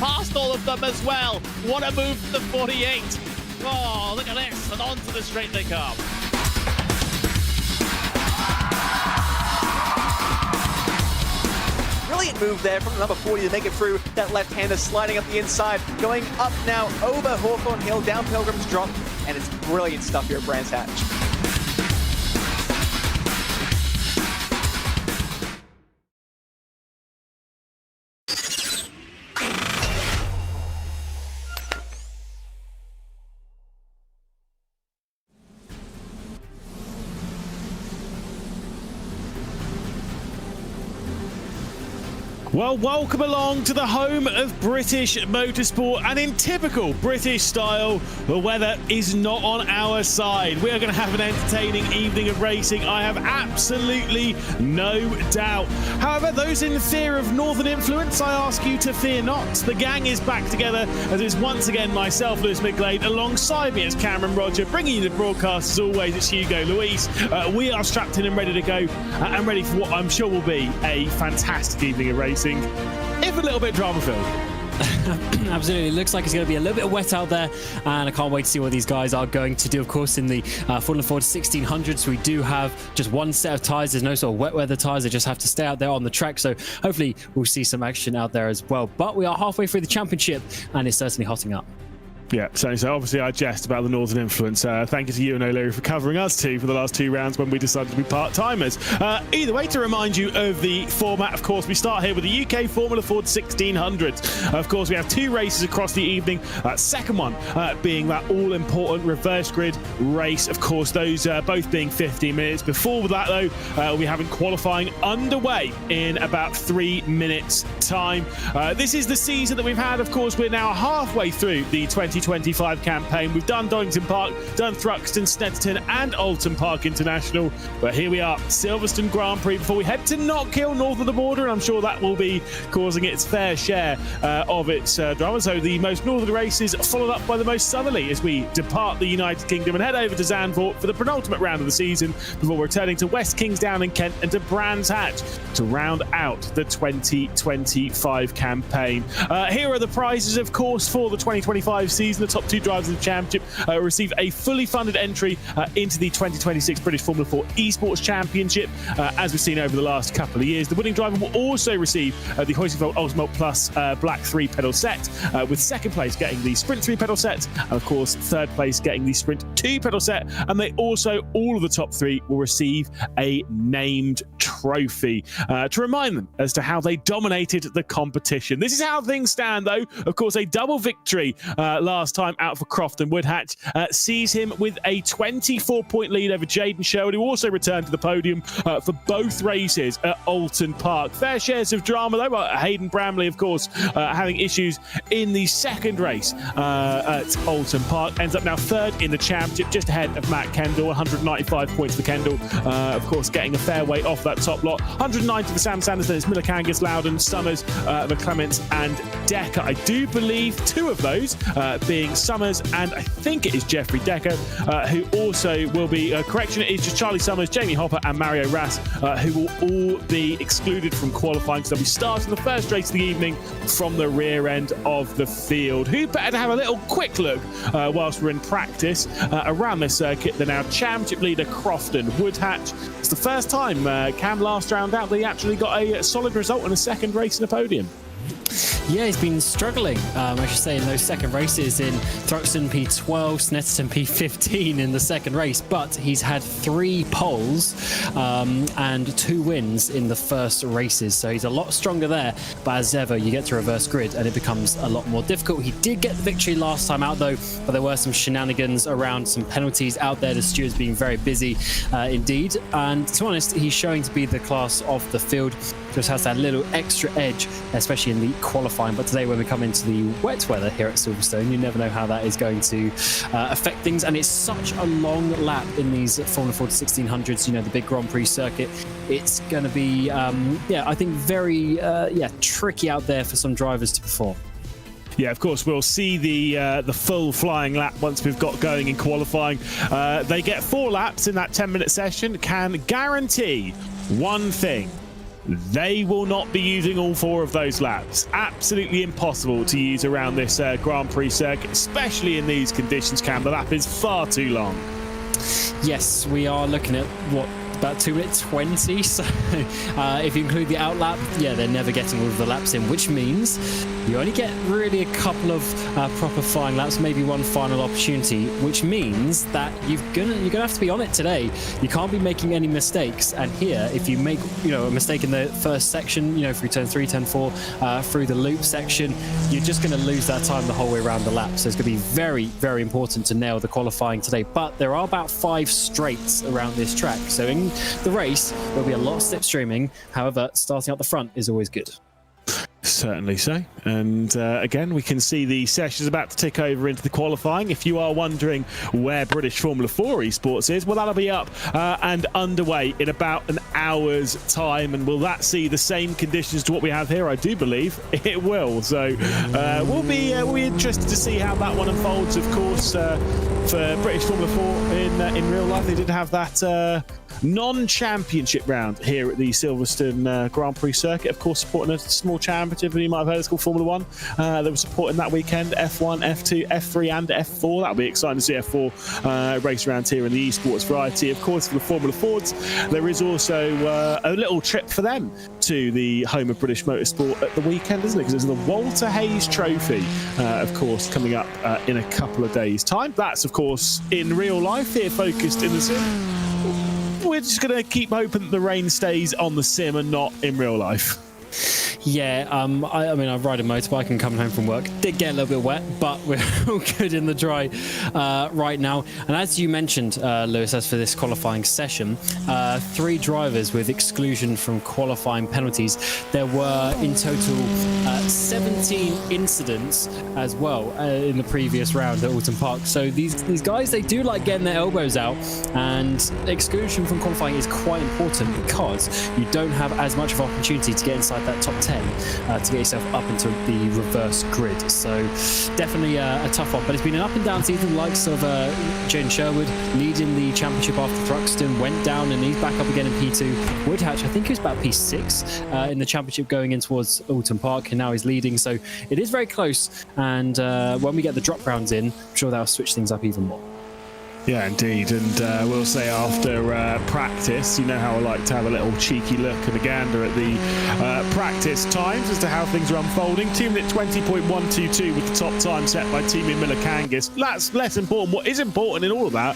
past all of them as well. What a move from the 48. Oh, look at this, and onto the straight they come. Brilliant move there from number 40 to make it through. That left-hander sliding up the inside, going up now over Hawthorne Hill, down Pilgrim's Drop, and it's brilliant stuff here at Brands Hatch. Well, welcome along to the home of British motorsport, and in typical British style, the weather is not on our side. We are going to have an entertaining evening of racing, I have absolutely no doubt. However, those in fear of northern influence, I ask you to fear not. The gang is back together, as it's once again myself, Lewis McGlade, alongside me is Cameron Roger, bringing you the broadcast as always, it's Hugo Luis. We are strapped in and ready to go, and ready for what I'm sure will be a fantastic evening of racing. If a little bit drama-filled. Absolutely. Looks like it's going to be a little bit wet out there, and I can't wait to see what these guys are going to do. Of course, in the Ford 1600s, we do have just one set of tyres. There's no sort of wet weather tyres. They just have to stay out there on the track. So hopefully we'll see some action out there as well. But we are halfway through the championship, and it's certainly hotting up. Yeah, so obviously I jest about the northern influence. Thank you to you and O'Leary for covering us too for the last 2 rounds when we decided to be part-timers. Either way, to remind you of the format, of course, we start here with the UK Formula Ford 1600. Of course, we have 2 races across the evening. Second one being that all-important reverse grid race. Of course, those both being 15 minutes. Before that, though, we'll be having qualifying underway in about 3 minutes' time. This is the season that we've had. Of course, we're now halfway through the 2025 campaign. We've done Donington Park, done Thruxton, Snetterton and Alton Park International, but here we are, Silverstone Grand Prix, before we head to Knockhill north of the border, and I'm sure that will be causing its fair share of its drama. So the most northerly races followed up by the most southerly as we depart the United Kingdom and head over to Zandvoort for the penultimate round of the season before returning to West Kingsdown in Kent and to Brands Hatch to round out the 2025 campaign. Here are the prizes, of course, for the 2025 season. The top 2 drivers of the championship receive a fully funded entry into the 2026 British Formula 4 Esports Championship, as we've seen over the last couple of years. The winning driver will also receive the Hoisingveld Ultimate Plus Black 3 pedal set, with second place getting the Sprint 3 pedal set, and of course third place getting the Sprint 2 pedal set, and they also, all of the top 3 will receive a named trophy to remind them as to how they dominated the competition. This is how things stand, though. Of course, a double victory last time out for Crofton Woodhatch sees him with a 24-point lead over Jaden Sherwood, who also returned to the podium for both races at Alton Park. Fair shares of drama, though. Hayden Bramley, of course, having issues in the second race at Alton Park, ends up now third in the championship, just ahead of Matt Kendall. 195 points for Kendall, of course, getting a fair way off that top lot. 190 for Sam Sanderson. It's Miller, Kangas, Loudon, Summers, McClements and Decker. I do believe 2 of those being Summers, and I think it is Jeffrey Decker, who also will be, correction, it is just Charlie Summers, Jamie Hopper and Mario Rass, who will all be excluded from qualifying, so they'll be starting the first race of the evening from the rear end of the field. Who better to have a little quick look whilst we're in practice around this circuit than our championship leader Crofton Woodhatch. It's the first time Cam last round out they actually got a solid result in a second race in a podium. Yeah, he's been struggling, I should say, in those second races in Thruxton P12, Snetterton P15 in the second race, but he's had 3 poles and 2 wins in the first races, so he's a lot stronger there. But as ever, you get to reverse grid and it becomes a lot more difficult. He did get the victory last time out, though, but there were some shenanigans around some penalties out there. The stewards being very busy indeed, and to be honest, he's showing to be the class of the field. Just has that little extra edge, especially in the qualifying. But today, when we come into the wet weather here at Silverstone, you never know how that is going to affect things. And it's such a long lap in these Formula Ford 1600s, you know, the big Grand Prix circuit. It's going to be, yeah, I think very, tricky out there for some drivers to perform. Yeah, of course, we'll see the full flying lap once we've got going in qualifying. They get 4 laps in that 10-minute session. Can guarantee one thing. they will not be using all 4 of those laps. Absolutely impossible to use around this Grand Prix circuit, especially in these conditions, Cam. The lap is far too long. Yes, we are looking at, what, about 2 minutes 20, so if you include the out lap, yeah, they're never getting all of the laps in, which means you only get really a couple of proper flying laps, maybe one final opportunity, which means that you're gonna have to be on it today. You can't be making any mistakes, and here, if you make a mistake in the first section, through turn 3, turn 4, through the loop section, you're just going to lose that time the whole way around the lap. So it's going to be very, very important to nail the qualifying today. But there are about 5 straights around this track, so in the race there'll be a lot of slipstreaming. However, starting out the front is always good. Certainly so. And again, we can see the session's about to tick over into the qualifying. If you are wondering where British Formula 4 Esports is, well, that'll be up and underway in about an hour's time. And will that see the same conditions to what we have here? I do believe it will. So we'll be interested to see how that one unfolds. Of course, for British Formula 4 in real life, they did have that non-championship round here at the Silverstone Grand Prix circuit. Of course, supporting a small championship, and you might have heard it's called Formula 1. They were supporting that weekend F1, F2, F3 and F4. That'll be exciting to see F4 race around here in the esports variety. Of course, for the Formula Fords, there is also a little trip for them to the home of British Motorsport at the weekend, isn't it? Because there's the Walter Hayes Trophy, of course, coming up in a couple of days' time. That's, of course, in real life here, focused in the sim. We're just going to keep hoping that the rain stays on the sim and not in real life. Yeah, I mean, I ride a motorbike and coming home from work. Did get a little bit wet, but we're all good in the dry right now. And as you mentioned, Lewis, as for this qualifying session, 3 drivers with exclusion from qualifying penalties. There were in total 17 incidents as well in the previous round at Alton Park. So these guys, they do like getting their elbows out, and exclusion from qualifying is quite important because you don't have as much of an opportunity to get inside that top 10 to get yourself up into the reverse grid. So definitely a tough one, but it's been an up and down season. Likes of Jane Sherwood leading the championship after Thruxton went down, and he's back up again in P2. Woodhatch, I think he was about P6 in the championship going in towards Alton Park, and now he's leading. So it is very close, and when we get the drop rounds in, I'm sure that'll switch things up even more. Yeah, indeed. And we'll say after practice, you know how I like to have a little cheeky look and a gander at the practice times as to how things are unfolding. 2 minute 20.122 with the top time set by Team Miller Kangas. That's less important. What is important in all of that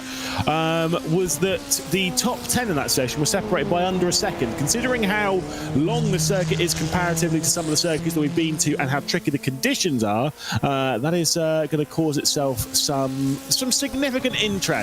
was that the top 10 in that session were separated by under a second. Considering how long the circuit is comparatively to some of the circuits that we've been to and how tricky the conditions are, that is going to cause itself some significant interest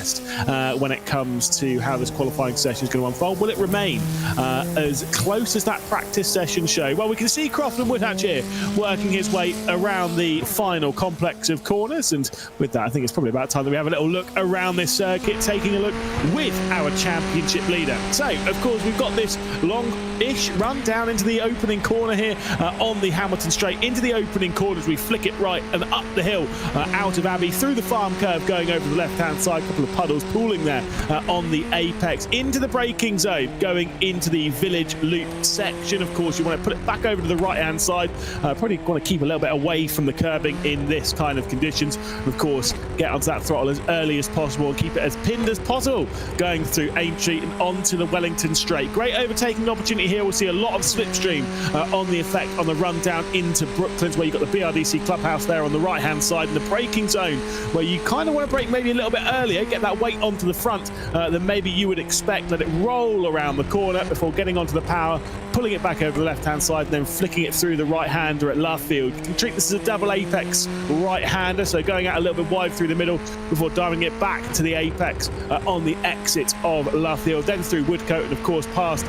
when it comes to how this qualifying session is going to unfold. Will it remain as close as that practice session showed? Well, we can see Crofton Woodhatch here working his way around the final complex of corners, and with that, I think it's probably about time that we have a little look around this circuit, taking a look with our championship leader. So, of course, we've got this long-ish run down into the opening corner here on the Hamilton Straight, into the opening corner as we flick it right and up the hill out of Abbey, through the farm curve, going over the left-hand side, couple of puddles pooling there on the apex, into the braking zone, going into the village loop section. Of course, you want to put it back over to the right-hand side. Probably want to keep a little bit away from the curbing in this kind of conditions. Of course, get onto that throttle as early as possible and keep it as pinned as possible, going through Aintree and onto the Wellington Straight. Great overtaking opportunity here. We'll see a lot of slipstream on the effect on the run down into Brooklands, where you've got the BRDC clubhouse there on the right-hand side, and the braking zone, where you kind of want to brake maybe a little bit earlier, get that weight onto the front than maybe you would expect. Let it roll around the corner before getting onto the power, pulling it back over the left-hand side, and then flicking it through the right-hander at Lovefield. You can treat this as a double apex right-hander, so going out a little bit wide through the middle before diving it back to the apex on the exit of Lovefield, then through Woodcote, and of course past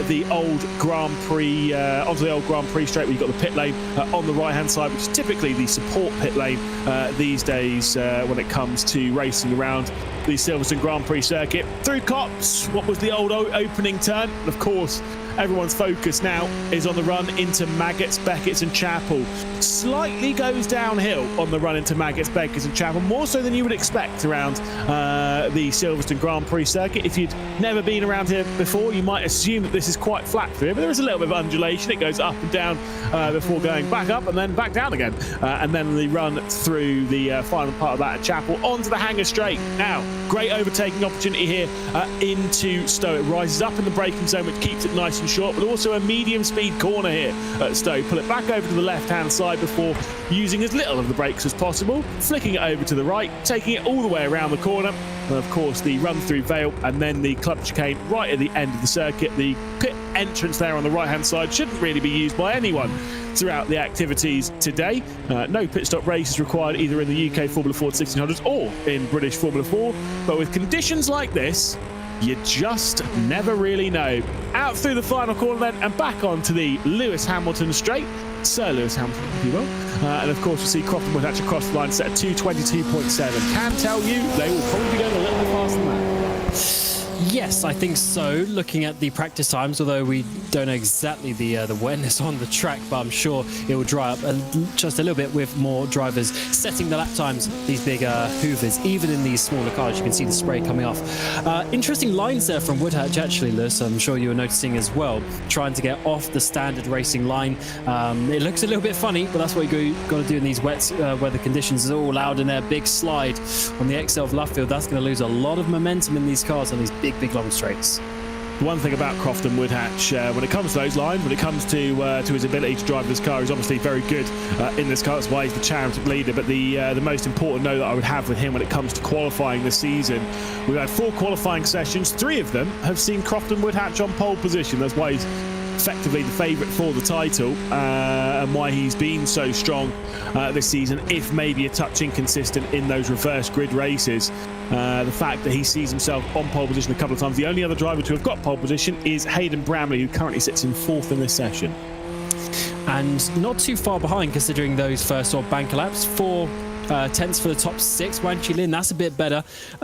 the old Grand Prix, onto the old Grand Prix Straight, where you've got the pit lane on the right-hand side, which is typically the support pit lane these days when it comes to racing around the Silverstone Grand Prix circuit. Through Cops, what was the old opening turn, and of course everyone's focus now is on the run into Maggots, Beckett's and Chapel. Slightly goes downhill on the run into Maggots, Beckett's and Chapel, more so than you would expect around the Silverstone Grand Prix circuit. If you'd never been around here before, you might assume that this is quite flat through here, but there is a little bit of undulation. It goes up and down before going back up and then back down again. And then the run through the final part of that at Chapel onto the Hangar Straight. Now, great overtaking opportunity here into Stowe. It rises up in the braking zone, which keeps it nice and short, but also a medium speed corner here at Stowe. Pull it back over to the left-hand side before using as little of the brakes as possible, flicking it over to the right, taking it all the way around the corner. And of course, the run through Vale and then the club chicane right at the end of the circuit. The pit entrance there on the right-hand side shouldn't really be used by anyone throughout the activities today. No pit stop races required either in the UK Formula Ford 1600s or in British Formula 4. But with conditions like this, you just never really know. Out through the final corner then and back onto the Lewis Hamilton straight. Sir Lewis Hamilton, if you will. And of course, we see Crofton would actually cross the line set at 2:22.7. Can tell you they will probably be going a little bit faster than that. Yes, I think so. Looking at the practice times, although we don't know exactly the wetness on the track, but I'm sure it will dry up just a little bit with more drivers setting the lap times. These big hoovers, even in these smaller cars, you can see the spray coming off. Interesting lines there from Woodhatch, actually, Lewis. I'm sure you were noticing as well, trying to get off the standard racing line. It looks a little bit funny, but that's what you got to do in these wet weather conditions. It's all loud in there. Big slide on the XL of Luffield. That's going to lose a lot of momentum in these cars on these big long straights. The one thing about Crofton Woodhatch, when it comes to those lines, when it comes to his ability to drive this car, he's obviously very good in this car. That's why he's the championship leader. But the most important note that I would have with him when it comes to qualifying this season, we've had 4 qualifying sessions. 3 of them have seen Crofton Woodhatch on pole position. That's why he's effectively the favourite for the title and why he's been so strong this season, if maybe a touch inconsistent in those reverse grid races. The fact that he sees himself on pole position a couple of times. The only other driver to have got pole position is Hayden Bramley, who currently sits in 4th in this session. And not too far behind considering those first sort of banker laps. 4 tenths for the top 6. Wan Chi Lin, that's a bit better.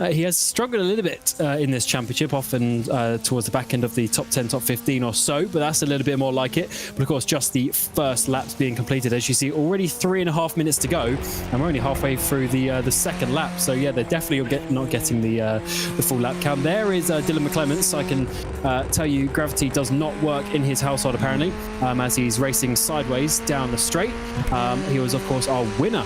He has struggled a little bit in this championship, often towards the back end of the top 10, top 15 or so, but that's a little bit more like it. But of course, just the first laps being completed. As you see, already 3.5 minutes to go, and we're only halfway through the second lap. So yeah, they're definitely not getting the full lap count. There is Dylan McClements. I can tell you, gravity does not work in his household apparently, as he's racing sideways down the straight. He was, of course, our winner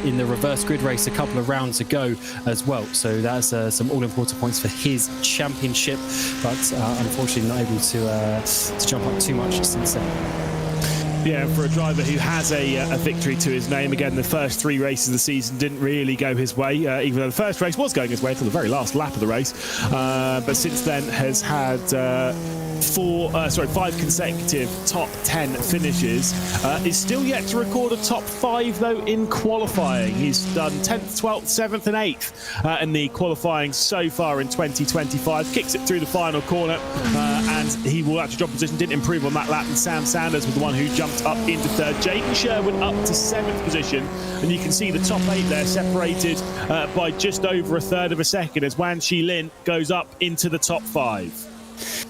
in the reverse grid race a couple of rounds ago as well. So that's some all-important points for his championship, but unfortunately not able to jump up too much since then. Yeah, for a driver who has a victory to his name, again, the first 3 races of the season didn't really go his way, even though the first race was going his way until the very last lap of the race. But since then has had 5 consecutive top 10 finishes. Is still yet to record a top 5 though in qualifying. He's done 10th, 12th, 7th and 8th in the qualifying so far in 2025. Kicks it through the final corner and he will actually drop position. Didn't improve on that lap, and Sam Sanders was the one who jumped up into 3rd. Jaden Sherwood up to 7th position, and you can see the top 8 there separated by just over 1/3 of a second as Wan Chi Lin goes up into the top 5.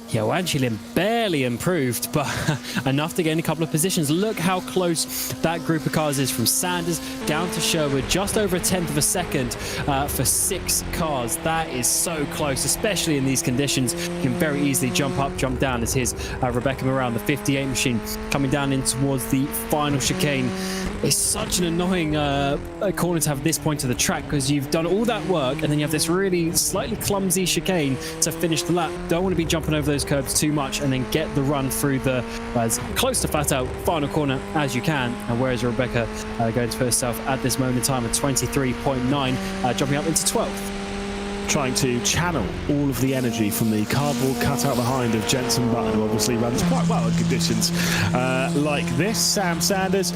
Yeah, Wan Chi Lin barely improved, but enough to gain a couple of positions. Look how close that group of cars is, from Sanders down to Sherwood, just over 1/10 of a second for 6 cars. That is so close, especially in these conditions. You can very easily jump up, jump down, as here's Rebecca Moran, the 58 machine, coming down in towards the final chicane. It's such an annoying corner to have this point of the track, because you've done all that work and then you have this really slightly clumsy chicane to finish the lap. Don't want to be jumping over those curbs too much, and then get the run through the as close to flat out final corner as you can. And whereas Rebecca going to put herself at this moment in time at 23.9, jumping up into 12th. Trying to channel all of the energy from the cardboard cutout behind of Jenson Button, who obviously runs quite well in conditions like this. Sam Sanders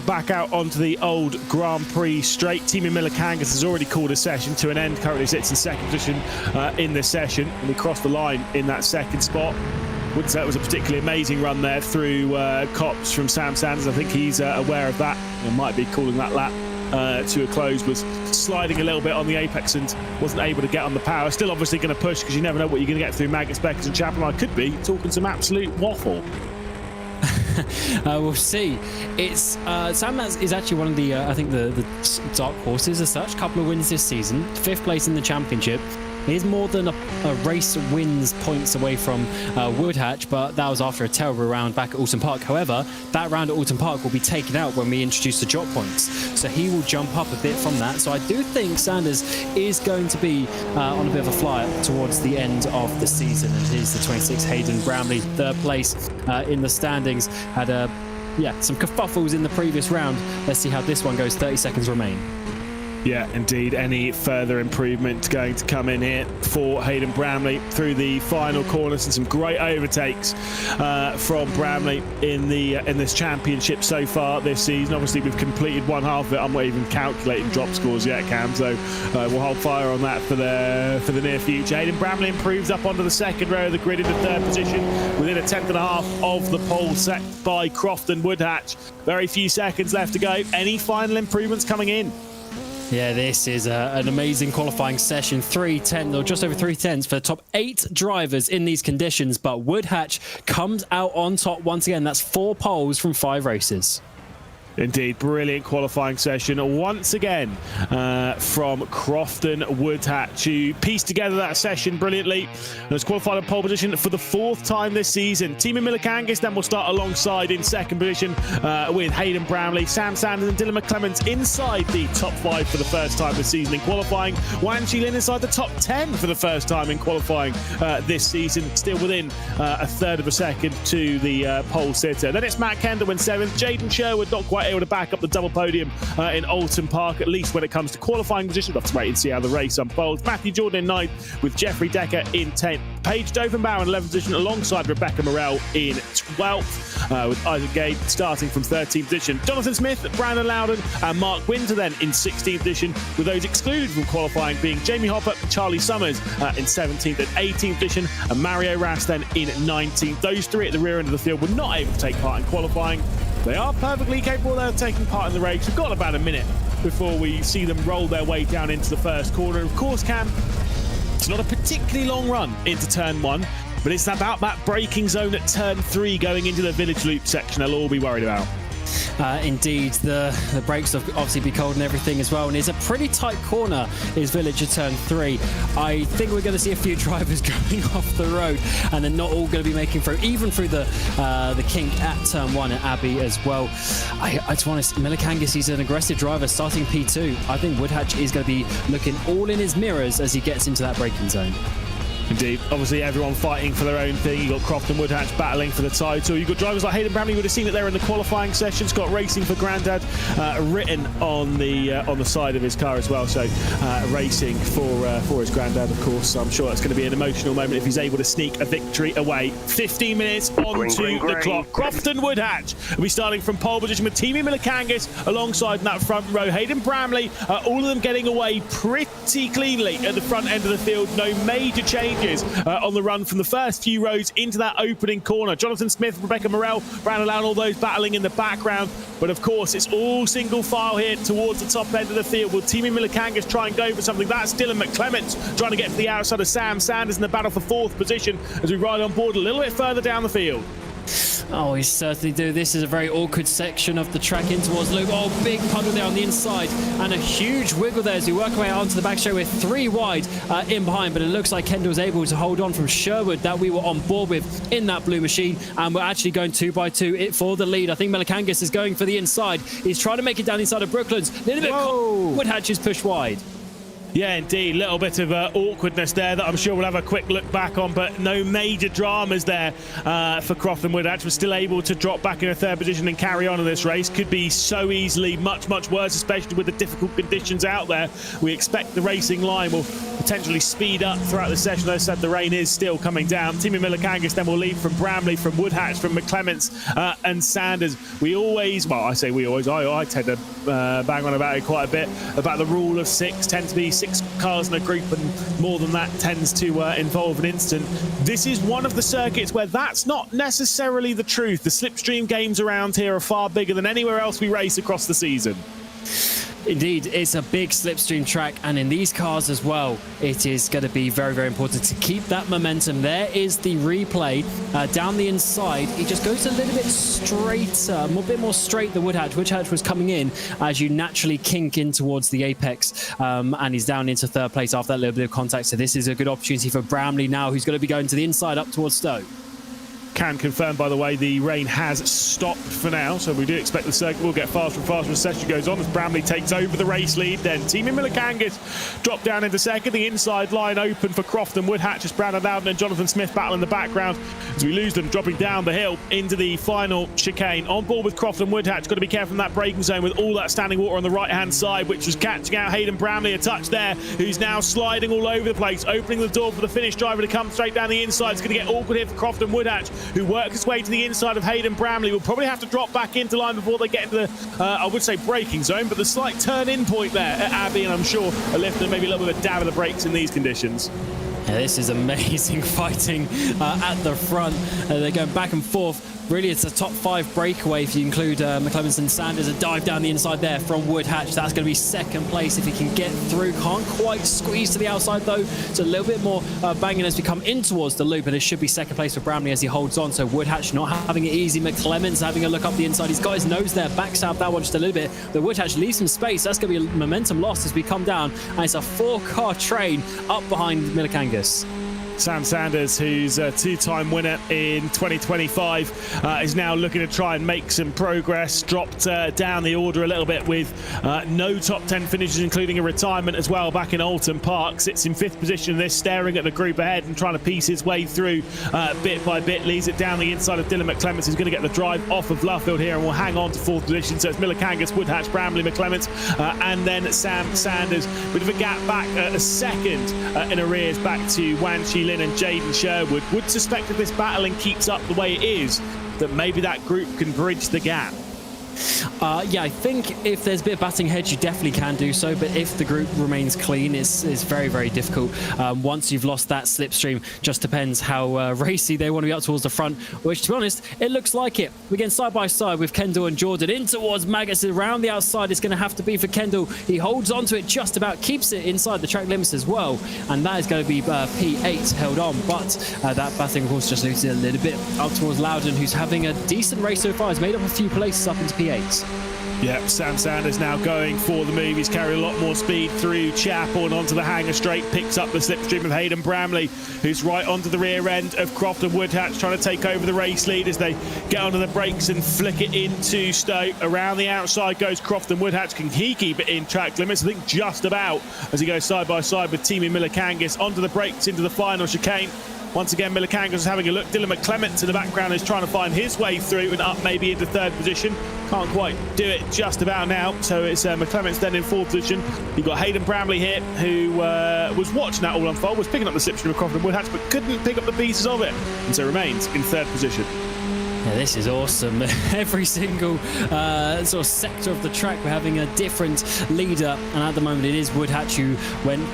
back out onto the old Grand Prix straight. Timo Miller-Kangas has already called a session to an end, currently sits in 2nd position in this session, and he crossed the line in that 2nd spot. Wouldn't say it was a particularly amazing run there through Cops from Sam Sanders. I think he's aware of that and might be calling that lap to a close, was sliding a little bit on the apex and wasn't able to get on the power. Still obviously going to push because you never know what you're going to get through Maggotts, Beckers and Chapel. I could be talking some absolute waffle. We'll see. It's Sam is actually one of the I think the dark horses as such. Couple of wins this season, 5th place in the championship. He's more than a race wins points away from Woodhatch, but that was after a terrible round back at Alton Park. However, that round at Alton Park will be taken out when we introduce the drop points, so he will jump up a bit from that. So I do think Sanders is going to be on a bit of a flyer towards the end of the season. And it is the 26 Hayden Bramley, 3rd place in the standings. Had some kerfuffles in the previous round. Let's see how this one goes. 30 seconds remain. Yeah, indeed. Any further improvement going to come in here for Hayden Bramley through the final corners, and some great overtakes from Bramley in this championship so far this season. Obviously, we've completed one half of it. I'm not even calculating drop scores yet, Cam, so we'll hold fire on that for the near future. Hayden Bramley improves up onto the 2nd row of the grid in the 3rd position within a 10th.5 of the pole set by Crofton Woodhatch. Very few seconds left to go. Any final improvements coming in? Yeah, this is an amazing qualifying session. 3:10 or just over 3:10s for the top 8 drivers in these conditions. But Woodhatch comes out on top once again. That's 4 poles from 5 races. Indeed, brilliant qualifying session once again from Crofton Woodhatch, who pieced together that session brilliantly and has qualified in pole position for the 4th time this season. Team Millikangas then will start alongside in 2nd position with Hayden Bramley, Sam Sanders and Dylan McClements inside the top 5 for the 1st time this season in qualifying. Wan Chi-Lin inside the top 10 for the 1st time in qualifying this season, still within a 1/3 of a second to the pole sitter. Then it's Matt Kendall in 7th, Jaden Sherwood not quite able to back up the double podium in Alton Park, at least when it comes to qualifying position. We'll have to wait and see how the race unfolds. Matthew Jordan in 9th with Jeffrey Decker in 10th. Paige Dovenbauer in 11th position alongside Rebecca Morell in 12th, with Isaac Gade starting from 13th position. Jonathan Smith, Brandon Loudon and Mark Winter then in 16th position, with those excluded from qualifying being Jamie Hopper and Charlie Summers in 17th and 18th position, and Mario Ras then in 19th. Those 3 at the rear end of the field were not able to take part in qualifying. They are perfectly capable of taking part in the race. We've got about a minute before we see them roll their way down into the 1st corner. Of course, Cam, it's not a particularly long run into turn 1, but it's about that braking zone at turn 3 going into the village loop section they'll all be worried about. Indeed, the brakes will obviously be cold and everything as well, and it's a pretty tight corner is Village at turn 3. I think we're going to see a few drivers going off the road, and they're not all going to be making through, even through the kink at turn 1 at Abbey as well. I just want to see Millikangas, he's an aggressive driver starting P2. I think Woodhatch is going to be looking all in his mirrors as he gets into that braking zone. Indeed. Obviously, everyone fighting for their own thing. You've got Crofton Woodhatch battling for the title. You've got drivers like Hayden Bramley. You would have seen it there in the qualifying session. Scott Racing for Grandad written on the side of his car as well. So racing for his granddad, of course. I'm sure that's going to be an emotional moment if he's able to sneak a victory away. 15 minutes onto the clock. Crofton Woodhatch will be starting from pole position with Team Millikangas alongside in that front row. Hayden Bramley, all of them getting away pretty cleanly at the front end of the field. No major changes on the run from the first few rows into that opening corner. Jonathan Smith, Rebecca Morell, Brandon Loudon, all those battling in the background. But of course, it's all single file here towards the top end of the field. Will Team Millikangas try and go for something? That's Dylan McClements trying to get to the outside of Sam Sanders in the battle for 4th position as we ride on board a little bit further down the field. Oh, we certainly do. This is a very awkward section of the track in towards Loop. Oh, big puddle there on the inside and a huge wiggle there as we work our way onto the back straight with 3 wide in behind. But it looks like Kendall was able to hold on from Sherwood that we were on board with in that blue machine. And we're actually going 2 by 2 for the lead. I think Millikangas is going for the inside. He's trying to make it down the inside of Brooklands. A little bit Woodhatch is pushed wide. Yeah, indeed. Little bit of awkwardness there that I'm sure we'll have a quick look back on, but no major dramas there for Crofton Woodhatch. We're still able to drop back in a 3rd position and carry on in this race. Could be so easily much, much worse, especially with the difficult conditions out there. We expect the racing line will potentially speed up throughout the session. As I said, the rain is still coming down. Team Millikangas then will lead from Bramley, from Woodhatch, from McClements and Sanders. We always, well, I say we always, I tend to bang on about it quite a bit, about the rule of 6, tend to be 6 cars in a group, and more than that tends to involve an incident. This is one of the circuits where that's not necessarily the truth. The slipstream games around here are far bigger than anywhere else we race across the season. Indeed, it's a big slipstream track, and in these cars as well, it is going to be very, very important to keep that momentum. There is the replay down the inside. He just goes a little bit straighter, a bit more straight than Woodhatch. Woodhatch was coming in as you naturally kink in towards the apex, and he's down into third place after that little bit of contact. So this is a good opportunity for Bramley now, who's going to be going to the inside up towards Stowe. Can confirm, by the way, the rain has stopped for now, so we do expect the circuit will get faster and faster as the session goes on as Bramley takes over the race lead. Then Team Millikangis drop down into second. The inside line open for Croft and Woodhatch as Brandon Loudon and Jonathan Smith battle in the background as we lose them, dropping down the hill into the final chicane. On board with Croft and Woodhatch, got to be careful in that braking zone with all that standing water on the right-hand side, which was catching out Hayden Bramley a touch there, who's now sliding all over the place, opening the door for the Finnish driver to come straight down the inside. It's going to get awkward here for Croft and Woodhatch, who work his way to the inside of Hayden Bramley. Will probably have to drop back into line before they get into the, I would say, braking zone, but the slight turn-in point there at Abbey, and I'm sure a lift and maybe a little bit of a dab of the brakes in these conditions. Yeah, this is amazing fighting at the front. They're going back and forth. Really, it's a top 5 breakaway if you include McClemens and Sanders. A dive down the inside there from Woodhatch. That's going to be second place if he can get through. Can't quite squeeze to the outside, though. It's a little bit more banging as we come in towards the loop, and it should be second place for Bramley as he holds on. So Woodhatch not having it easy. McClemens having a look up the inside. He's got his nose there. Backs out that one just a little bit. The Woodhatch leaves some space. That's going to be a momentum lost as we come down, and it's a 4-car train up behind Millikangis. Sam Sanders, who's a 2-time winner in 2025, is now looking to try and make some progress. Dropped down the order a little bit with no top 10 finishes, including a retirement as well back in Alton Park. Sits in 5th position in this, staring at the group ahead and trying to piece his way through bit by bit. Leaves it down the inside of Dylan McClements, who's going to get the drive off of Luffield here and will hang on to 4th position. So it's Millikangis, Woodhatch, Bramley, McClements, and then Sam Sanders. Bit of a gap back, a second in arrears back to Wan Chi Lin and Jaden Sherwood. Would suspect if this battling keeps up the way it is, that maybe that group can bridge the gap. Yeah, I think if there's a bit of batting heads, you definitely can do so, but if the group remains clean, it's very, very difficult. Once you've lost that slipstream, just depends how racy they want to be up towards the front, which, to be honest, it looks like it. We're getting side by side with Kendall and Jordan in towards Magus. Around the outside, it's going to have to be for Kendall. He holds on to it just about, keeps it inside the track limits as well, and that is going to be P8 held on, but that batting, of course, just loses a little bit up towards Loudon, who's having a decent race so far. He's made up a few places up into P8. Yeah, Sam Sanders now going for the move. He's carried a lot more speed through Chapel and onto the hanger straight. Picks up the slipstream of Hayden Bramley, who's right onto the rear end of Croft and Woodhatch, trying to take over the race lead as they get onto the brakes and flick it into Stowe. Around the outside goes Croft and Woodhatch. Can he keep it in track limits? I think just about, as he goes side by side with Team Millikangis. Onto the brakes into the final chicane. Once again, Millikangis is having a look. Dylan McClements in the background is trying to find his way through and up maybe into 3rd position. Can't quite do it just about now. So it's McClements then in 4th position. You've got Hayden Bramley here, who was watching that all unfold, was picking up the slipstream of Croft and Woodhatch, but couldn't pick up the pieces of it. And so remains in 3rd position. Yeah, this is awesome. Every single sort of sector of the track, we're having a different leader, and at the moment it is Woodhatch who went,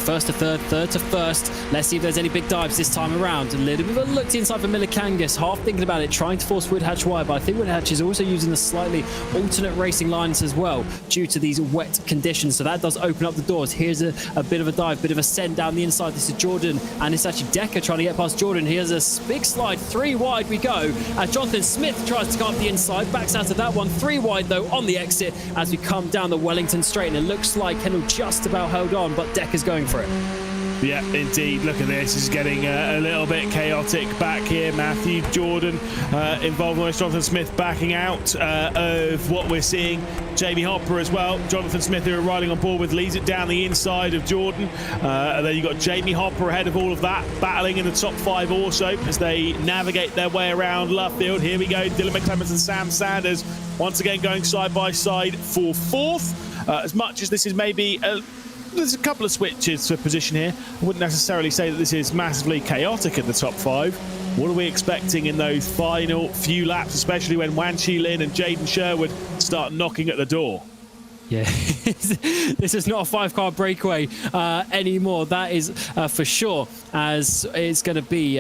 first to third, third to first. Let's see if there's any big dives this time around. A little bit of a look inside for Millikangis, half thinking about it, trying to force Woodhatch wide, but I think Woodhatch is also using the slightly alternate racing lines as well due to these wet conditions, so that does open up the doors. Here's a bit of a dive, bit of a send down the inside. This is Jordan, and it's actually Decker trying to get past Jordan. Here's a big slide, 3 wide we go. Jonathan Smith tries to go up the inside, backs out of that one. 3 wide though on the exit as we come down the Wellington straight, and it looks like Kendall just about held on, but Decker's going for it. Yeah, indeed. Look at this. It's getting a little bit chaotic back here. Matthew Jordan involved with Jonathan Smith backing out of what we're seeing. Jamie Hopper as well. Jonathan Smith, who are riding on board with, leads it down the inside of Jordan. And then you've got Jamie Hopper ahead of all of that, battling in the top 5 also as they navigate their way around Luffield. Here we go. Dylan McClements and Sam Sanders once again going side by side for 4th. As much as this is maybe there's a couple of switches for position here. I wouldn't necessarily say that this is massively chaotic at the top 5. What are we expecting in those final few laps, especially when Wan Chi Lin and Jaden Sherwood start knocking at the door? Yeah, this is not a 5-car breakaway anymore. That is for sure, as it's going to be,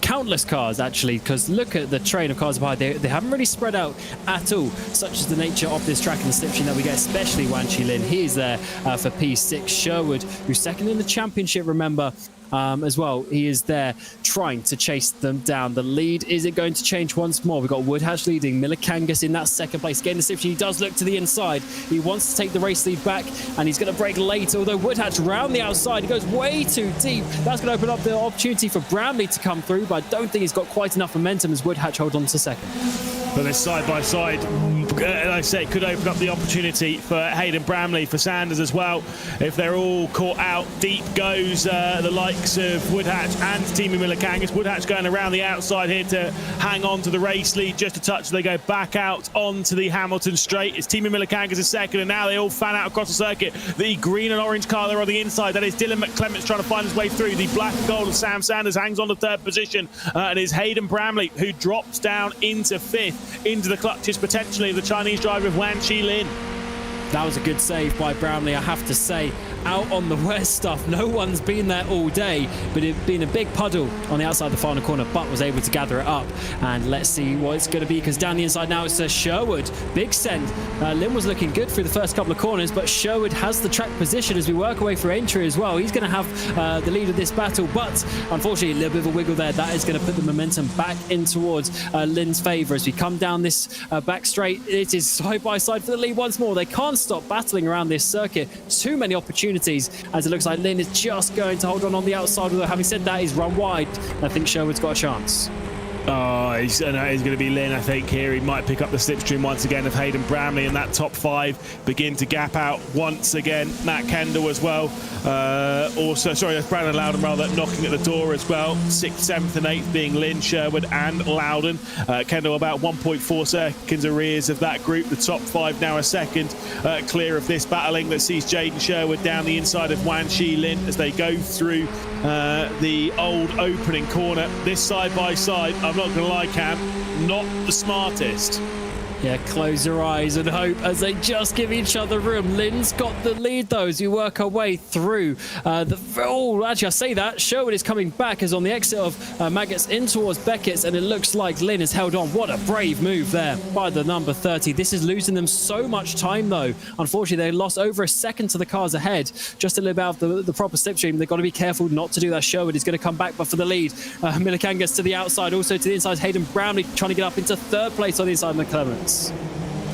countless cars actually, because look at the train of cars behind. They haven't really spread out at all, such as the nature of this track and the slipstream that we get, especially Wan Qilin. He is there for P6. Sherwood, who's second in the championship, remember, as well. He is there trying to chase them down. The lead, is it going to change once more? We've got Woodhatch leading, Milikangas in that second place. Getting the slipstream, he does look to the inside. He wants to take the race lead back, and he's going to brake late, although Woodhatch round the outside. He goes way too deep. That's going to open up the opportunity for Bramley to come through, but I don't think he's got quite enough momentum as Woodhatch holds on to second. But this side-by-side, like I say, could open up the opportunity for Hayden Bramley, for Sanders as well. If they're all caught out, deep goes the likes of Woodhatch and Teemu Milikangas. Woodhatch going around the outside here to hang on to the race lead just a touch. They go back out onto the Hamilton straight. It's Teemu Milikangas is second, and now they all fan out across the circuit. The green and orange car there on the inside, that is Dylan McClements trying to find his way through. The black and gold of Sam Sanders hangs on to third position, and it's Hayden Bramley who drops down into fifth, into the clutches potentially of the Chinese driver of Wan Qilin. That was a good save by Bramley, I have to say. Out on the west stuff, no one's been there all day, but it's been a big puddle on the outside of the final corner, but was able to gather it up. And let's see what it's going to be, because down the inside now it's Sherwood. Big send. Lynn was looking good through the first couple of corners, but Sherwood has the track position as we work away for entry as well. He's going to have the lead of this battle, but unfortunately a little bit of a wiggle there. That is going to put the momentum back in towards Lynn's favour. As we come down this back straight, it is side by side for the lead once more. They can't stop battling around this circuit. Too many opportunities, as it looks like Lynn is just going to hold on the outside, although having said that, he's run wide. I think Sherwood's got a chance. Oh, he's going to be Lynn, I think, here. He might pick up the slipstream once again of Hayden Bramley, and that top five begin to gap out once again. Matt Kendall as well. That's Brandon Loudon rather, knocking at the door as well. 6th, 7th and 8th being Lynn, Sherwood and Loudon. Kendall about 1.4 seconds arrears of that group. The top five now a second clear of this battling that sees Jaden Sherwood down the inside of Wan Qilin as they go through the old opening corner. This side by side, I'm not going to lie, Cam, not the smartest. Yeah, close your eyes and hope as they just give each other room. Lynn's got the lead, though, as we work our way through. Actually, I say that. Sherwood is coming back as on the exit of Maggots in towards Beckett's, and it looks like Lynn has held on. What a brave move there by the number 30. This is losing them so much time, though. Unfortunately, they lost over a second to the cars ahead. Just a little bit out of the proper slipstream. They've got to be careful not to do that. Sherwood is going to come back, but for the lead. Milikangas to the outside, also to the inside. Hayden Brownlee trying to get up into third place on the inside of McClements.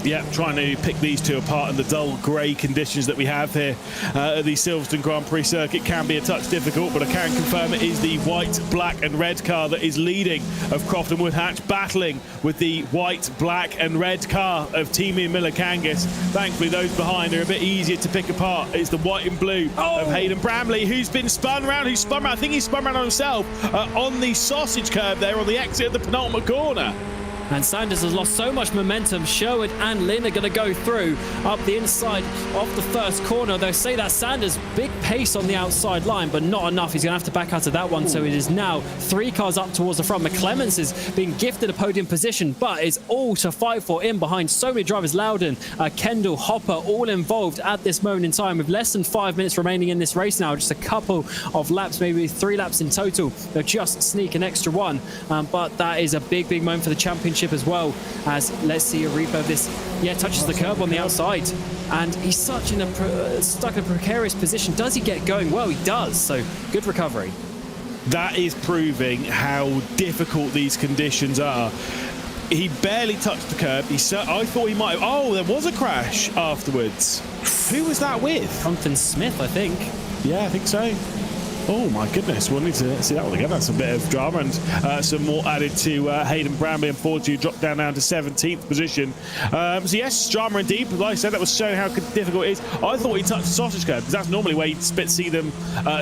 Yeah, trying to pick these two apart in the dull grey conditions that we have here at the Silverstone Grand Prix circuit can be a touch difficult, but I can confirm it is the white, black and red car that is leading of Croft and Woodhatch, battling with the white, black and red car of Teemu Milikangas. Thankfully, those behind are a bit easier to pick apart. It's the white and blue of Hayden Bramley, who's been spun around, I think he's spun around on himself on the sausage curb there on the exit of the penultimate corner. And Sanders has lost so much momentum. Sherwood and Lynn are going to go through up the inside of the first corner. They'll say that Sanders, big pace on the outside line, but not enough. He's going to have to back out of that one. So it is now 3 cars up towards the front. McClements is being gifted a podium position, but it's all to fight for in behind. So many drivers, Loudon, Kendall, Hopper, all involved at this moment in time with less than 5 minutes remaining in this race now. Just a couple of laps, maybe 3 laps in total. They'll just sneak an extra one. But that is a big, big moment for the championship as well, as let's see a replay of this. Yeah, touches the curb on the outside, and he's stuck in a precarious position. Does he get going? Well, he does, so good recovery. That is proving how difficult these conditions are. He barely touched the curb. I thought he might have. Oh, there was a crash afterwards. Who was that with? Jonathan Smith, I think. Yeah, I think so. Oh my goodness, we'll need to see that one again. That's a bit of drama, and some more added to Hayden Bramley, unfortunately, dropped down to 17th position. So yes, drama indeed, but like I said, that was showing how difficult it is. I thought he touched the sausage curb, because that's normally where you see them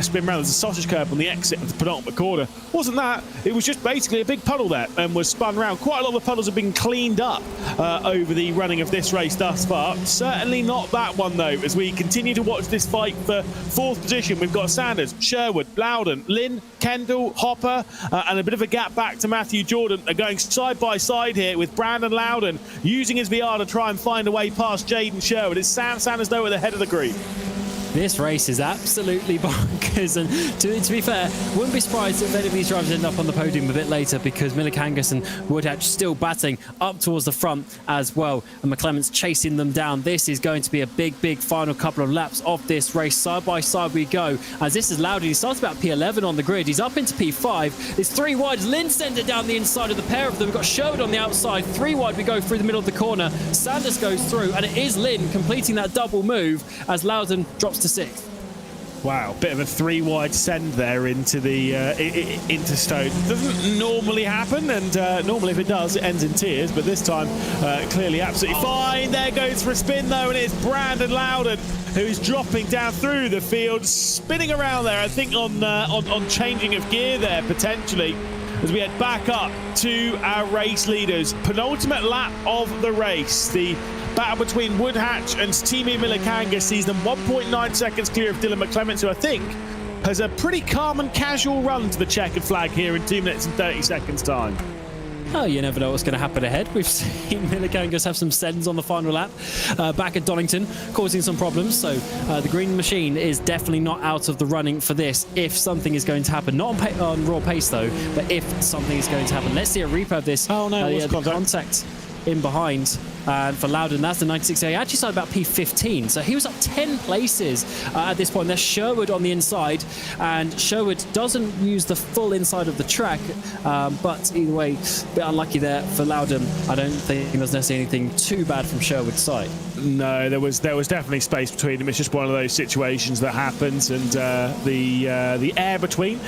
spin around. There's a sausage curb on the exit of the penultimate corner. Wasn't that, it was just basically a big puddle there, and was spun around. Quite a lot of the puddles have been cleaned up over the running of this race thus far. Certainly not that one, though, as we continue to watch this fight for 4th position. We've got Sanders, Sherwood, Sherwood, Loudon, Lynn, Kendall, Hopper, and a bit of a gap back to Matthew Jordan are going side by side here with Brandon Loudon using his VR to try and find a way past Jaden Sherwood. It's Sam Sanders though at the head of the group. This race is absolutely bonkers, and to be fair, wouldn't be surprised if any of these drivers end up on the podium a bit later, because Milikangas and Woodhatch still batting up towards the front as well, and McClement's chasing them down. This is going to be a big final couple of laps of this race. Side by side we go, as this is Loudon. He starts about P11 on the grid. He's up into P5. It's 3 wide. Lynn sends it down the inside of the pair of them. We've got Sherwood on the outside. 3 wide we go through the middle of the corner. Sanders goes through, and it is Lynn completing that double move as Loudon drops to 6th. Wow, bit of a 3 wide send there into the into Stone. Doesn't normally happen, and normally if it does, it ends in tears. But this time, clearly absolutely fine. There goes for a spin though, and it's Brandon Loudon who's dropping down through the field, spinning around there. I think on changing of gear there potentially. As we head back up to our race leaders, penultimate lap of the race. The battle between Woodhatch and Timi Milikangas sees them 1.9 seconds clear of Dylan McClements, who I think has a pretty calm and casual run to the checkered flag here in 2 minutes and 30 seconds time. Oh, you never know what's going to happen ahead. We've seen Milikangas have some sends on the final lap back at Donington, causing some problems. So the green machine is definitely not out of the running for this if something is going to happen. Not on raw pace, though, but if something is going to happen. Let's see a replay of this. Oh, no, the contact in behind. And for Loudon, that's the 96A. He actually started about P15, so he was up 10 places at this point. There's Sherwood on the inside, and Sherwood doesn't use the full inside of the track, but either way, a bit unlucky there for Loudon. I don't think there's necessarily anything too bad from Sherwood's side. No, there was definitely space between them. It's just one of those situations that happens, and the air between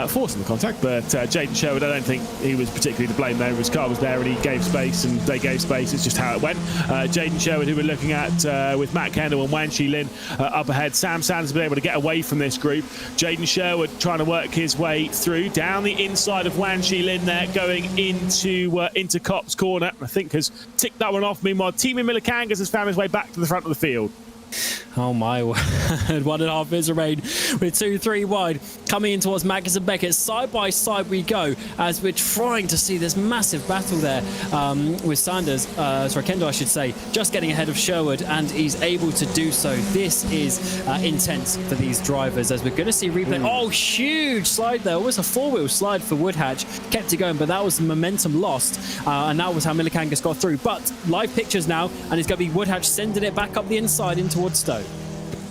forcing the contact. But Jaden Sherwood, I don't think he was particularly to blame there. His car was there, and he gave space, and they gave space. It's just how it went. Jaden Sherwood, who we're looking at with Matt Kendall and Wan Shi Lin up ahead. Sam Sanders has been able to get away from this group. Jaden Sherwood trying to work his way through down the inside of Wan Shi Lin there, going into Cop's corner. I think has ticked that one off. Meanwhile, Timi Milikangas has found his way back to the front of the field. Oh my word. 1.5 minutes remain with 2-3 wide coming in towards Magnus and Beckett. Side by side we go as we're trying to see this massive battle there with Sanders, Kendall I should say, just getting ahead of Sherwood, and he's able to do so. This is intense for these drivers as we're going to see replay. Oh, huge slide there. Almost a 4-wheel slide for Woodhatch. Kept it going, but that was the momentum lost, and that was how Milikangas got through. But live pictures now, and it's going to be Woodhatch sending it back up the inside in towards Stowe.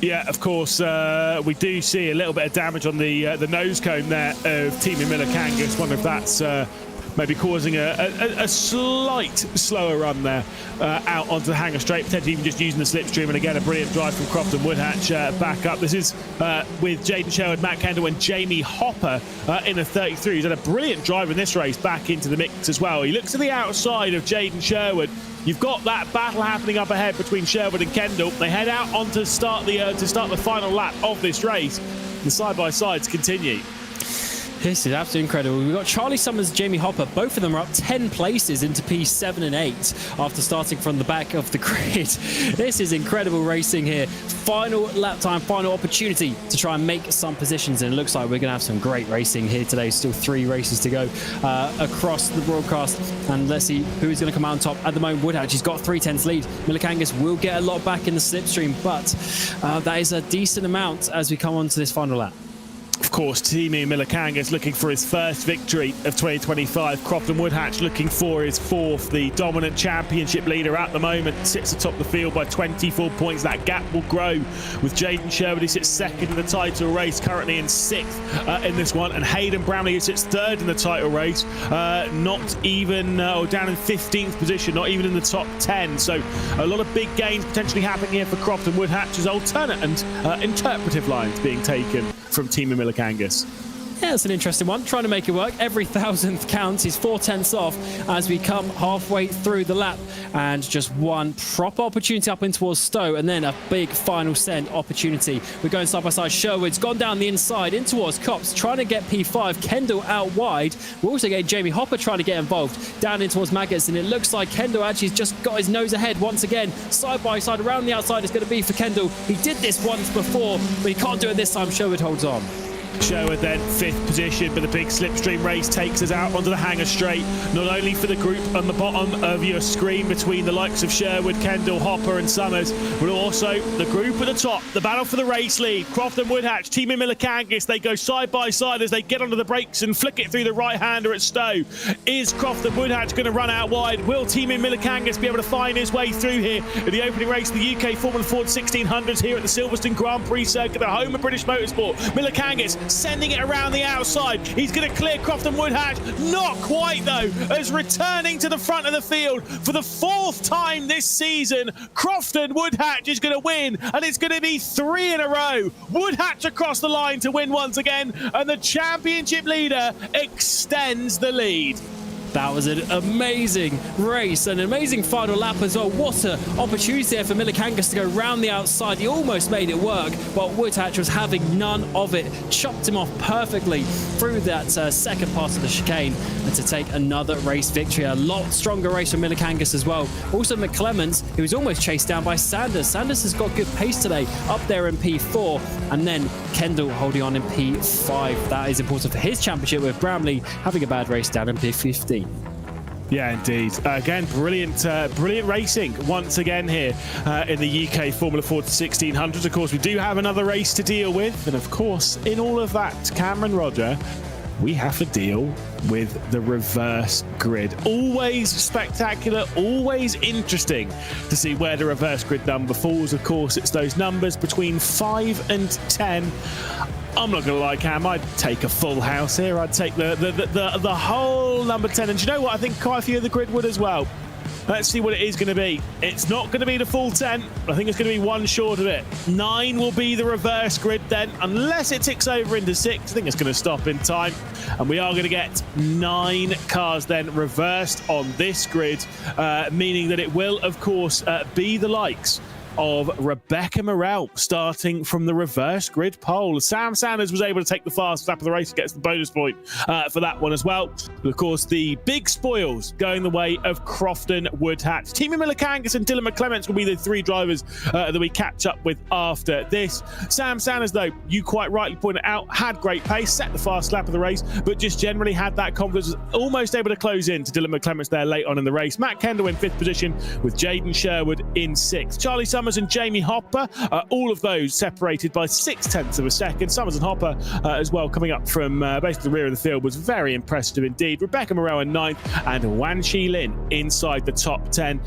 Yeah, of course, we do see a little bit of damage on the nose cone there of Timi Milikangas. Wonder if that's maybe causing a slight slower run there out onto the hanger straight, potentially even just using the slipstream. And again, a brilliant drive from Crofton Woodhatch back up. This is with Jaden Sherwood, Matt Kendall and Jamie Hopper in the 33. He's had a brilliant drive in this race back into the mix as well. He looks to the outside of Jaden Sherwood. You've got that battle happening up ahead between Sherwood and Kendall. They head out on to start the final lap of this race. The side-by-sides continue. This is absolutely incredible. We've got Charlie Summers, Jamie Hopper. Both of them are up 10 places into P7 and 8 after starting from the back of the grid. This is incredible racing here. Final lap time, final opportunity to try and make some positions. And it looks like we're going to have some great racing here today. Still 3 races to go across the broadcast. And let's see who's going to come out on top. At the moment, Woodhatch, he's got 3/10 lead. Milikangas will get a lot back in the slipstream, but that is a decent amount as we come on to this final lap. Of course, Timi Milikangas looking for his first victory of 2025. Crofton Woodhatch looking for his 4th. The dominant championship leader at the moment sits atop the field by 24 points. That gap will grow with Jaden Sherwood, who sits 2nd in the title race, currently in 6th in this one, and Hayden Brownlee, who sits 3rd in the title race, not even or down in 15th position, not even in the top 10. So a lot of big gains potentially happening here for Crofton Woodhatch as alternate and interpretive lines being taken from Timi Milikangas. Yeah, that's an interesting one. Trying to make it work. Every 1,000th counts. He's 4/10 off as we come halfway through the lap. And just one proper opportunity up in towards Stowe, and then a big final send opportunity. We're going side by side. Sherwood's gone down the inside in towards Cops, trying to get P5. Kendall out wide. We're also getting Jamie Hopper trying to get involved down in towards Maggots, and it looks like Kendall actually has just got his nose ahead once again. Side by side around the outside is going to be for Kendall. He did this once before, but he can't do it this time. Sherwood holds on. Sherwood then 5th position, but the big slipstream race takes us out onto the hangar straight, not only for the group on the bottom of your screen between the likes of Sherwood, Kendall, Hopper and Summers, but also the group at the top, the battle for the race lead. Crofton Woodhatch, Team Millikangis, they go side by side as they get onto the brakes and flick it through the right-hander at Stowe. Is Crofton Woodhatch going to run out wide? Will Team Millikangis be able to find his way through here in the opening race of the UK Formula Ford 1600s here at the Silverstone Grand Prix circuit, the home of British Motorsport? Millikangis sending it around the outside. He's going to clear Crofton Woodhatch. Not quite though, as returning to the front of the field for the 4th time this season, Crofton Woodhatch is going to win, and it's going to be 3 in a row. Woodhatch across the line to win once again, and the championship leader extends the lead. That was an amazing race, an amazing final lap as well. What an opportunity there for Millikangis to go round the outside. He almost made it work, but Woodhatch was having none of it. Chopped him off perfectly through that second part of the chicane, and to take another race victory. A lot stronger race for Millikangis as well. Also McClements, who was almost chased down by Sanders. Sanders has got good pace today, up there in P4, and then Kendall holding on in P5. That is important for his championship, with Bramley having a bad race down in P15. Yeah, indeed. Again, brilliant racing once again here in the UK Formula Ford 1600s. Of course, we do have another race to deal with. And of course, in all of that, Cameron Roger, we have to deal with the reverse grid. Always spectacular, always interesting to see where the reverse grid number falls. Of course, it's those numbers between 5 and 10. I'm not going to lie, Cam, I'd take a full house here. I'd take the whole number 10. And do you know what? I think quite a few of the grid would as well. Let's see what it is going to be. It's not going to be the full 10. I think it's going to be one short of it. 9 will be the reverse grid then, unless it ticks over into 6. I think it's going to stop in time. And we are going to get 9 cars then reversed on this grid, meaning that it will, of course, be the likes of Rebecca Morrell starting from the reverse grid pole. Sam Sanders was able to take the fast lap of the race, gets the bonus point for that one as well. But of course, the big spoils going the way of Crofton Woodhatch. Team Millikangis and Dylan McClements will be the 3 drivers that we catch up with after this. Sam Sanders, though, you quite rightly pointed out, had great pace, set the fast lap of the race, but just generally had that confidence, almost able to close in to Dylan McClements there late on in the race. Matt Kendall in 5th position with Jaden Sherwood in 6th. Charlie Summers and Jamie Hopper, all of those separated by 0.6 of a second. Summers and Hopper as well, coming up from basically the rear of the field, was very impressive indeed. Rebecca Morrell in 9th, and Wan Chi Lin inside the top 10.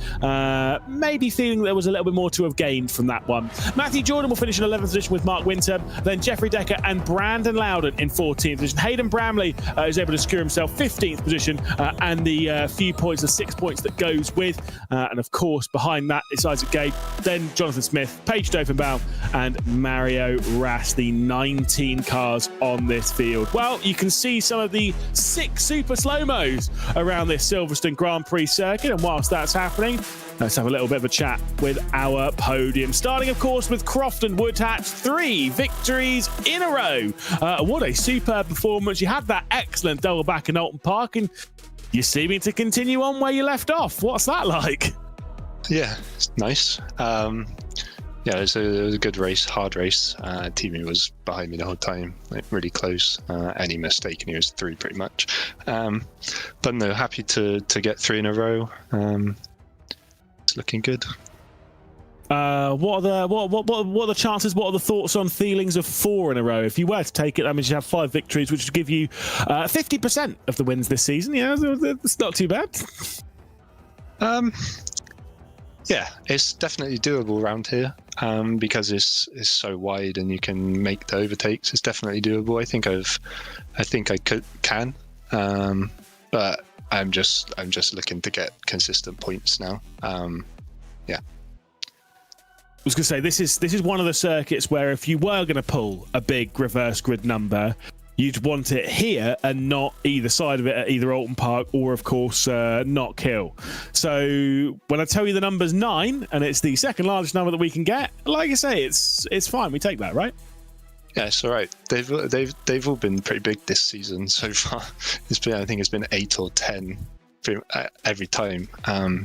Maybe feeling there was a little bit more to have gained from that one. Matthew Jordan will finish in 11th position with Mark Winter, then Jeffrey Decker and Brandon Loudon in 14th position. Hayden Bramley is able to secure himself 15th position, and the few points, the 6 points that goes with. And of course, behind that, it's Isaac Gabe, then Jonathan Smith, Paige Dovenbaum and Mario Ras, the 19 cars on this field. Well, you can see some of the 6 super slow-mos around this Silverstone Grand Prix circuit, and whilst that's happening, let's have a little bit of a chat with our podium. Starting, of course, with Crofton Woodhatch, 3 victories in a row. What a superb performance. You had that excellent double back in Alton Park, and you're seeming to continue on where you left off. What's that like? Yeah, it's nice. Yeah, it was a good race, hard race. Teamy was behind me the whole time, like really close. Any mistake and he was through pretty much. But no, happy to get 3 in a row. It's looking good. What are the chances? What are the thoughts on feelings of 4 in a row? If you were to take it, that means you have 5 victories, which would give you 50% of the wins this season. Yeah, it's not too bad. Yeah, it's definitely doable around here because it's so wide and you can make the overtakes. It's definitely doable. I think I can, but I'm just looking to get consistent points now. Yeah. I was going to say, this is one of the circuits where if you were going to pull a big reverse grid number, you'd want it here and not either side of it at either Alton Park or, of course, Knock Hill. So when I tell you the number's 9 and it's the second largest number that we can get, like I say, it's fine. We take that, right? Yeah, it's all right. They've all been pretty big this season so far. I think it's been 8 or 10 every time.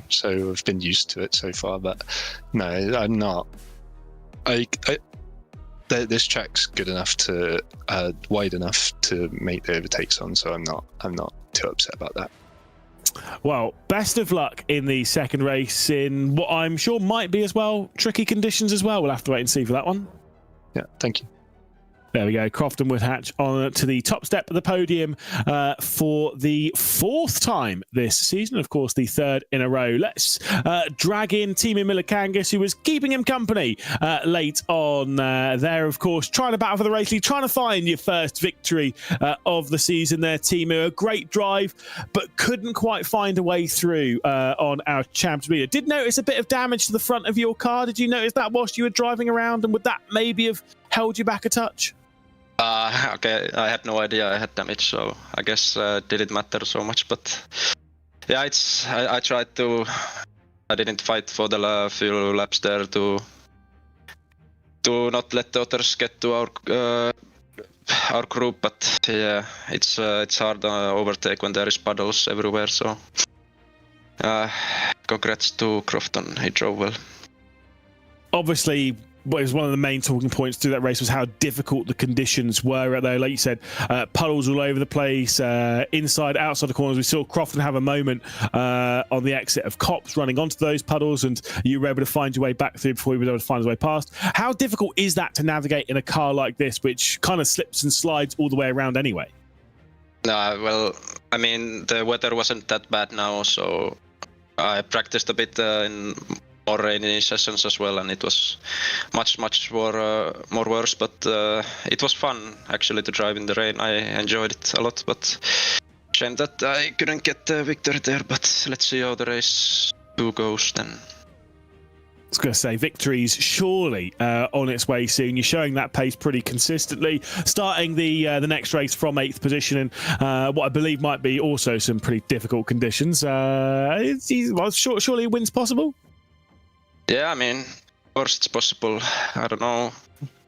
So I've been used to it so far. But no, I'm not. this track's good enough to wide enough to make the overtakes on, so I'm not too upset about that. Well, best of luck in the second race in what I'm sure might be as well tricky conditions as well. We'll have to wait and see for that one. Yeah, thank you. There we go. Crofton Woodhatch on to the top step of the podium for the 4th time this season. Of course, the 3rd in a row. Let's drag in Timo Milikangas, who was keeping him company late on there, of course, trying to battle for the race lead, trying to find your first victory of the season there, Timo. A great drive, but couldn't quite find a way through on our Champions League. Did notice a bit of damage to the front of your car. Did you notice that whilst you were driving around, and would that maybe have held you back a touch? Okay, I had no idea I had damage, so I guess didn't matter so much. But yeah, I tried to. I didn't fight for the few laps there to not let the others get to our group. But yeah, it's hard to overtake when there is puddles everywhere. So congrats to Crofton, he drove well. Obviously, what was one of the main talking points through that race was how difficult the conditions were out there. Like you said, puddles all over the place, inside, outside the corners. We saw Crofton have a moment on the exit of Cops running onto those puddles, and you were able to find your way back through before you were able to find your way past. How difficult is that to navigate in a car like this, which kind of slips and slides all the way around anyway? Well, I mean, the weather wasn't that bad now, so I practiced a bit in more rainy sessions as well, and it was much more worse, but it was fun actually to drive in the rain. I enjoyed it a lot, but shame that I couldn't get the victory there. But let's see how the race 2 goes then. I was going to say, victory's surely on its way soon. You're showing that pace pretty consistently, starting the next race from 8th position in what I believe might be also some pretty difficult conditions. Surely a win's possible? Yeah, I mean, worst it's possible. I don't know.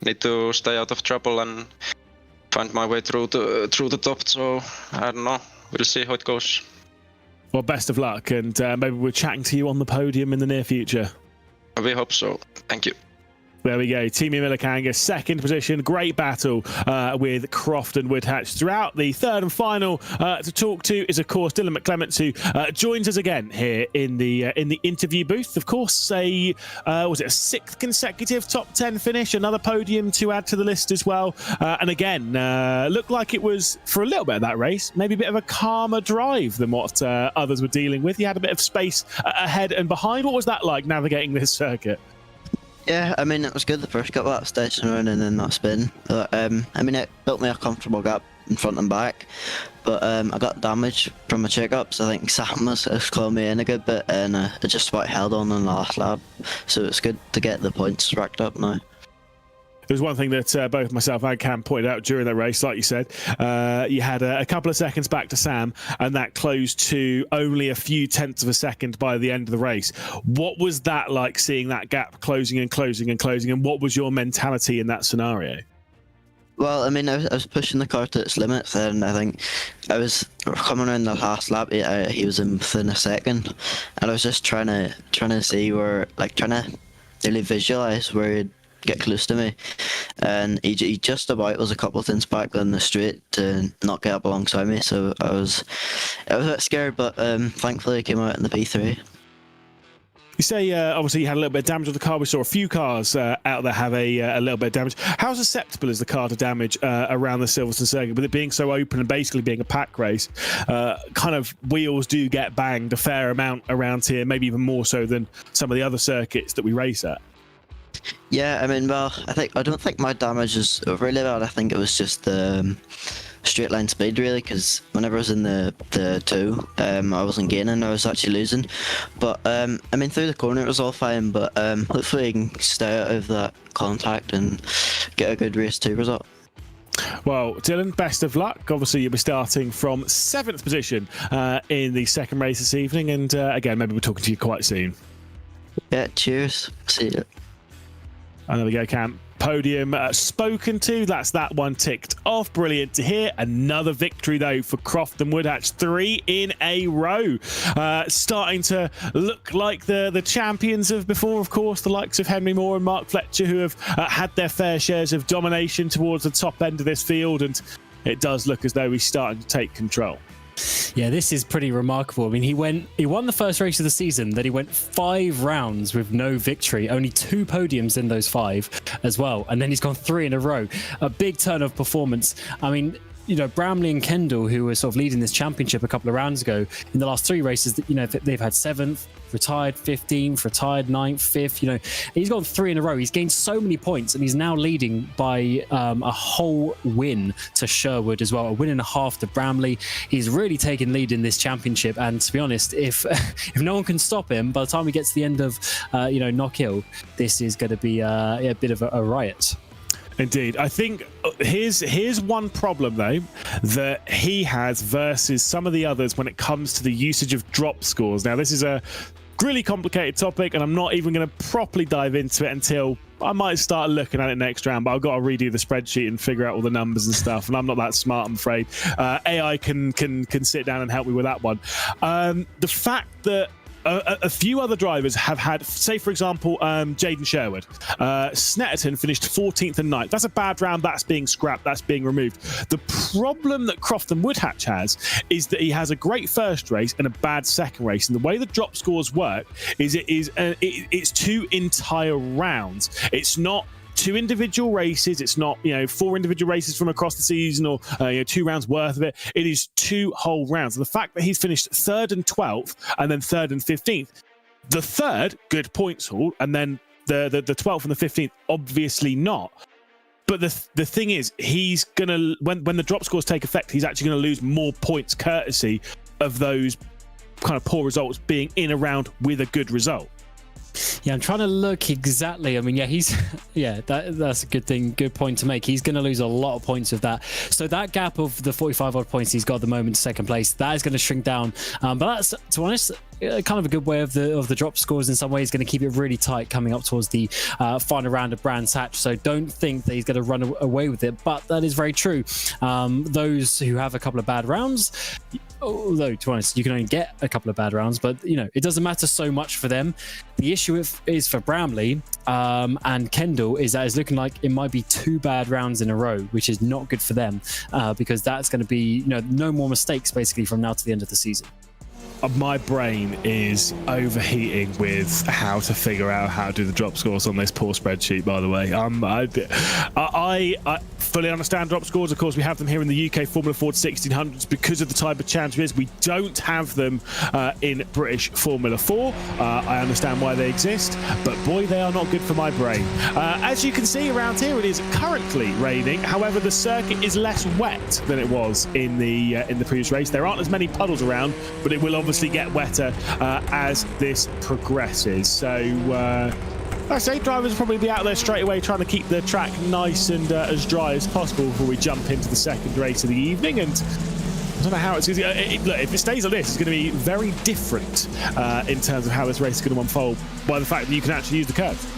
Need to stay out of trouble and find my way through the top. So I don't know. We'll see how it goes. Well, best of luck, and maybe we're chatting to you on the podium in the near future. We hope so. Thank you. There we go. Timo Milikangas, 2nd position. Great battle with Crofton Woodhatch. Throughout the 3rd and final to talk to is, of course, Dylan McClements, who joins us again here in the interview booth. Of course, was it a 6th consecutive top 10 finish? Another podium to add to the list as well. And again, looked like it was, for a little bit of that race, maybe a bit of a calmer drive than what others were dealing with. You had a bit of space ahead and behind. What was that like, navigating this circuit? Yeah, I mean, it was good the first couple of stations around and then that spin. But, I mean, it built me a comfortable gap in front and back. But I got damage from my check-ups. I think Sam has clawed me in a good bit, and I just about held on in the last lap. So it's good to get the points racked up now. There was one thing that both myself and Cam pointed out during the race, like you said. You had a couple of seconds back to Sam, and that closed to only a few tenths of a second by the end of the race. What was that like, seeing that gap closing and closing and closing, and what was your mentality in that scenario? Well, I mean, I was pushing the car to its limits, and I think I was coming around the last lap. He was in within a second, and I was just trying to see where, like, trying to really visualize where he'd get close to me, and he just about was a couple of things back on the straight to not get up alongside me. So I was a bit scared, but thankfully he came out in the P3. You say, obviously, you had a little bit of damage on the car. We saw a few cars out there have a little bit of damage. How susceptible is the car to damage around the Silverstone circuit? With it being so open and basically being a pack race, kind of wheels do get banged a fair amount around here, maybe even more so than some of the other circuits that we race at. Yeah, I mean, well, I don't think my damage is really bad. I think it was just the straight line speed, really, because whenever I was in the 2, I wasn't gaining, I was actually losing. But I mean, through the corner it was all fine, but hopefully I can stay out of that contact and get a good race 2 result. Well, Dylan, best of luck. Obviously, you'll be starting from 7th position in the second race this evening, and again, maybe we're talking to you quite soon. Yeah, cheers. See you. And there we go, Cam. podium spoken to. That's that one ticked off. Brilliant to hear. Another victory, though, for Croft and Woodhatch. 3 in a row. Starting to look like the champions of before, of course, the likes of Henry Moore and Mark Fletcher, who have had their fair shares of domination towards the top end of this field. And it does look as though he's starting to take control. Yeah, this is pretty remarkable. I mean, he won the first race of the season, then he went 5 rounds with no victory, only 2 podiums in those 5 as well, and then he's gone 3 in a row. A big turn of performance. I mean, you know, Bramley and Kendall, who were sort of leading this championship a couple of rounds ago, in the last 3 races, you know, they've had 7th, retired 15th, retired 9th, 5th. You know, he's gone 3 in a row. He's gained so many points, and he's now leading by a whole win to Sherwood as well, a win and a half to Bramley. He's really taken lead in this championship, and to be honest, if no one can stop him by the time we get to the end of you know, Knockhill, this is going to be a bit of a riot. Indeed. I think here's one problem, though, that he has versus some of the others when it comes to the usage of drop scores. Now, this is a really complicated topic, and I'm not even going to properly dive into it until I might start looking at it next round, but I've got to redo the spreadsheet and figure out all the numbers and stuff, and I'm not that smart, I'm afraid. AI can sit down and help me with that one. The fact that a few other drivers have had, say, for example, Jaden Sherwood. Snetterton finished 14th and 9th. That's a bad round. That's being scrapped. That's being removed. The problem that Croft and Woodhatch has is that he has a great first race and a bad second race. And the way the drop scores work is it's 2 entire rounds. It's not 2 individual races. It's not, you know, 4 individual races from across the season, or you know, 2 rounds worth of it. It is 2 whole rounds. And the fact that he's finished 3rd and 12th and then 3rd and 15th, the 3rd, good points haul, and then the 12th and the 15th, obviously not. But the thing is, he's gonna, when the drop scores take effect, he's actually going to lose more points courtesy of those kind of poor results being in a round with a good result. Yeah, I'm trying to look exactly. I mean, yeah, that's a good thing, good point to make. He's going to lose a lot of points with that. So that gap of the 45 odd points he's got at the moment, 2nd place, that is going to shrink down. But that's, to be honest, kind of a good way of the drop scores in some ways. Going to keep it really tight coming up towards the final round of Brands Hatch. So don't think that he's going to run away with it. But that is very true. Those who have a couple of bad rounds, although to be honest, you can only get a couple of bad rounds, but you know, it doesn't matter so much for them. The issue is for Bramley and Kendall is that it's looking like it might be 2 bad rounds in a row, which is not good for them because that's going to be, you know, no more mistakes basically from now to the end of the season. My brain is overheating with how to figure out how to do the drop scores on this poor spreadsheet, by the way. I fully understand drop scores. Of course, we have them here in the UK Formula Ford 1600s because of the type of championship. We don't have them in British Formula 4. I understand why they exist, but boy, they are not good for my brain. As you can see around here, it is currently raining. However, the circuit is less wet than it was in the previous race. There aren't as many puddles around, but it will obviously get wetter as this progresses. So I say drivers will probably be out there straight away trying to keep the track nice and as dry as possible before we jump into the 2nd race of the evening. And I don't know how it's going to look. If it stays like this, it's going to be very different in terms of how this race is going to unfold by the fact that you can actually use the curves.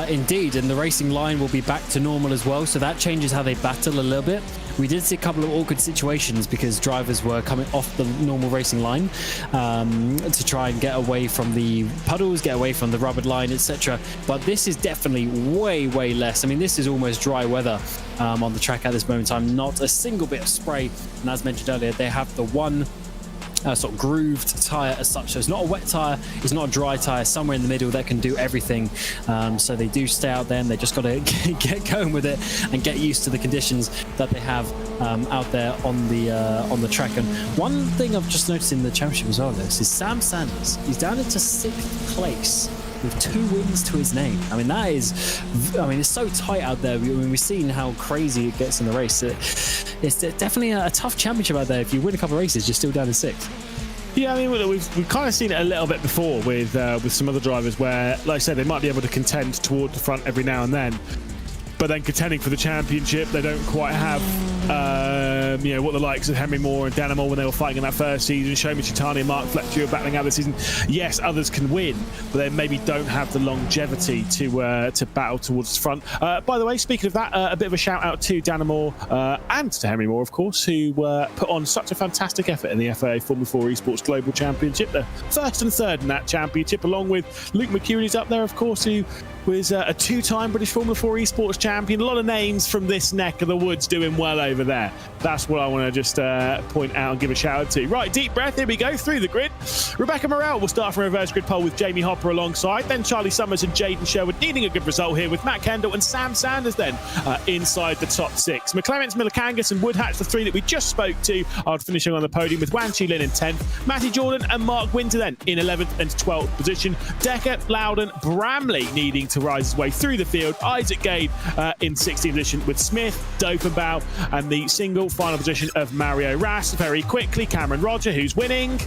Indeed, and the racing line will be back to normal as well, so that changes how they battle a little bit. We did see a couple of awkward situations because drivers were coming off the normal racing line to try and get away from the puddles, get away from the rubber line, etc. But this is definitely way less. I mean, this is almost dry weather on the track at this moment in time. Not a single bit of spray, and as mentioned earlier, they have the one sort of grooved tyre as such. So it's not a wet tyre, it's not a dry tyre, somewhere in the middle that can do everything. So they do stay out there, and they just got to get going with it and get used to the conditions that they have out there on the track. And one thing I've just noticed in the championship as well, this is Sam Sanders. He's down into 6th place with 2 wins to his name. I mean, that is, I mean, it's so tight out there. We've seen how crazy it gets in the race. It's definitely a tough championship out there. If you win a couple of races, you're still down in 6th. Yeah, I mean, we've kind of seen it a little bit before with some other drivers where, like I said, they might be able to contend toward the front every now and then, but then contending for the championship, they don't quite have you know, what the likes of Henry Moore and Danamore when they were fighting in that first season, Shomi Chitani and Mark Fletcher were battling out this season. Yes, others can win, but they maybe don't have the longevity to battle towards the front. By the way, speaking of that, a bit of a shout out to Danamore and to Henry Moore, of course, who put on such a fantastic effort in the FA Formula 4 Esports Global Championship. The first and third in that championship, along with Luke McEwen's up there, of course, who was a two-time British Formula 4 Esports champion. A lot of names from this neck of the woods doing well over there. That's what I want to just point out and give a shout out to. Right, deep breath, here we go, through the grid. Rebecca Morrell will start from reverse grid pole with Jamie Hopper alongside, then Charlie Summers and Jaden Sherwood needing a good result here with Matt Kendall and Sam Sanders then inside the top 6. McClements, Millikangas and Woodhatch, the 3 that we just spoke to, are finishing on the podium with Wan Chi Lin in 10th, Matty Jordan and Mark Winter then in 11th and 12th position. Decker, Loudon, Bramley needing to rise his way through the field. Isaac Gade in 16th position with Smith, Dopenbaugh, and the single final position of Mario Ras. Very quickly, Cameron Roger, who's winning.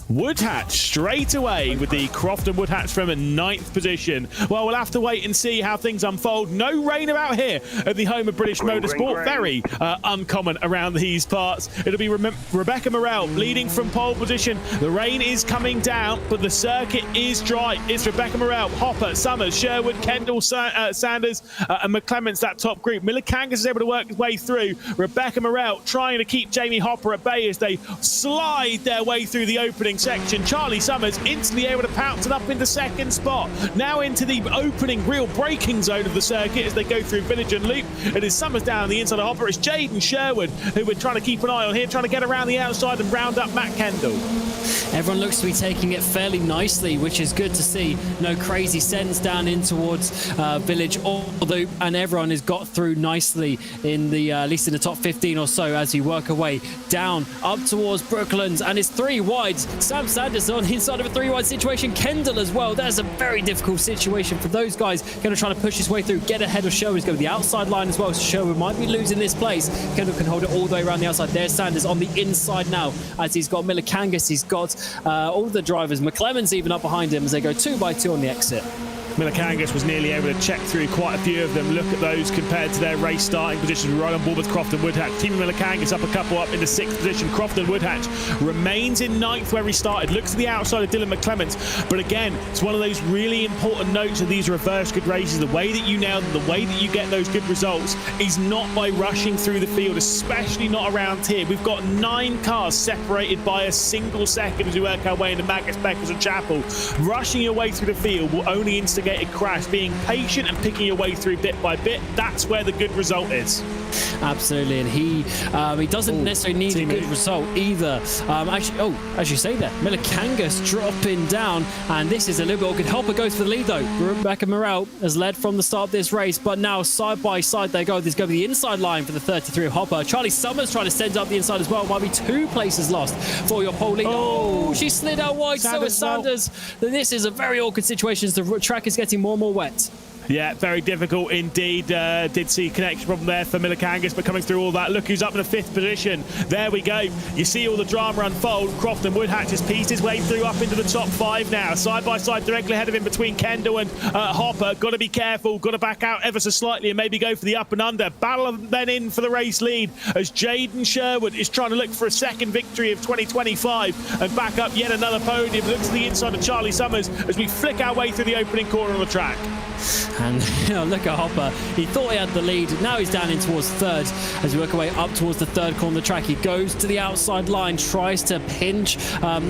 Woodhatch straight away with the Crofton Woodhatch from a 9th position. Well, we'll have to wait and see how things unfold. No rain about here at the home of British Motorsport. Very uncommon around these parts. It'll be Rebecca Morrell leading from pole position. The rain is coming down, but the circuit is dry. It's Rebecca Morrell, Hopper, Summers, Sherwood, Kendall, Sanders, and McClements, that top group. Millikangas is able to work his way through. Rebecca Morrell trying to keep Jamie Hopper at bay as they slide their way through the opening section. Charlie Summers instantly able to pounce it up into 2nd spot. Now into the opening, real braking zone of the circuit as they go through Village and Loop. It is Summers down on the inside of Hopper. It's Jaden Sherwood who we're trying to keep an eye on here, trying to get around the outside and round up Matt Kendall. Everyone looks to be taking it fairly nicely, which is good to see. No crazy sends down in towards Village or Loop, and everyone has got through nicely in the at least in the top 15 or so as you work away down up towards Brooklands, and it's 3 wides. Sam Sanders on the inside of a 3 wide situation. Kendall as well. That's a very difficult situation for those guys. Going to try to push his way through, get ahead of Sherwood. He's going to the outside line as well, so Sherwood might be losing this place. Kendall can hold it all the way around the outside. There's Sanders on the inside now as he's got Millikangas. He's got all the drivers. McClemens even up behind him as they go 2 by 2 on the exit. Millikangas was nearly able to check through quite a few of them. Look at those compared to their race starting positions. Right on board with Crofton Woodhatch. Team Millikangas up a couple up into 6th position. Crofton Woodhatch remains in 9th where he started. Looks to the outside of Dylan McClements. But again, it's one of those really important notes of these reverse grid races. The way that you nail them, the way that you get those good results is not by rushing through the field, especially not around here. We've got 9 cars separated by a single second as we work our way into Magnus, Beckers and Chapel. Rushing your way through the field will only instigate a crash. Being patient and picking your way through bit by bit, that's where the good result is. Absolutely, and he doesn't necessarily need a good result either. Actually, as you say there, Millikangas dropping down, and this is a little bit awkward. Hopper goes for the lead though. Rebecca Morrell has led from the start of this race, but now side by side they go. There's going to be the inside line for the 33 of Hopper. Charlie Summers trying to send up the inside as well. Might be 2 places lost for your pole lead. Oh, she slid out wide. So is Sanders. This is a very awkward situation as the track is getting more and more wet. Yeah, very difficult indeed. Did see a connection problem there for Millikangas, but coming through all that, look who's up in the 5th position. There we go. You see all the drama unfold. Crofton Woodhatch has pieced his way through up into the top 5 now. Side by side, directly ahead of him between Kendall and Hopper. Got to be careful. Got to back out ever so slightly and maybe go for the up and under. Battle then in for the race lead as Jaden Sherwood is trying to look for a 2nd victory of 2025 and back up yet another podium. Looks to the inside of Charlie Summers as we flick our way through the opening corner on the track. And look at Hopper. He thought he had the lead. Now he's down in towards 3rd as we work our way up towards the 3rd corner of the track. He goes to the outside line, tries to pinch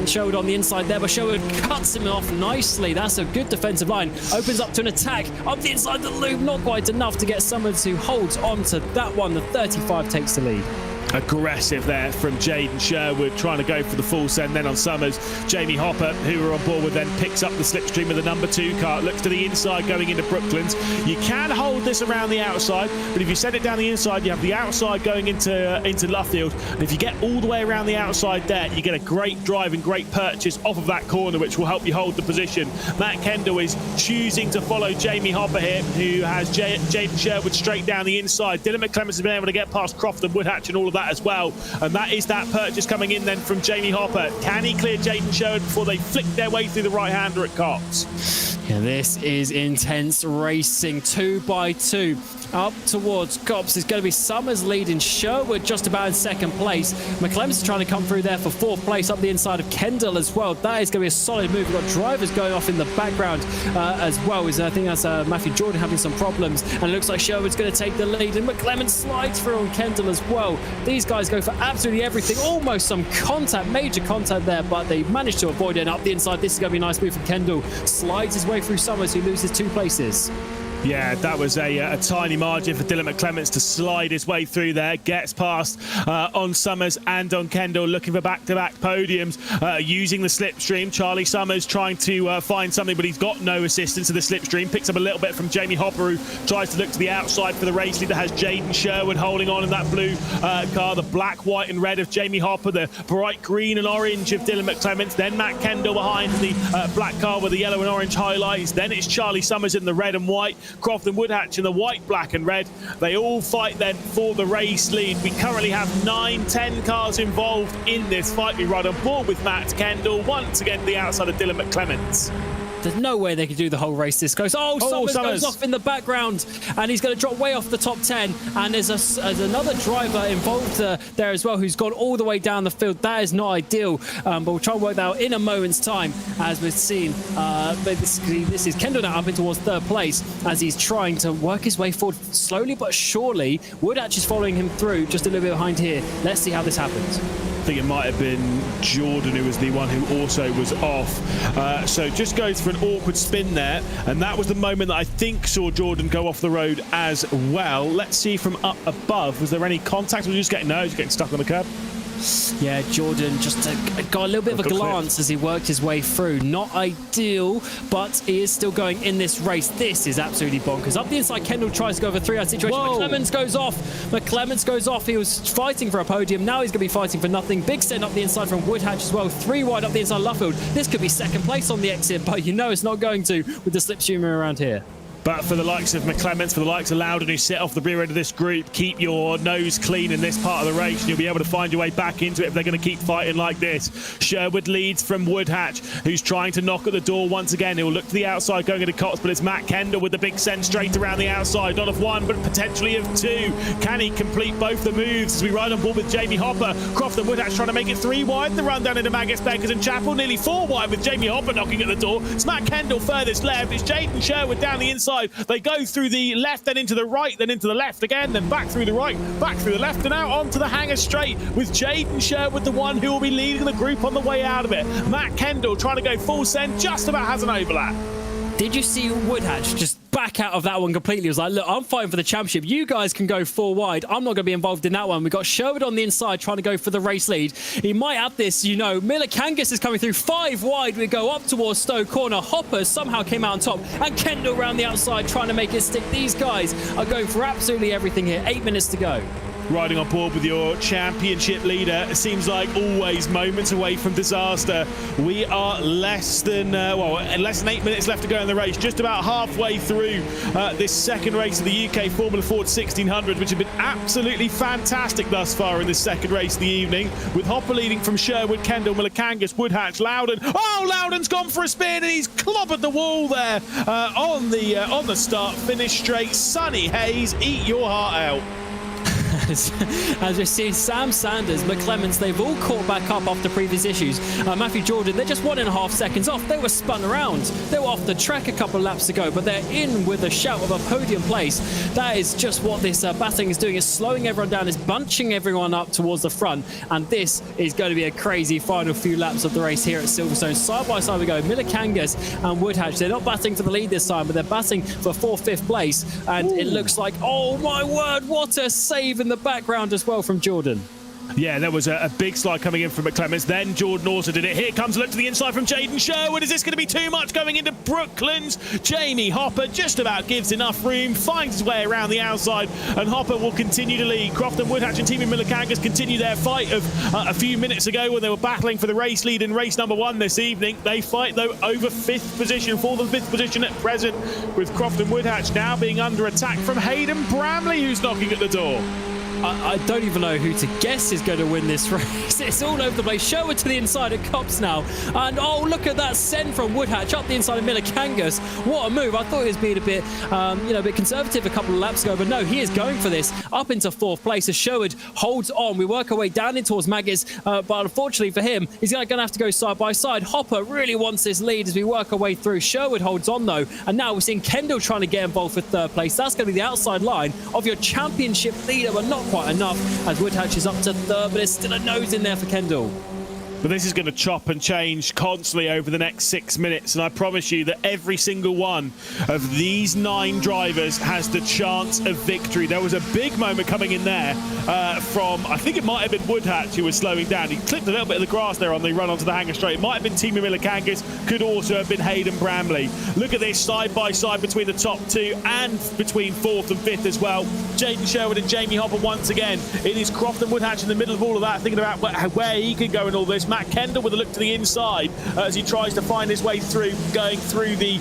Sherwood on the inside there, but Sherwood cuts him off nicely. That's a good defensive line. Opens up to an attack up the inside of the loop. Not quite enough to get Summers, who holds on to that one. The 35 takes the lead. Aggressive there from Jaden Sherwood, trying to go for the full send then on Summers. Jamie Hopper, who we're on board with, then picks up the slipstream of the number 2 car. Looks to the inside going into Brooklands. You can hold this around the outside, but if you send it down the inside, you have the outside going into Luffield. And if you get all the way around the outside there, you get a great drive and great purchase off of that corner, which will help you hold the position. Matt Kendall is choosing to follow Jamie Hopper here, who has Jaden Sherwood straight down the inside. Dylan McClements has been able to get past Crofton Woodhatch and all of that as well, and that is that purchase coming in then from Jamie Hopper. Can he clear Jaden Sherwood before they flick their way through the right-hander at Cox? Yeah, this is intense racing, 2 by 2. Up towards Cops is going to be Summers leading Sherwood just about in second place. McClem's trying to come through there for fourth place up the inside of Kendall as well. That is going to be a solid move. We've got drivers going off in the background as well. I think that's Matthew Jordan having some problems. And it looks like Sherwood's going to take the lead. And McClellan slides through on Kendall as well. These guys go for absolutely everything. Almost some contact, major contact there, but they managed to avoid it. And up the inside, this is going to be a nice move from Kendall. Slides his way through Summers, who loses 2 places. Yeah, that was a tiny margin for Dylan McClements to slide his way through there. Gets past on Summers and on Kendall, looking for back-to-back podiums, using the slipstream. Charlie Summers trying to find something, but he's got no assistance to the slipstream. Picks up a little bit from Jamie Hopper, who tries to look to the outside for the race leader. Has Jaden Sherwood holding on in that blue car. The black, white and red of Jamie Hopper. The bright green and orange of Dylan McClements. Then Matt Kendall behind the black car with the yellow and orange highlights. Then it's Charlie Summers in the red and white. Crofton Woodhatch in the white, black and red. They all fight then for the race lead. We currently have 9-10 cars involved in this fight. We ride on board with Matt Kendall, once again the outside of Dylan McClements. There's no way they can do the whole race this close. Summers goes off in the background, and he's going to drop way off the top 10. And there's another driver involved there as well, who's gone all the way down the field. That is not ideal, but we'll try and work that out in a moment's time, as we've seen. This is Kendall now up in towards third place, as he's trying to work his way forward slowly but surely. Woodhatch is following him through, just a little bit behind here. Let's see how this happens. I think it might have been Jordan who was the one who also was off. So just goes for an awkward spin there, and that was the moment that I think saw Jordan go off the road as well. Let's see from up above. Was there any contact? Was he just getting stuck on the curb? Yeah, Jordan just got a little bit of a glance as he worked his way through. Not ideal, but he is still going in this race. This is absolutely bonkers. Up the inside, Kendall tries to go over 3-hour situation. McClements goes off. McClements goes off. He was fighting for a podium. Now he's going to be fighting for nothing. Big send up the inside from Woodhatch as well. 3 wide up the inside Luffield. This could be second place on the exit, but you know it's not going to with the slipstreamer around here. But for the likes of McClements, for the likes of Loudon, who sit off the rear end of this group, keep your nose clean in this part of the race, and you'll be able to find your way back into it if they're going to keep fighting like this. Sherwood leads from Woodhatch, who's trying to knock at the door once again. He'll look to the outside going into Cox, but it's Matt Kendall with the big send straight around the outside. Not of one, but potentially of 2. Can he complete both the moves as we ride on board with Jamie Hopper? Crofton Woodhatch trying to make it 3 wide. The run down into Magus Beckers and Chapel, nearly 4 wide with Jamie Hopper knocking at the door. It's Matt Kendall furthest left. It's Jaden Sherwood down the inside. They go through the left, then into the right, then into the left again, then back through the right, back through the left, and out onto the hangar straight with Jaden Sherwood, the one who will be leading the group on the way out of it. Matt Kendall trying to go full send, just about has an overlap. Did you see Woodhatch just back out of that one completely? He was like, look, I'm fighting for the championship. You guys can go 4 wide. I'm not going to be involved in that one. We've got Sherwood on the inside trying to go for the race lead. He might have this, you know. Miller Kangas is coming through 5 wide. We go up towards Stowe Corner. Hopper somehow came out on top. And Kendall around the outside trying to make it stick. These guys are going for absolutely everything here. 8 minutes to go. Riding on board with your championship leader, it seems like always moments away from disaster. We are less than 8 minutes left to go in the race, just about halfway through this second race of the UK Formula Ford 1600, which has been absolutely fantastic thus far in this second race of the evening, with Hopper leading from Sherwood, Kendall, Milikangas, Woodhatch, Loudon. Oh, Loudon's gone for a spin and he's clobbered the wall there on the start finish straight. Sunny Hayes, eat your heart out. As we've seen, Sam Sanders, McClements, they've all caught back up after previous issues. Matthew Jordan, they're just 1.5 seconds off. They were spun around. They were off the track a couple of laps ago, but they're in with a shout of a podium place. That is just what this battling is doing, is slowing everyone down, is bunching everyone up towards the front. And this is going to be a crazy final few laps of the race here at Silverstone. Side by side we go. Milikangas and Woodhatch, they're not battling for the lead this time, but they're battling for 4th, 5th place. And it looks like, oh my word, what a save in the background as well from Jordan. Yeah, there was a big slide coming in from McClements. Then Jordan also did it. Here comes a look to the inside from Jaden Sherwood. Is this going to be too much going into Brooklands? Jamie Hopper just about gives enough room, finds his way around the outside, and Hopper will continue to lead. Crofton Woodhatch and Team Milikangas continue their fight of a few minutes ago when they were battling for the race lead in race number 1 this evening. They fight, though, over 5th position, 4th and 5th position at present, with Crofton Woodhatch now being under attack from Hayden Bramley, who's knocking at the door. I don't even know who to guess is going to win this race. It's all over the place. Sherwood to the inside of Cops now. And oh, look at that send from Woodhatch up the inside of Milikangas. What a move. I thought he was being a bit, a bit conservative a couple of laps ago, but no, he is going for this up into 4th place as Sherwood holds on. We work our way down in towards Maggis, but unfortunately for him, he's going to have to go side by side. Hopper really wants this lead as we work our way through. Sherwood holds on though, and now we're seeing Kendall trying to get involved for 3rd place. That's going to be the outside line of your championship leader, but not quite enough as Woodhatch is up to 3rd, but there's still a nose in there for Kendall. But this is going to chop and change constantly over the next 6 minutes, and I promise you that every single one of these 9 drivers has the chance of victory. There was a big moment coming in there from, I think it might have been Woodhatch who was slowing down. He clipped a little bit of the grass there on the run onto the hanger straight. It might have been Timo Milikangas, could also have been Hayden Bramley. Look at this side by side between the top 2 and between 4th and 5th as well. Jaden Sherwood and Jamie Hopper once again. It is Croft and Woodhatch in the middle of all of that, thinking about where he can go in all this. Matt Kendall with a look to the inside as he tries to find his way through, going through the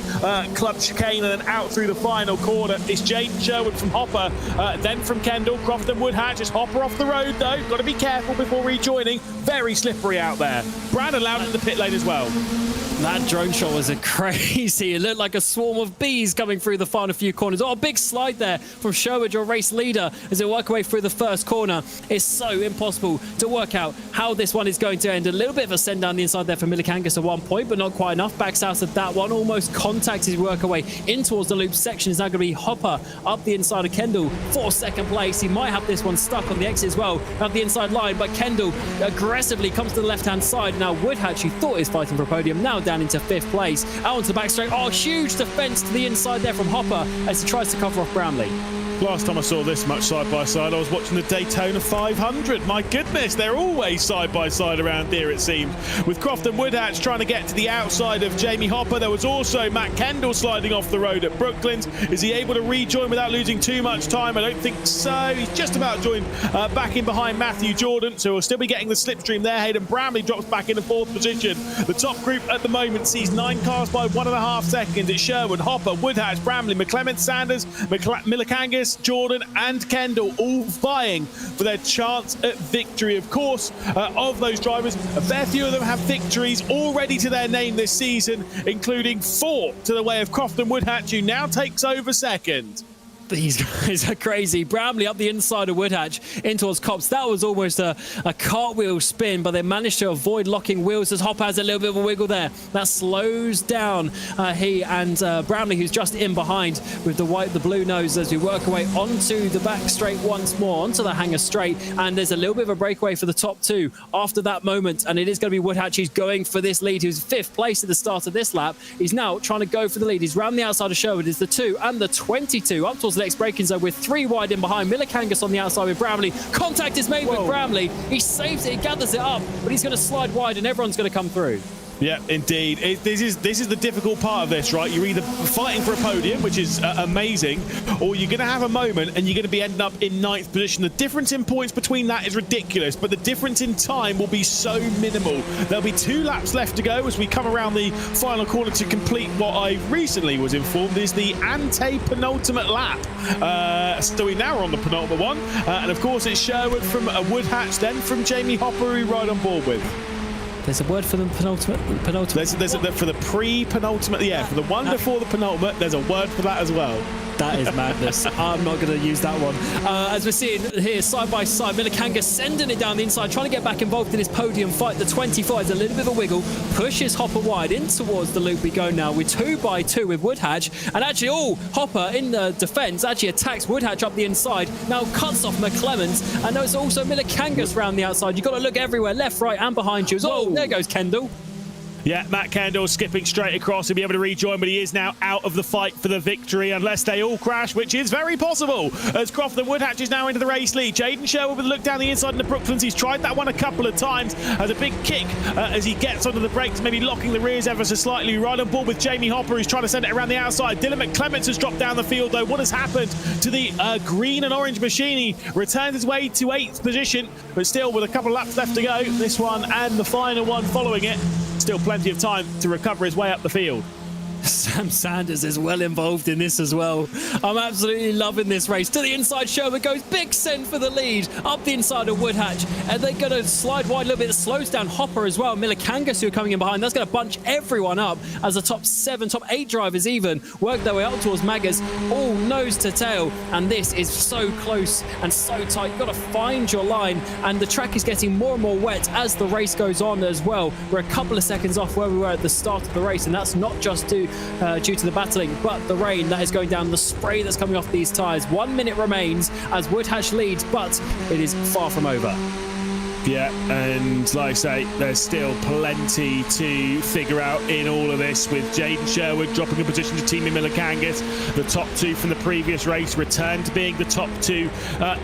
club chicane and then out through the final corner. It's Jaden Sherwood from Hopper, then from Kendall, Croft and Woodhatch. It's Hopper off the road though, got to be careful before rejoining. Very slippery out there. Brandon Loudon in the pit lane as well. That drone shot was a crazy. It looked like a swarm of bees coming through the final few corners. Oh, a big slide there from Sherwood, your race leader, as they work away through the first corner. It's so impossible to work out how this one is going to end. A little bit of a send down the inside there for Milikangas at one point, but not quite enough. Backs out of that one. Almost contact as we work away in towards the loop section. Is now going to be Hopper up the inside of Kendall for 2nd place. He might have this one stuck on the exit as well, up the inside line, but Kendall aggressively comes to the left-hand side. Now Woodhatch, who thought he was fighting for a podium, now down into 5th place. Out onto the back straight. Oh, huge defence to the inside there from Hopper as he tries to cover off Bramley. Last time I saw this much side by side, I was watching the Daytona 500. My goodness, they're always side by side around here, it seems. With Croft and Woodhatch trying to get to the outside of Jamie Hopper. There was also Matt Kendall sliding off the road at Brooklands. Is he able to rejoin without losing too much time? I don't think so. He's just about joined back in behind Matthew Jordan, so he'll still be getting the slipstream there. Hayden Bramley drops back into 4th position. The top group at the moment sees 9 cars by 1.5 seconds. It's Sherwood, Hopper, Woodhatch, Bramley, McClement, Sanders, Milikangas, Jordan and Kendall all vying for their chance at victory. Of course, of those drivers, a fair few of them have victories already to their name this season, including 4 to the way of Croft and Woodhatch, who now takes over 2nd. These guys are crazy. Bramley up the inside of Woodhatch in towards Cops. That was almost a cartwheel spin, but they managed to avoid locking wheels as Hopper has a little bit of a wiggle there. That slows down he and Bramley, who's just in behind with the blue nose as we work away onto the back straight once more, onto the hanger straight. And there's a little bit of a breakaway for the top 2 after that moment. And it is going to be Woodhatch who's going for this lead, who's 5th place at the start of this lap. He's now trying to go for the lead. He's round the outside of Sherwood. It's the 2 and the 22 up towards the next braking zone with 3 wide in behind. Milikangas on the outside with Bramley. Contact is made with Bramley. He saves it, he gathers it up, but he's going to slide wide and everyone's going to come through. Yeah, indeed. This is the difficult part of this, right? You're either fighting for a podium, which is amazing, or you're going to have a moment and you're going to be ending up in 9th position. The difference in points between that is ridiculous, but the difference in time will be so minimal. There'll be 2 laps left to go as we come around the final corner to complete what I recently was informed is the ante-penultimate lap. So we now are on the penultimate one, and of course it's Sherwood from Woodhatch, then from Jamie Hopper, who we ride on board with. There's a word for the penultimate. There's for the pre-penultimate, yeah, for the one before the penultimate, there's a word for that as well. That is madness. I'm not going to use that one. As we're seeing here, side by side, Milikangas sending it down the inside, trying to get back involved in his podium fight. The 24 is a little bit of a wiggle, pushes Hopper wide in towards the loop we go now with 2 by 2 with Woodhatch. And actually, Hopper in the defence actually attacks Woodhatch up the inside, now cuts off McClemens. And there's also Milikangas round the outside. You've got to look everywhere, left, right, and behind you. Oh, there goes Kendall. Yeah, Matt Kendall skipping straight across. He'll be able to rejoin, but he is now out of the fight for the victory unless they all crash, which is very possible. As Croft and Woodhatch is now into the race lead. Jaden Sherwood with a look down the inside in the Brooklands. He's tried that one a couple of times. Has a big kick as he gets onto the brakes, maybe locking the rears ever so slightly. Right on board with Jamie Hopper, who's trying to send it around the outside. Dylan McClements has dropped down the field, though. What has happened to the green and orange machine? He returns his way to 8th position, but still with a couple of laps left to go. This one and the final one following it. Still plenty of time to recover his way up the field. Sam Sanders is well involved in this as well. I'm absolutely loving this race. To the inside, Sherwood goes, big send for the lead. Up the inside of Woodhatch, and they're going to slide wide a little bit. It slows down Hopper as well. Milikangas, who are coming in behind, that's going to bunch everyone up as the top 7, top 8 drivers even work their way up towards Maggers, all nose to tail. And this is so close and so tight. You've got to find your line, and the track is getting more and more wet as the race goes on as well. We're a couple of seconds off where we were at the start of the race, and that's not just due to the battling, but the rain that is going down, the spray that's coming off these tyres. 1 minute remains as Woodhatch leads, but it is far from over. Yeah, and like I say, there's still plenty to figure out in all of this, with Jaden Sherwood dropping a position to Teemu Milikangas. The top 2 from the previous race return to being the top 2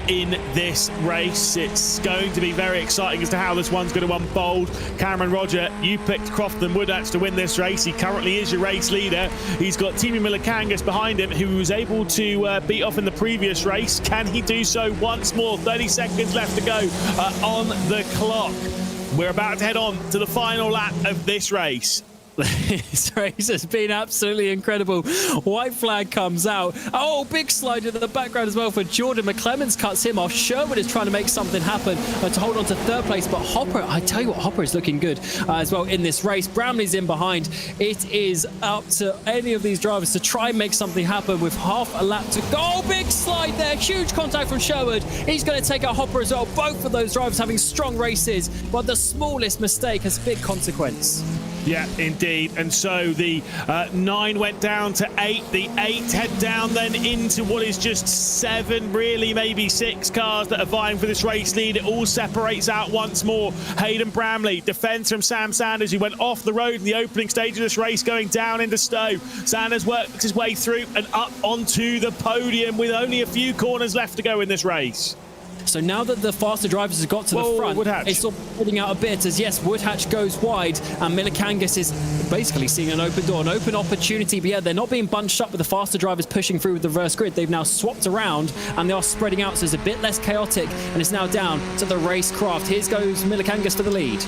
in this race. It's going to be very exciting as to how this one's going to unfold. Cameron Roger, you picked Crofton Woodhatch to win this race. He currently is your race leader. He's got Teemu Milikangas behind him, who was able to beat off in the previous race. Can he do so once more? 30 seconds left to go on the clock. We're about to head on to the final lap of this race. This race has been absolutely incredible. White flag comes out. Oh, big slide in the background as well for Jordan. McClemens cuts him off. Sherwood is trying to make something happen to hold on to 3rd place, but Hopper, I tell you what, Hopper is looking good as well in this race. Bramley's in behind. It is up to any of these drivers to try and make something happen with half a lap to go. Oh, big slide there. Huge contact from Sherwood. He's going to take out Hopper as well. Both of those drivers having strong races, but the smallest mistake has big consequence. Yeah, indeed. And so the 9 went down to 8. The 8 head down then into what is just 7, really maybe 6 cars that are vying for this race lead. It all separates out once more. Hayden Bramley defends from Sam Sanders, who went off the road in the opening stage of this race, going down into Stowe. Sanders works his way through and up onto the podium with only a few corners left to go in this race. So now that the faster drivers have got to the front, Woodhatch. it's sort of splitting out a bit as, yes, Woodhatch goes wide and Milikangas is basically seeing an open door, an open opportunity. But yeah, they're not being bunched up with the faster drivers pushing through with the reverse grid. They've now swapped around and they are spreading out, so it's a bit less chaotic, and it's now down to the racecraft. Here goes Milikangas for the lead.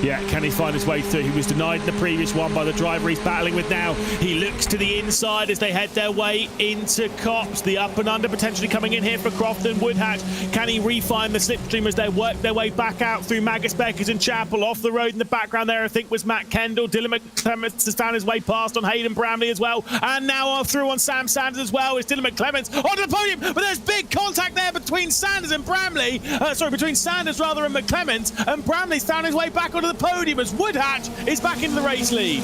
Yeah, can he find his way through? He was denied in the previous one by the driver he's battling with now. He looks to the inside as they head their way into Cops. The up and under potentially coming in here for Crofton Woodhatch. Can he refine the slipstream as they work their way back out through Magus Beckers and Chapel? Off the road in the background there, I think, was Matt Kendall. Dylan McClements has found his way past on Hayden Bramley as well. And now through on Sam Sanders as well. It's Dylan McClements onto the podium, but there's big contact there between Sanders and Bramley. Between Sanders rather and McClements. And Bramley's found his way back onto the podium as Woodhatch is back into the race lead.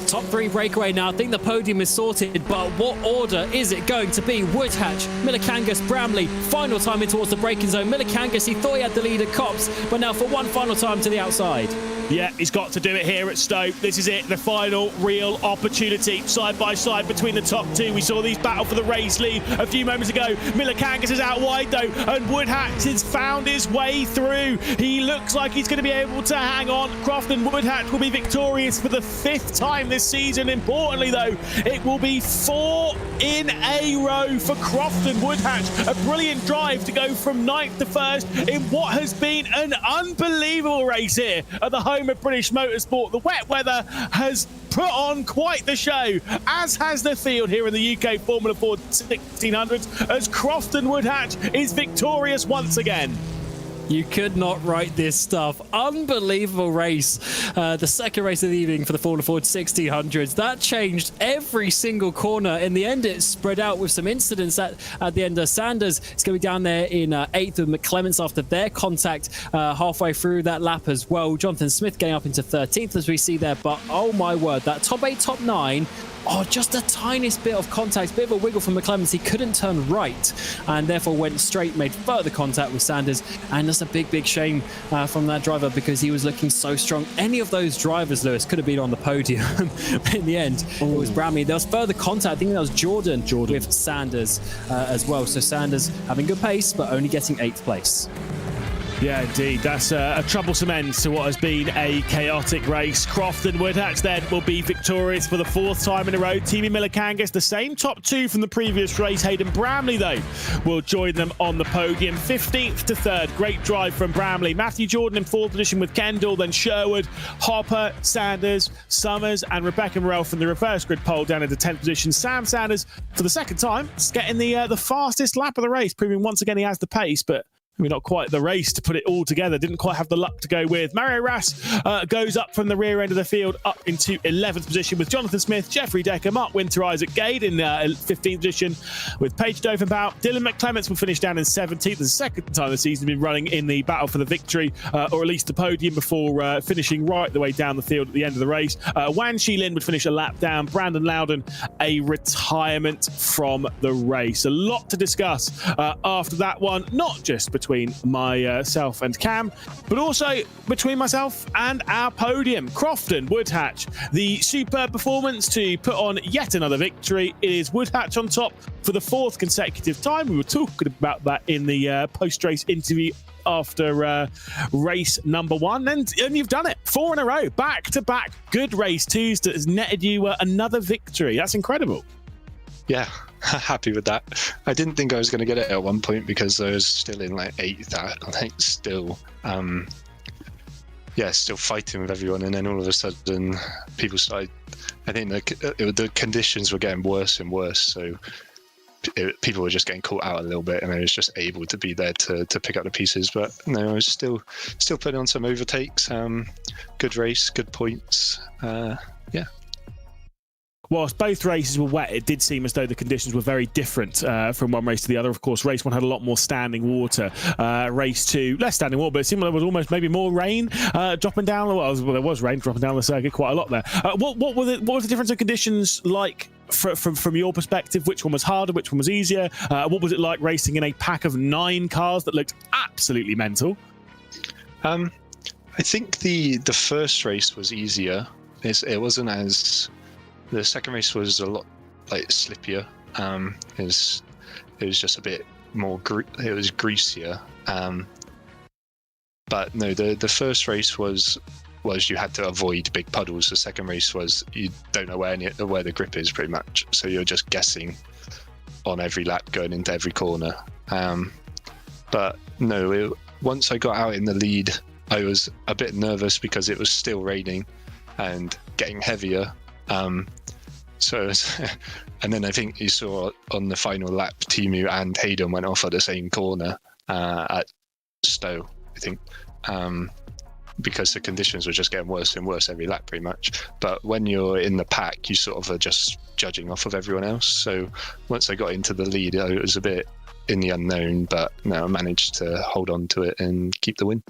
Top 3 breakaway now. I think the podium is sorted, but what order is it going to be? Woodhatch, Milikangas, Bramley, final time in towards the braking zone. Milikangas, he thought he had the lead at Cops, but now for one final time to the outside. Yeah, he's got to do it here at Stowe. This is it, the final real opportunity. Side by side between the top 2. We saw these battle for the race lead a few moments ago. Milikangas is out wide though, and Woodhatch has found his way through. He looks like he's going to be able to hang on. Crofton Woodhatch will be victorious for the 5th time this season. Importantly though, it will be 4 in a row for Crofton Woodhatch. A brilliant drive to go from 9th to 1st in what has been an unbelievable race here at the home of British Motorsport. The wet weather has put on quite the show, as has the field here in the UK Formula 4 1600s, as Crofton Woodhatch is victorious once again. You could not write this stuff. Unbelievable race. The second race of the evening for the Formula 4 1600s. That changed every single corner. In the end, it spread out with some incidents at the end. Sanders is going to be down there in 8th with McClements after their contact halfway through that lap as well. Jonathan Smith getting up into 13th as we see there. But oh my word, that top 8, top 9, oh, just a tiniest bit of contact, bit of a wiggle from McClements. He couldn't turn right and therefore went straight, made further contact with Sanders. And that's a big, big shame from that driver because he was looking so strong. Any of those drivers, Lewis, could have been on the podium. In the end, it was Bramley. There was further contact. I think that was Jordan with Sanders as well. So Sanders having good pace, but only getting 8th place. Yeah, indeed. That's a troublesome end to what has been a chaotic race. Crofton Woodhatch then will be victorious for the 4th time in a row. Team Miller Kangas, the same top 2 from the previous race. Hayden Bramley, though, will join them on the podium. 15th to 3rd. Great drive from Bramley. Matthew Jordan in 4th position with Kendall, then Sherwood, Hopper, Sanders, Summers, and Rebecca Morrell from the reverse grid pole down into 10th position. Sam Sanders, for the 2nd time, is getting the fastest lap of the race, proving once again he has the pace, but maybe not quite the race to put it all together. Didn't quite have the luck to go with. Mario Rass goes up from the rear end of the field up into 11th position with Jonathan Smith, Jeffrey Decker, Mark Winter, Isaac Gade in 15th position with Paige Dovenbout. Dylan McClements will finish down in 17th. The 2nd time this season been running in the battle for the victory, or at least the podium, before finishing right the way down the field at the end of the race. Wan Shilin would finish a lap down. Brandon Loudon, a retirement from the race. A lot to discuss after that one, not just between myself and Cam, but also between myself and our podium. Crofton Woodhatch, the superb performance to put on yet another victory. It is Woodhatch on top for the 4th consecutive time. We were talking about that in the post-race interview after race number 1, and you've done it 4 in a row, back-to-back good race 2s that has netted you another victory. That's incredible. Yeah, happy with that. I didn't think I was going to get it at one point because I was still in like 8th. I think still fighting with everyone, and then all of a sudden people started. I think the conditions were getting worse and worse, so people were just getting caught out a little bit, and I was just able to be there to pick up the pieces. But no, I was still putting on some overtakes. Good race, good points. Yeah. Whilst both races were wet, it did seem as though the conditions were very different from one race to the other. Of course, race 1 had a lot more standing water. Race 2, less standing water, but it seemed like there was almost maybe more rain dropping down. Well, there was rain dropping down the circuit quite a lot there. What was the difference of conditions like from your perspective? Which one was harder? Which one was easier? What was it like racing in a pack of 9 cars that looked absolutely mental? I think the first race was easier. It wasn't as... The second race was a lot like slippier. It was just a bit more. It was greasier. But no, the first race was you had to avoid big puddles. The second race was you don't know where the grip is pretty much, so you're just guessing on every lap going into every corner. But no, once I got out in the lead, I was a bit nervous because it was still raining and getting heavier. And then I think you saw on the final lap, Timu and Hayden went off at the same corner at Stowe, I think, because the conditions were just getting worse and worse every lap pretty much. But when you're in the pack, you sort of are just judging off of everyone else. So once I got into the lead, it was a bit in the unknown, but no, I managed to hold on to it and keep the win.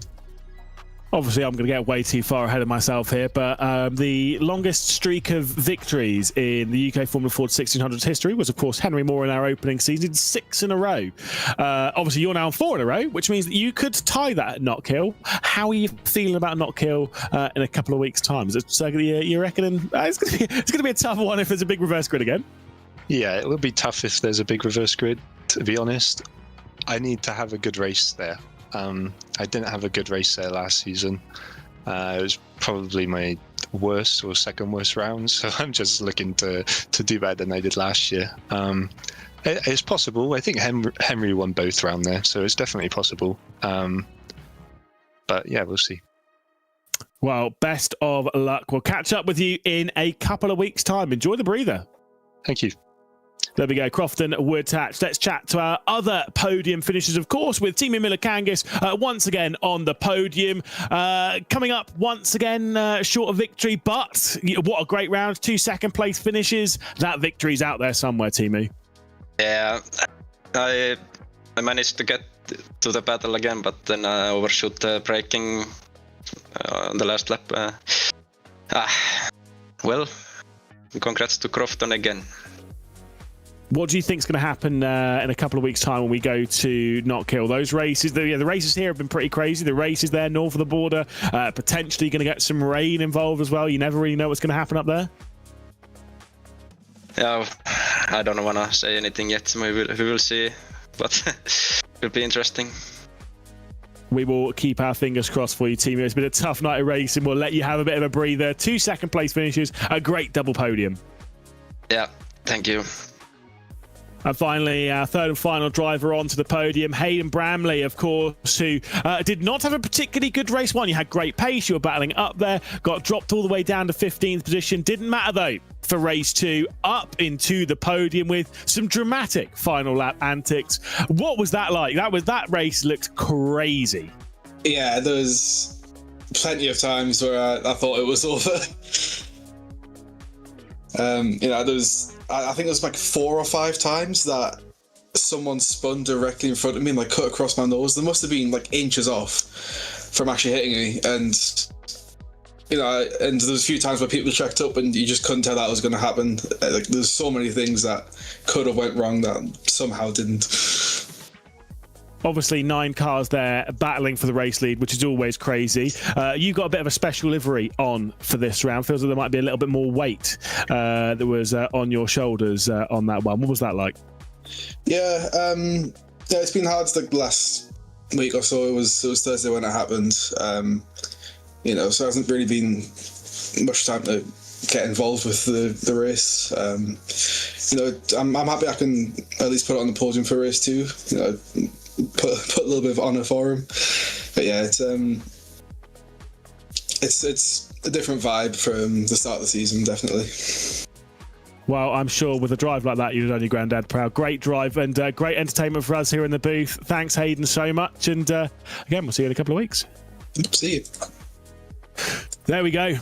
Obviously, I'm going to get way too far ahead of myself here, but the longest streak of victories in the UK Formula Ford 1600s history was, of course, Henry Moore in our opening season, 6 in a row. Obviously, you're now on 4 in a row, which means that you could tie that at Knockhill. How are you feeling about Knockhill in a couple of weeks' time? Is it you're reckoning it's going to be a tough one if there's a big reverse grid again? Yeah, it will be tough if there's a big reverse grid, to be honest. I need to have a good race there. I didn't have a good race there last season. It was probably my worst or second worst round, so I'm just looking to do better than I did last year. It's possible. I think Henry won both round there, so it's definitely possible. But yeah, we'll see. Well, best of luck. We'll catch up with you in a couple of weeks' time. Enjoy the breather. Thank you. There we go, Crofton Woodhatch. Let's chat to our other podium finishers, of course, with Team Miller Kangas once again on the podium. Coming up once again, short of victory, but what a great round. 2 second-place finishes. That victory's out there somewhere, Timu. Yeah, I managed to get to the battle again, but then I overshoot the braking on the last lap. Well, congrats to Crofton again. What do you think is going to happen in a couple of weeks' time when we go to Knockhill? Those races, the races here have been pretty crazy. The races there north of the border, potentially going to get some rain involved as well. You never really know what's going to happen up there. Yeah, I don't want to say anything yet. We will see, but it will be interesting. We will keep our fingers crossed for you, team. It's been a tough night of racing. We'll let you have a bit of a breather. 2 second-place finishes, a great double podium. Yeah, thank you. And finally, our third and final driver onto the podium, Hayden Bramley, of course, who did not have a particularly good race one. You had great pace, you were battling up there, got dropped all the way down to 15th position. Didn't matter, though, for race 2, up into the podium with some dramatic final lap antics. What was that like? That race looked crazy. Yeah, there was plenty of times where I thought it was over. I think it was like 4 or 5 times that someone spun directly in front of me and like cut across my nose. There must have been like inches off from actually hitting me, and and there was a few times where people checked up and you just couldn't tell that was going to happen. Like there's so many things that could have went wrong that somehow didn't. Obviously, 9 cars there battling for the race lead, which is always crazy. You got a bit of a special livery on for this round. Feels like there might be a little bit more weight that was on your shoulders on that one. What was that like? Yeah, it's been hard the last week or so. It was Thursday when it happened. So it hasn't really been much time to get involved with the race. I'm happy I can at least put it on the podium for race 2. Put a little bit of honour for him. But yeah, it's a different vibe from the start of the season, definitely. Well, I'm sure with a drive like that, you'd have done your granddad proud. Great drive and great entertainment for us here in the booth. Thanks, Hayden, so much. And again, we'll see you in a couple of weeks. See you. There we go.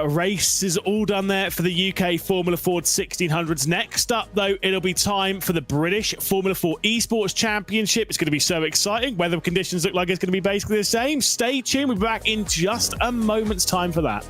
Race is all done there for the UK Formula Ford 1600s. Next up, though, it'll be time for the British Formula 4 Esports Championship. It's going to be so exciting. Weather conditions look like it's going to be basically the same. Stay tuned. We'll be back in just a moment's time for that.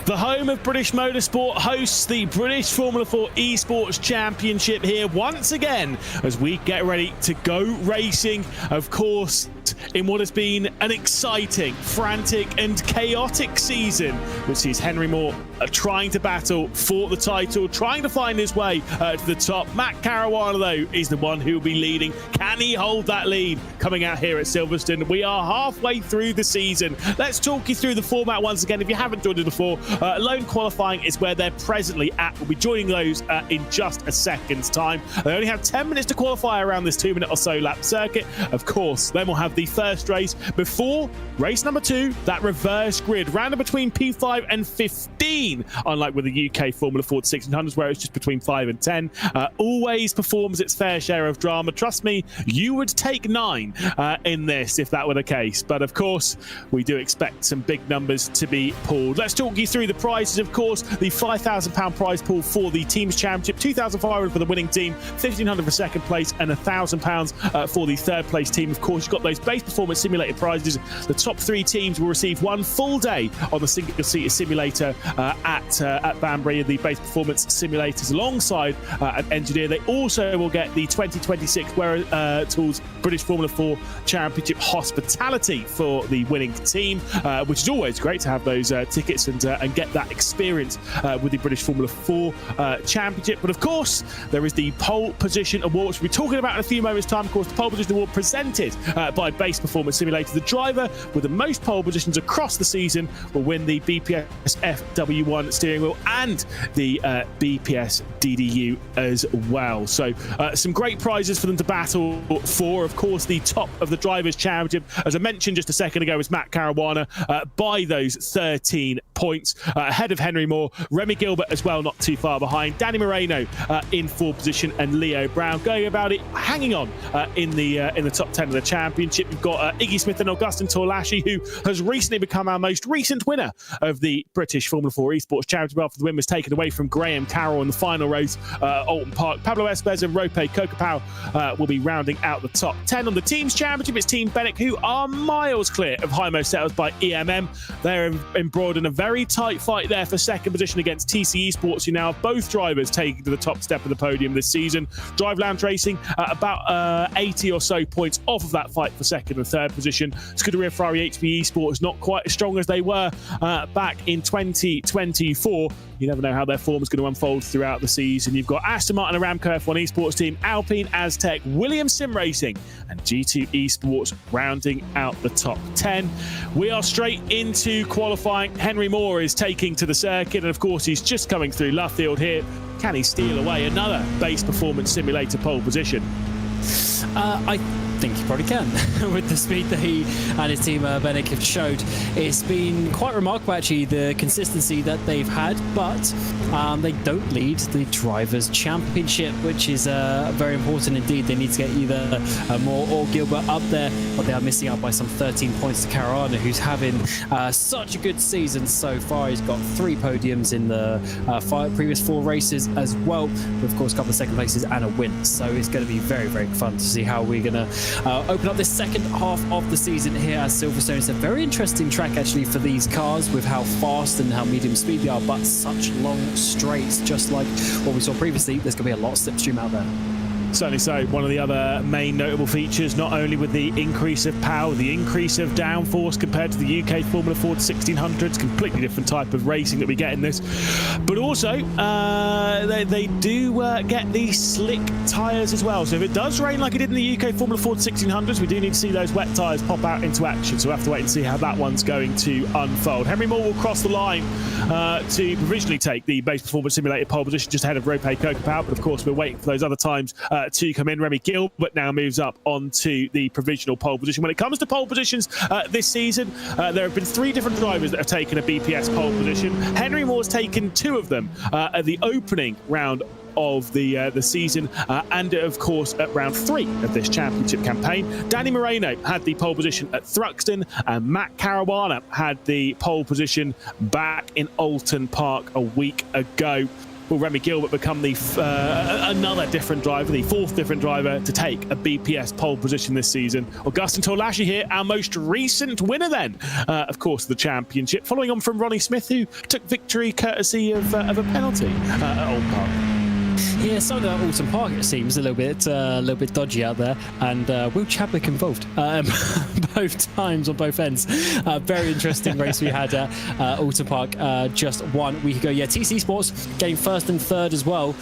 The home of British Motorsport hosts the British Formula 4 Esports Championship here once again as we get ready to go racing, of course, in what has been an exciting, frantic and chaotic season, which sees Henry Moore trying to battle for the title, trying to find his way to the top. Matt Caruana, though, is the one who will be leading. Can he hold that lead coming out here at Silverstone? We are halfway through the season. Let's talk you through the format once again. If you haven't joined us before, lone qualifying is where they're presently at. We'll be joining those in just a second's time. They only have 10 minutes to qualify around this 2-minute or so lap circuit. Of course, then we'll have the first race before race number 2, that reverse grid, rounded between P5 and 15, unlike with the UK Formula Ford 1600s where it's just between 5 and 10. Always performs its fair share of drama. Trust me, you would take 9 in this if that were the case. But of course, we do expect some big numbers to be pulled. Let's talk you through the prizes, of course. The £5,000 prize pool for the Teams Championship, £2,500 for the winning team, £1,500 for second place, and £1,000 for the third place team. Of course, you've got those base performance simulator prizes. The top 3 teams will receive 1 full day on the single-seater simulator at Banbury, the base performance simulators alongside an engineer. They also will get the 2026 Tools British Formula 4 Championship hospitality for the winning team, which is always great to have those tickets and get that experience with the British Formula 4 Championship. But of course, there is the pole position award, which we'll be talking about in a few moments' time. Of course, the pole position award presented by Base Performance Simulator. The driver with the most pole positions across the season will win the BPS FW1 steering wheel and the BPS DDU as well. So some great prizes for them to battle for. Of course, the top of the Drivers' Championship, as I mentioned just a second ago, is Matt Caruana by those 13 points, ahead of Henry Moore. Remy Gilbert as well, not too far behind. Danny Moreno in 4th position, and Leo Brown going about it, hanging on in the top 10 of the championship. Championship. You've got Iggy Smith and Augustin Torlaschi, who has recently become our most recent winner of the British Formula 4 Esports Championship after the win was taken away from Graham Carroll in the final race, Alton Park. Pablo Espez and Rope Kokopau will be rounding out the top 10. On the Teams Championship, it's Team Benek, who are miles clear of Hymo Settles by EMM. They're embroiled in a very tight fight there for second position against TC Esports, who now have both drivers taking to the top step of the podium this season. Drive Lounge Racing about 80 or so points off of that fight for second and third position. Scuderia Ferrari HB Esports not quite as strong as they were back in 2024. You never know how their form is going to unfold throughout the season. You've got Aston Martin and Aramco F1 Esports team, Alpine, Aztec, Williams Sim Racing and G2 Esports rounding out the top 10. We are straight into qualifying. Henry Moore is taking to the circuit, and of course he's just coming through Luffield here. Can he steal away another base performance simulator pole position? I think he probably can. With the speed that he and his team Benek have showed, it's been quite remarkable actually, the consistency that they've had, but they don't lead the Drivers' Championship, which is very important indeed. They need to get either Moore or Gilbert up there, but they are missing out by some 13 points to Caruana, who's having such a good season so far. He's got 3 podiums in the previous 4 races as well, with of course a couple of second places and a win, so it's going to be very, very fun to see how we're going to open up this second half of the season here at Silverstone. It's a very interesting track actually for these cars, with how fast and how medium speed they are, but such long straights, just like what we saw previously. There's going to be a lot of slipstream out there. Certainly so. One of the other main notable features, not only with the increase of power, the increase of downforce compared to the UK Formula Ford 1600s, completely different type of racing that we get in this, but also they do get these slick tyres as well. So if it does rain like it did in the UK Formula Ford 1600s, we do need to see those wet tyres pop out into action. So we'll have to wait and see how that one's going to unfold. Henry Moore will cross the line to provisionally take the base performance simulator pole position just ahead of Rope Kokopau, but of course we're waiting for those other times to come in. Remy Gilbert now moves up onto the provisional pole position. When it comes to pole positions this season, there have been 3 different drivers that have taken a BPS pole position. Henry Moore's taken 2 of them at the opening round of the season, and of course at round 3 of this championship campaign. Danny Moreno had the pole position at Thruxton, and Matt Caruana had the pole position back in Alton Park a week ago. Will Remy Gilbert become the another different driver, the 4th different driver to take a BPS pole position this season? Augustin Torlaschi here, our most recent winner then, of course, the championship, following on from Ronnie Smith, who took victory courtesy of a penalty at Old Park. Yeah, some of the Alton Park, it seems, a little bit dodgy out there, and Will Chadwick involved both times on both ends. Very interesting race we had at Alton Park just 1 week ago. Yeah, TC Sports getting 1st and 3rd as well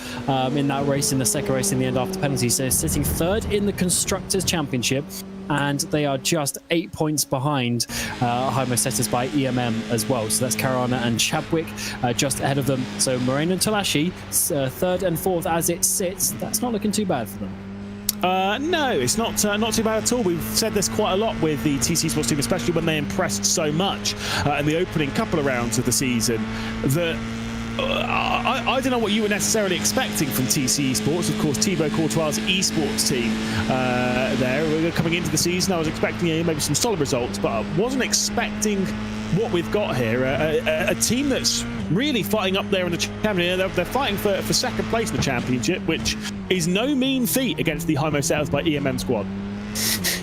in that race, in the second race in the end after penalty. So sitting 3rd in the Constructors' Championship, and they are just 8 points behind Hymo Setters by EMM as well. So that's Caruana and Chadwick just ahead of them. So Moreno and Torlaschi, 3rd and 4th as it sits. That's not looking too bad for them. No, it's not too bad at all. We've said this quite a lot with the TC Sports team, especially when they impressed so much in the opening couple of rounds of the season, that I don't know what you were necessarily expecting from TC Esports. Of course, Thibaut Courtois' esports team there coming into the season. I was expecting maybe some solid results, but I wasn't expecting what we've got here. A team that's really fighting up there in the championship. They're fighting for second place in the championship, which is no mean feat against the Hymo Settles by EMM squad.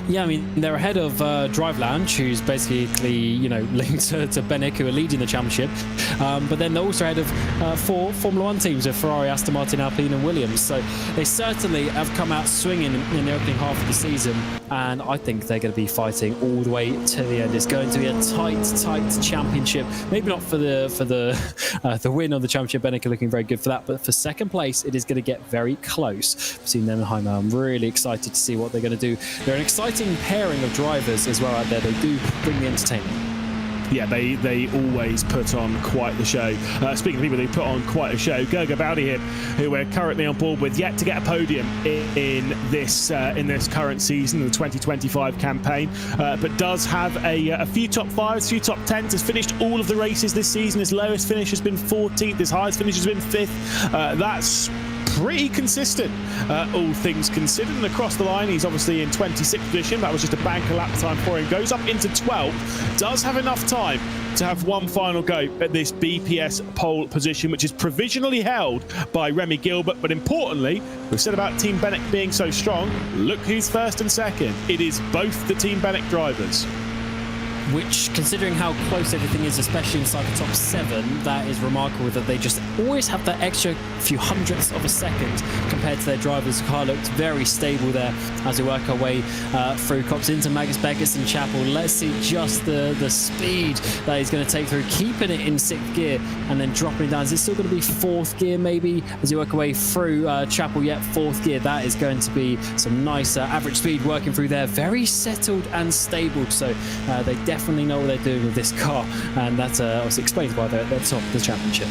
Yeah, I mean, they're ahead of Drive Lounge, who's basically, linked to Benek, who are leading the championship. But then they're also ahead of 4 Formula 1 teams of Ferrari, Aston Martin, Alpine and Williams. So they certainly have come out swinging in the opening half of the season. And I think they're going to be fighting all the way to the end. It's going to be a tight championship. Maybe not for the win of the championship. Benek are looking very good for that. But for second place, it is going to get very close between them and Hymo. I'm really excited to see what they're going to do. They're an exciting pairing of drivers as well out there. They do bring the entertainment. Yeah, they always put on quite the show. Speaking of people who put on quite a show, Gerga Bowdy here, who we're currently on board with, yet to get a podium in this current season, the 2025 campaign, but does have a few top 5s, a few top 10s, has finished all of the races this season. His lowest finish has been 14th, his highest finish has been 5th. That's pretty consistent, all things considered. And across the line, he's obviously in 26th position. That was just a banker lap time for him. Goes up into 12th. Does have enough time to have one final go at this BPS pole position, which is provisionally held by Remy Gilbert. But importantly, we've said about Team Bennett being so strong. Look who's first and second. It is both the Team Bennett drivers. Which, considering how close everything is, especially inside the top 7, that is remarkable that they just always have that extra few hundredths of a second compared to their drivers. The car looked very stable there as we work our way through Cops into Magus Beckers and Chapel. Let's see just the speed that he's going to take through, keeping it in 6th gear and then dropping it down. Is it still going to be 4th gear maybe as you work away through Chapel? Yet 4th gear. That is going to be some nice average speed working through there. Very settled and stable. So they definitely know what they're doing with this car, and that's obviously explains why they're at the top of the championship.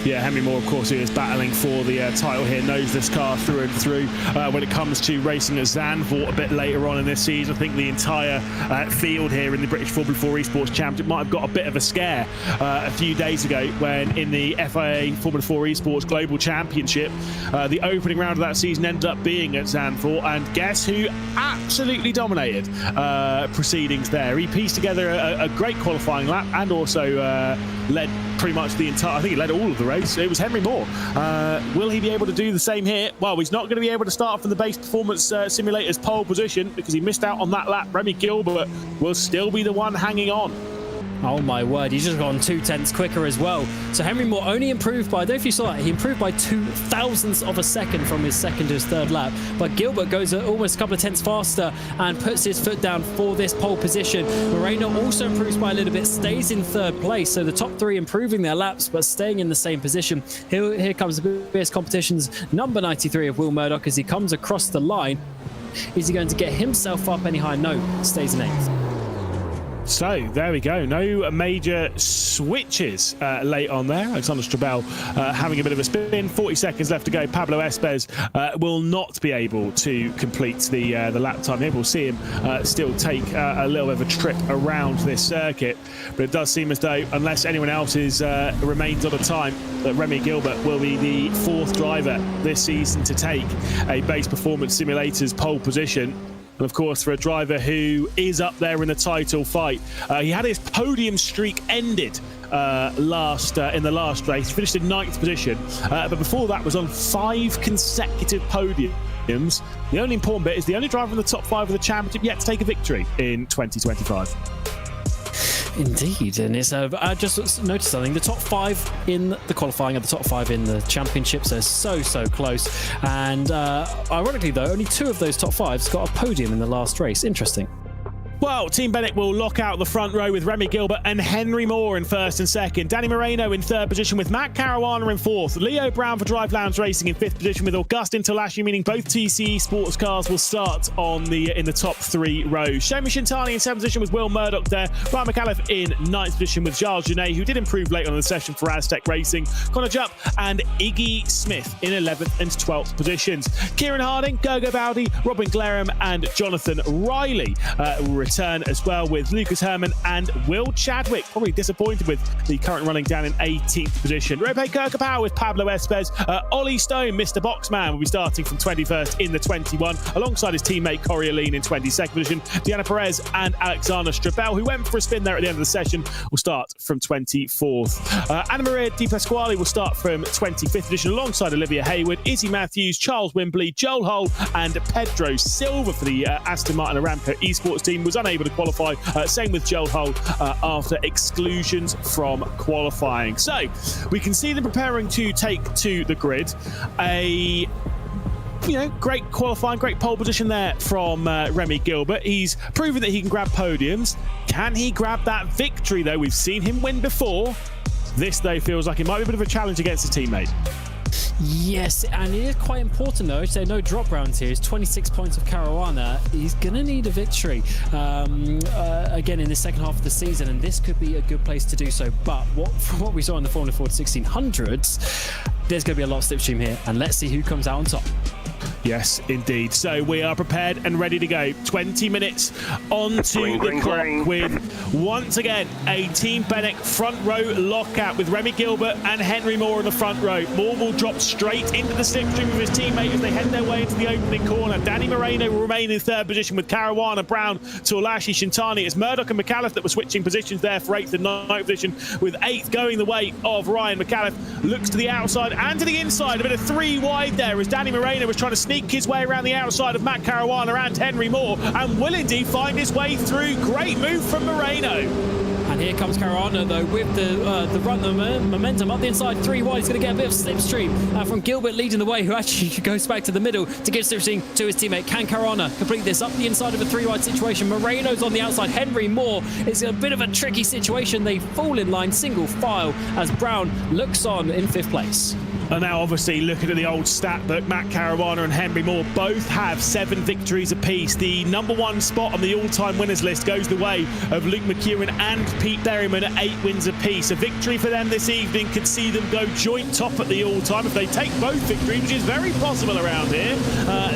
Yeah, Henry Moore, of course, who is battling for the title here, knows this car through and through. When it comes to racing at Zandvoort a bit later on in this season, I think the entire field here in the British F4 Esports Championship might have got a bit of a scare a few days ago when in the FIA Formula 4 Esports Global Championship, the opening round of that season ended up being at Zandvoort, and guess who absolutely dominated proceedings there? He pieced together a great qualifying lap and also led pretty much the entire, I think he led all of the race. It was Henry Moore. Will he be able to do the same here? Well, he's not going to be able to start from the base performance simulator's pole position because he missed out on that lap. Remy Gilbert will still be the one hanging on. Oh my word, he's just gone 2 tenths quicker as well. So Henry Moore only improved by, I don't know if you saw that, he improved by 2 thousandths of a second from his second to his third lap. But Gilbert goes almost a couple of tenths faster and puts his foot down for this pole position. Moreno also improves by a little bit, stays in 3rd place. So the top 3 improving their laps, but staying in the same position. Here comes the BS Competition's number 93 of Will Murdoch as he comes across the line. Is he going to get himself up any higher? No, stays in 8th. So there we go. No major switches late on there. Alexander Strabel having a bit of a spin. 40 seconds left to go. Pablo Espes will not be able to complete the lap time here. We'll see him still take a little bit of a trip around this circuit. But it does seem as though, unless anyone else remains on a time, that Remy Gilbert will be the 4th driver this season to take a base performance simulator's pole position. And of course, for a driver who is up there in the title fight, he had his podium streak ended in the last race. He finished in 9th position, but before that was on 5 consecutive podiums. The only important bit is the only driver in the top 5 of the championship yet to take a victory in 2025. Indeed, and it's I just noticed something. The top 5 in the qualifying are the top 5 in the championship, so so close. And ironically, though, only 2 of those top 5s got a podium in the last race. Interesting. Well, Team Bennett will lock out the front row with Remy Gilbert and Henry Moore in 1st and 2nd. Danny Moreno in 3rd position with Matt Caruana in 4th. Leo Brown for Drive Lounge Racing in 5th position with Augustin Talashi, meaning both TCE sports cars will start on in the top 3 rows. Shomi Shintani in 7th position with Will Murdoch there. Ryan McAuliffe in 9th position with Charles Genet, who did improve late on in the session for Aztec Racing. Connor Jupp and Iggy Smith in 11th and 12th positions. Kieran Harding, Gergo Bowdy, Robin Glarham and Jonathan Riley will return as well with Lucas Herman and Will Chadwick. Probably disappointed with the current running down in 18th position. Rope Kirkapau with Pablo Espes. Ollie Stone, Mr. Boxman, will be starting from 21st in the 21 alongside his teammate Corioline in 22nd position. Diana Perez and Alexander Strabel, who went for a spin there at the end of the session, will start from 24th. Anna Maria Di Pasquale will start from 25th position alongside Olivia Hayward, Izzy Matthews, Charles Wimbley, Joel Hull and Pedro Silva for the Aston Martin Aramco Esports team. Was unable to qualify. Same with Joel Hull after exclusions from qualifying. So we can see them preparing to take to the grid. Great qualifying, great pole position there from Remy Gilbert. He's proven that he can grab podiums. Can he grab that victory, though? We've seen him win before. This, though, feels like it might be a bit of a challenge against a teammate. Yes, and it is quite important, though. So no drop rounds here. It's 26 points of Caruana. He's going to need a victory again in the second half of the season, and this could be a good place to do so. But from what we saw in the Formula 4 1600s, there's going to be a lot of slipstream here, and let's see who comes out on top. Yes, indeed. So we are prepared and ready to go. 20 minutes onto the clock with, once again, a Team Fennec front row lockout with Remy Gilbert and Henry Moore in the front row. Moore will drop straight into the slipstream with his teammate as they head their way into the opening corner. Danny Moreno will remain in third position with Caruana, Brown, Torlashi, Shintani. It's Murdoch and McAuliffe that were switching positions there for 8th and 9th position, with 8th going the way of Ryan. McAuliffe looks to the outside and to the inside. A bit of 3 wide there as Danny Moreno was trying to sneak his way around the outside of Matt Caruana and Henry Moore, and will indeed find his way through. Great move from Moreno. And here comes Caruana, though, with the run, the momentum up the inside, 3 wide. He's going to get a bit of slipstream from Gilbert leading the way, who actually goes back to the middle to give slipstream to his teammate. Can Caruana complete this up the inside of a 3 wide situation? Moreno's on the outside. Henry Moore is a bit of a tricky situation. They fall in line single file as Brown looks on in 5th place. And now, obviously, looking at the old stat book, Matt Caruana and Henry Moore both have 7 victories apiece. The #1 spot on the all-time winners list goes the way of Luke McEwen and Pete Berryman at 8 wins apiece. A victory for them this evening could see them go joint top at the all-time. If they take both victories, which is very possible around here,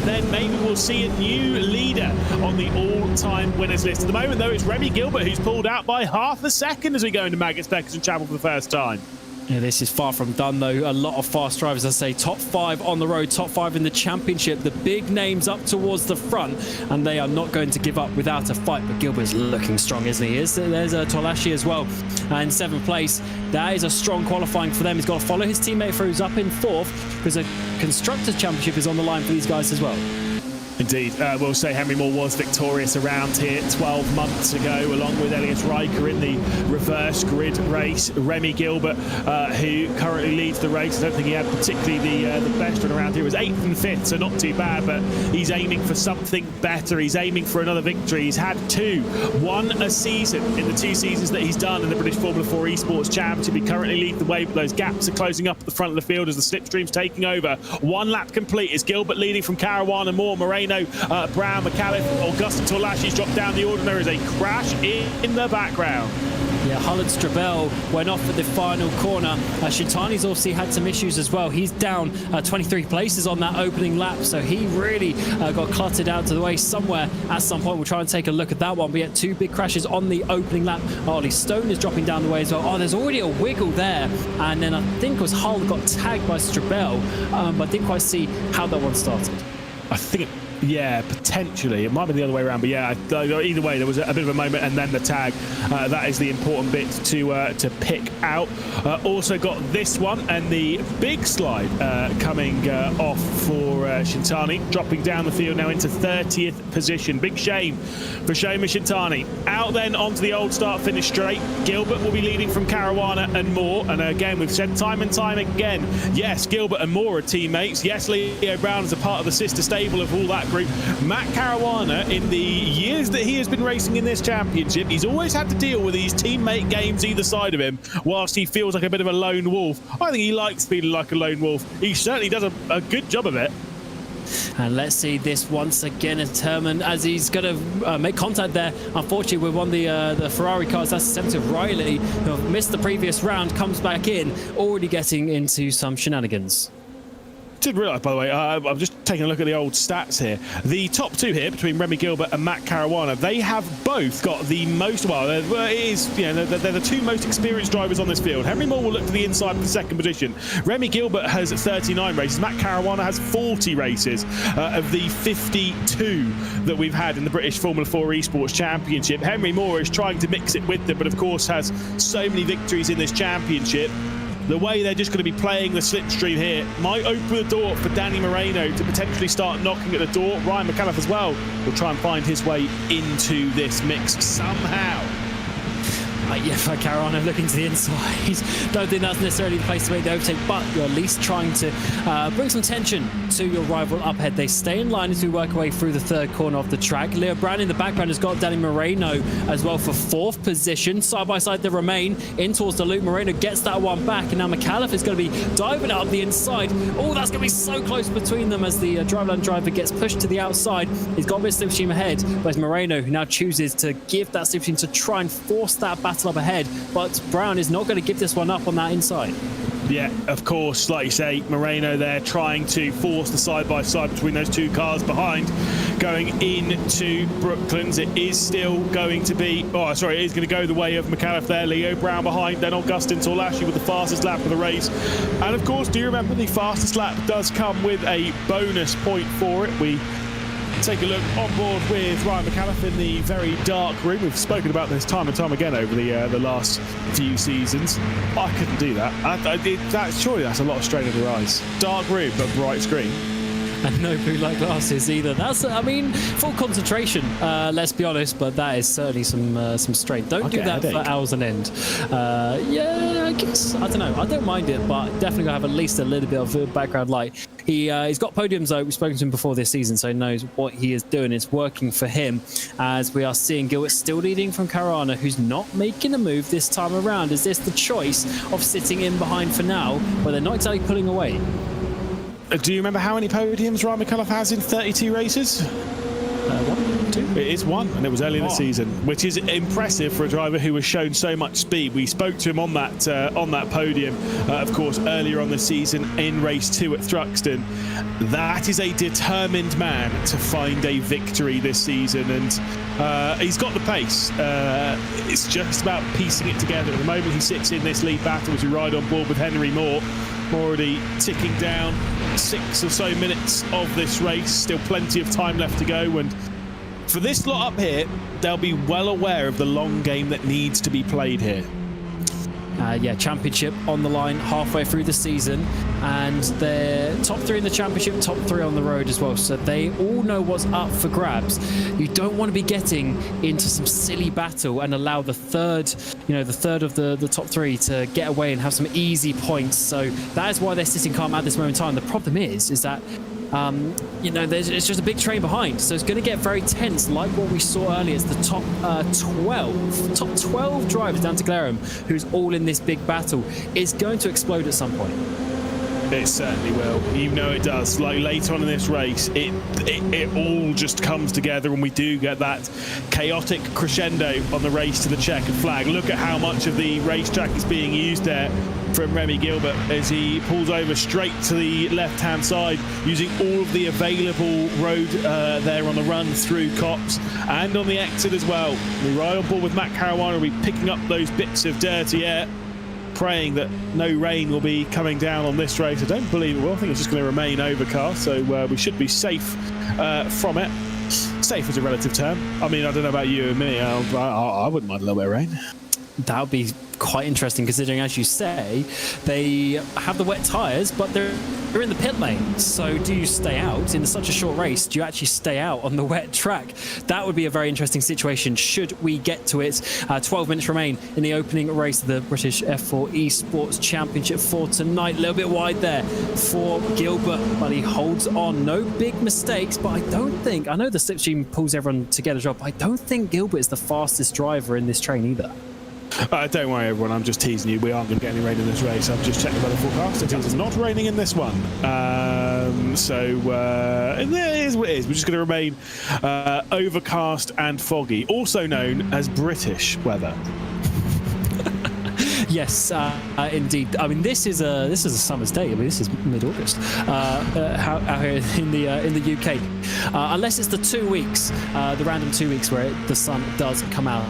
then maybe we'll see a new leader on the all-time winners list. At the moment, though, it's Remy Gilbert who's pulled out by half a second as we go into Maggotts, Beckers and Chapel for the first time. Yeah, this is far from done, though. A lot of fast drivers, as I say, top 5 on the road, top 5 in the championship. The big names up towards the front, and they are not going to give up without a fight. But Gilbert's looking strong, isn't he? There's Tolashi as well in 7th place. That is a strong qualifying for them. He's got to follow his teammate through, who's up in 4th, because a Constructors' Championship is on the line for these guys as well. Indeed. We'll say Henry Moore was victorious around here 12 months ago, along with Elias Riker in the reverse grid race. Remy Gilbert, who currently leads the race, I don't think he had particularly the best run around here. He was 8th and 5th, so not too bad, but he's aiming for something better. He's aiming for another victory. He's had 2, 1 a season in the 2 seasons that he's done in the British Formula 4 Esports Championship. He currently leads the way, but those gaps are closing up at the front of the field as the slipstream's taking over. 1 lap complete. Is Gilbert leading from Caruana, Moore, Moreno, Brown, McAuliffe, Augustin Torlashi's dropped down the order. There is a crash in the background. Yeah, Holland Strabel went off at the final corner. Shintani's obviously had some issues as well. He's down 23 places on that opening lap, so he really got cluttered out to the way somewhere at some point. We'll try and take a look at that one. But yet 2 big crashes on the opening lap. Ollie Stone is dropping down the way as well. Oh, there's already a wiggle there. And then I think it was Hull got tagged by Strabel, but I didn't quite see how that one started. I think yeah, potentially. It might be the other way around, but yeah, either way, there was a bit of a moment and then the tag. That is the important bit to pick out. Also got this one and the big slide coming off for Shintani, dropping down the field now into 30th position. Big shame for Shoma Shintani. Out then onto the old start-finish straight. Gilbert will be leading from Caruana and Moore. And again, we've said time and time again, yes, Gilbert and Moore are teammates. Yes, Leo Brown is a part of the sister stable of all that group. Matt Caruana, in the years that he has been racing in this championship, he's always had to deal with these teammate games either side of him, whilst he feels like a bit of a lone wolf. I think he likes feeling like a lone wolf. He certainly does a good job of it. And let's see this once again determined as he's going to make contact there. Unfortunately, with one of the Ferrari cars, that's the 70th Riley, who missed the previous round, comes back in, already getting into some shenanigans. Did realise, by the way, I'm just taking a look at the old stats here. The top 2 here, between Remy Gilbert and Matt Caruana, they have both got the most, well, it is, you know, they're the 2 most experienced drivers on this field. Henry Moore will look to the inside for the 2nd position. Remy Gilbert has 39 races. Matt Caruana has 40 races of the 52 that we've had in the British Formula 4 Esports Championship. Henry Moore is trying to mix it with them, but of course has so many victories in this championship. The way they're just going to be playing the slipstream here might open the door for Danny Moreno to potentially start knocking at the door. Ryan McAuliffe as well will try and find his way into this mix somehow. Yeah, for Caruana looking to the inside. Don't think that's necessarily the place to make the overtake, but you're at least trying to bring some tension to your rival up ahead. They stay in line as we work our way through the 3rd corner of the track. Leo Brown in the background has got Danny Moreno as well for 4th position. Side by side they remain in towards the loop. Moreno gets that one back, and now McAuliffe is going to be diving up the inside. Oh, that's going to be so close between them as the driveline driver gets pushed to the outside. He's got a bit of slipstream ahead, but it's Moreno who now chooses to give that slipstream to try and force that battle up ahead, but Brown is not going to give this one up on that inside. Yeah, of course, like you say, Moreno there trying to force the side-by-side between those two cars behind. Going into Brooklands, it is still going to be, it is going to go the way of McAuliffe there. Leo Brown behind, then Augustin Torlashi with the fastest lap of the race. And of course, do you remember the fastest lap does come with a bonus point for it? We take a look on board with Ryan McAuliffe in the very dark room. We've spoken about this time and time again over the last few seasons. I couldn't do that. Surely that's a lot of strain of the eyes. Dark room, but bright screen. And no blue light glasses either. That's, I mean, full concentration, let's be honest, but that is certainly some strain. Don't do that for hours on end. Yeah, I guess, I don't know. I don't mind it, but definitely gotta have at least a little bit of background light. He's got podiums though. We've spoken to him before this season, so he knows what he is doing. It's working for him, as we are seeing Gilbert still leading from Caruana, who's not making a move this time around. Is this the choice of sitting in behind for now, but they're not exactly pulling away? Do you remember how many podiums Ryan McAuliffe has in 32 races? 1, 2. It is 1, and it was early in the season, which is impressive for a driver who has shown so much speed. We spoke to him on that podium, of course, earlier on the season in race 2 at Thruxton. That is a determined man to find a victory this season, and he's got the pace. It's just about piecing it together. At the moment, he sits in this lead battle as we ride on board with Henry Moore. Already ticking down 6 or so minutes of this race. Still plenty of time left to go, and for this lot up here, they'll be well aware of the long game that needs to be played here. Yeah, championship on the line halfway through the season, and they're top 3 in the championship, top 3 on the road as well, so they all know what's up for grabs. You don't want to be getting into some silly battle and allow the third of the top 3 to get away and have some easy points. So that is why they're sitting calm at this moment in time. The problem is that it's just a big train behind, so it's going to get very tense, like what we saw earlier. It's the top 12 drivers down to Glareham, who's all in this big battle, is going to explode at some point. It certainly will. You know it does. Like later on in this race, it all just comes together, and we do get that chaotic crescendo on the race to the checkered flag. Look at how much of the racetrack is being used there from Remy Gilbert as he pulls over straight to the left-hand side, using all of the available road there on the run through Cops and on the exit as well. We ride on board with Matt Caruana. We'll be picking up those bits of dirty air, praying that no rain will be coming down on this race. I don't believe it will. I think it's just going to remain overcast, so we should be safe from it. Safe is a relative term. I mean, I don't know about you and me. I wouldn't mind a little bit of rain. That would be quite interesting, considering, as you say, they have the wet tyres, but they're in the pit lane. So do you stay out in such a short race? Do you actually stay out on the wet track? That would be a very interesting situation should we get to it. 12 minutes remain in the opening race of the British F4 Esports Championship for tonight. A little bit wide there for Gilbert, but he holds on. No big mistakes, but I know the slipstream pulls everyone together as well, but I don't think Gilbert is the fastest driver in this train either. Don't worry, everyone. I'm just teasing you. We aren't going to get any rain in this race. I've just checked the weather forecast. It is not raining in this one. It is what it is. We're just going to remain overcast and foggy, also known as British weather. Yes, indeed. I mean, this is a summer's day. I mean, this is mid-August out here in the UK, unless it's the 2 weeks, the random 2 weeks where the sun does come out.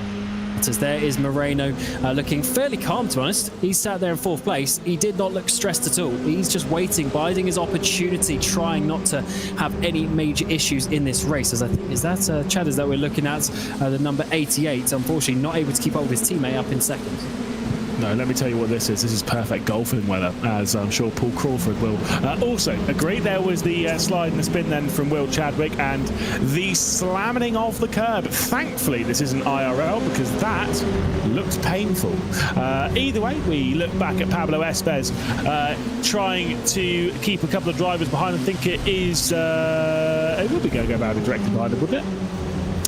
As there is Moreno looking fairly calm, to be honest. He sat there in 4th place. He did not look stressed at all. He's just waiting, biding his opportunity, trying not to have any major issues in this race. As I think, is that Chadders that we're looking at, the number 88, unfortunately not able to keep up with his teammate up in 2nd. No, let me tell you what this is. This is perfect golfing weather, as I'm sure Paul Crawford will also agree. There was the slide and the spin then from Will Chadwick, and the slamming of the curb. Thankfully, this isn't IRL, because that looks painful. Either way, we look back at Pablo Espes trying to keep a couple of drivers behind. I think it is... it would be going to go about directly behind him, wouldn't it?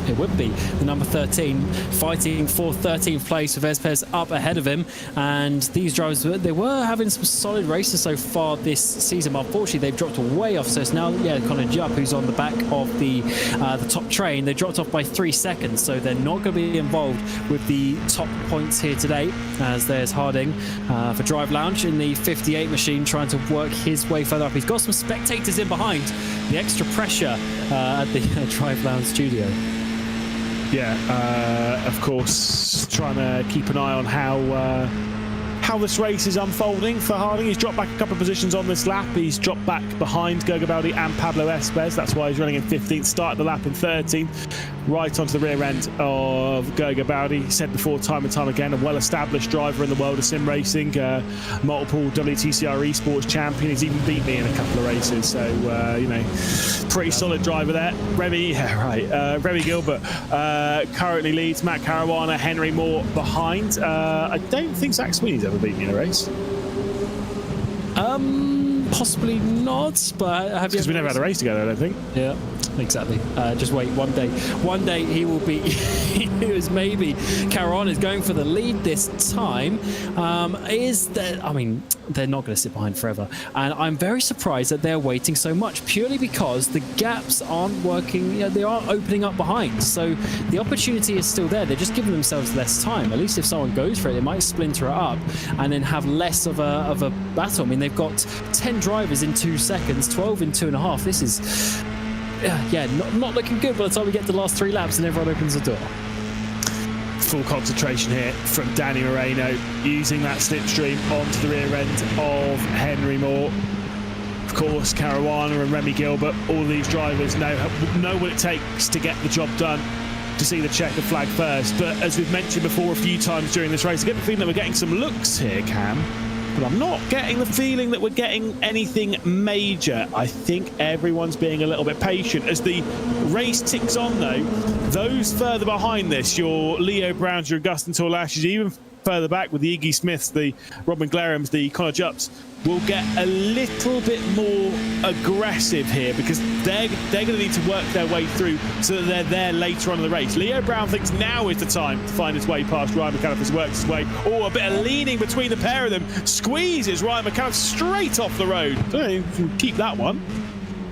It would be the number 13 fighting for 13th place with Espes up ahead of him. And these drivers, they were having some solid races so far this season, but unfortunately they've dropped way off. So it's now Connor Jupp who's on the back of the top train. They dropped off by 3 seconds, so they're not going to be involved with the top points here today, as there's Harding for Drive Lounge in the 58 machine trying to work his way further up. He's got some spectators in behind. The extra pressure at the Drive Lounge studio. Yeah, of course, trying to keep an eye on how this race is unfolding for Harding. He's dropped back a couple of positions on this lap. He's dropped back behind Gergabaldi and Pablo Espes. That's why he's running in 15th, started the lap in 13th, right onto the rear end of Gergabaldi. He said before, time and time again, a well-established driver in the world of sim racing, multiple WTCR Esports champion. He's even beat me in a couple of races, so you know, pretty solid driver there. Remy Gilbert currently leads. Matt Caruana, Henry Moore behind. I don't think Zach Sweeney's ever beat me in a race. Possibly not, but have you? Because we never had a race together, I don't think. Yeah, exactly. Just wait, one day he will be. It was maybe Caron is going for the lead this time. They're not going to sit behind forever, and I'm very surprised that they're waiting so much, purely because the gaps aren't working. They aren't opening up behind, so the opportunity is still there. They're just giving themselves less time. At least if someone goes for it, they might splinter it up and then have less of a battle. I mean, they've got 10 drivers in 2 seconds, 12 in 2.5. This is not looking good by the time we get to the last 3 laps and everyone opens the door. Full concentration here from Danny Moreno, using that slipstream onto the rear end of Henry Moore. Of course, Caruana and Remy Gilbert, all these drivers know what it takes to get the job done, to see the checker flag first. But as we've mentioned before a few times during this race, I get the feeling that we're getting some looks here, Cam, but I'm not getting the feeling that we're getting anything major. I think everyone's being a little bit patient. As the race ticks on, though, those further behind this, your Leo Browns, your Augustin Torlashes, even further back with the Iggy Smiths, the Robin Glarams, the Connor Jupps, will get a little bit more aggressive here, because they're going to need to work their way through so that they're there later on in the race. Leo Brown thinks now is the time to find his way past Ryan McAuliffe as works his way. Oh, a bit of leaning between the pair of them. Squeezes Ryan McAuliffe straight off the road. Don't know if you can keep that one.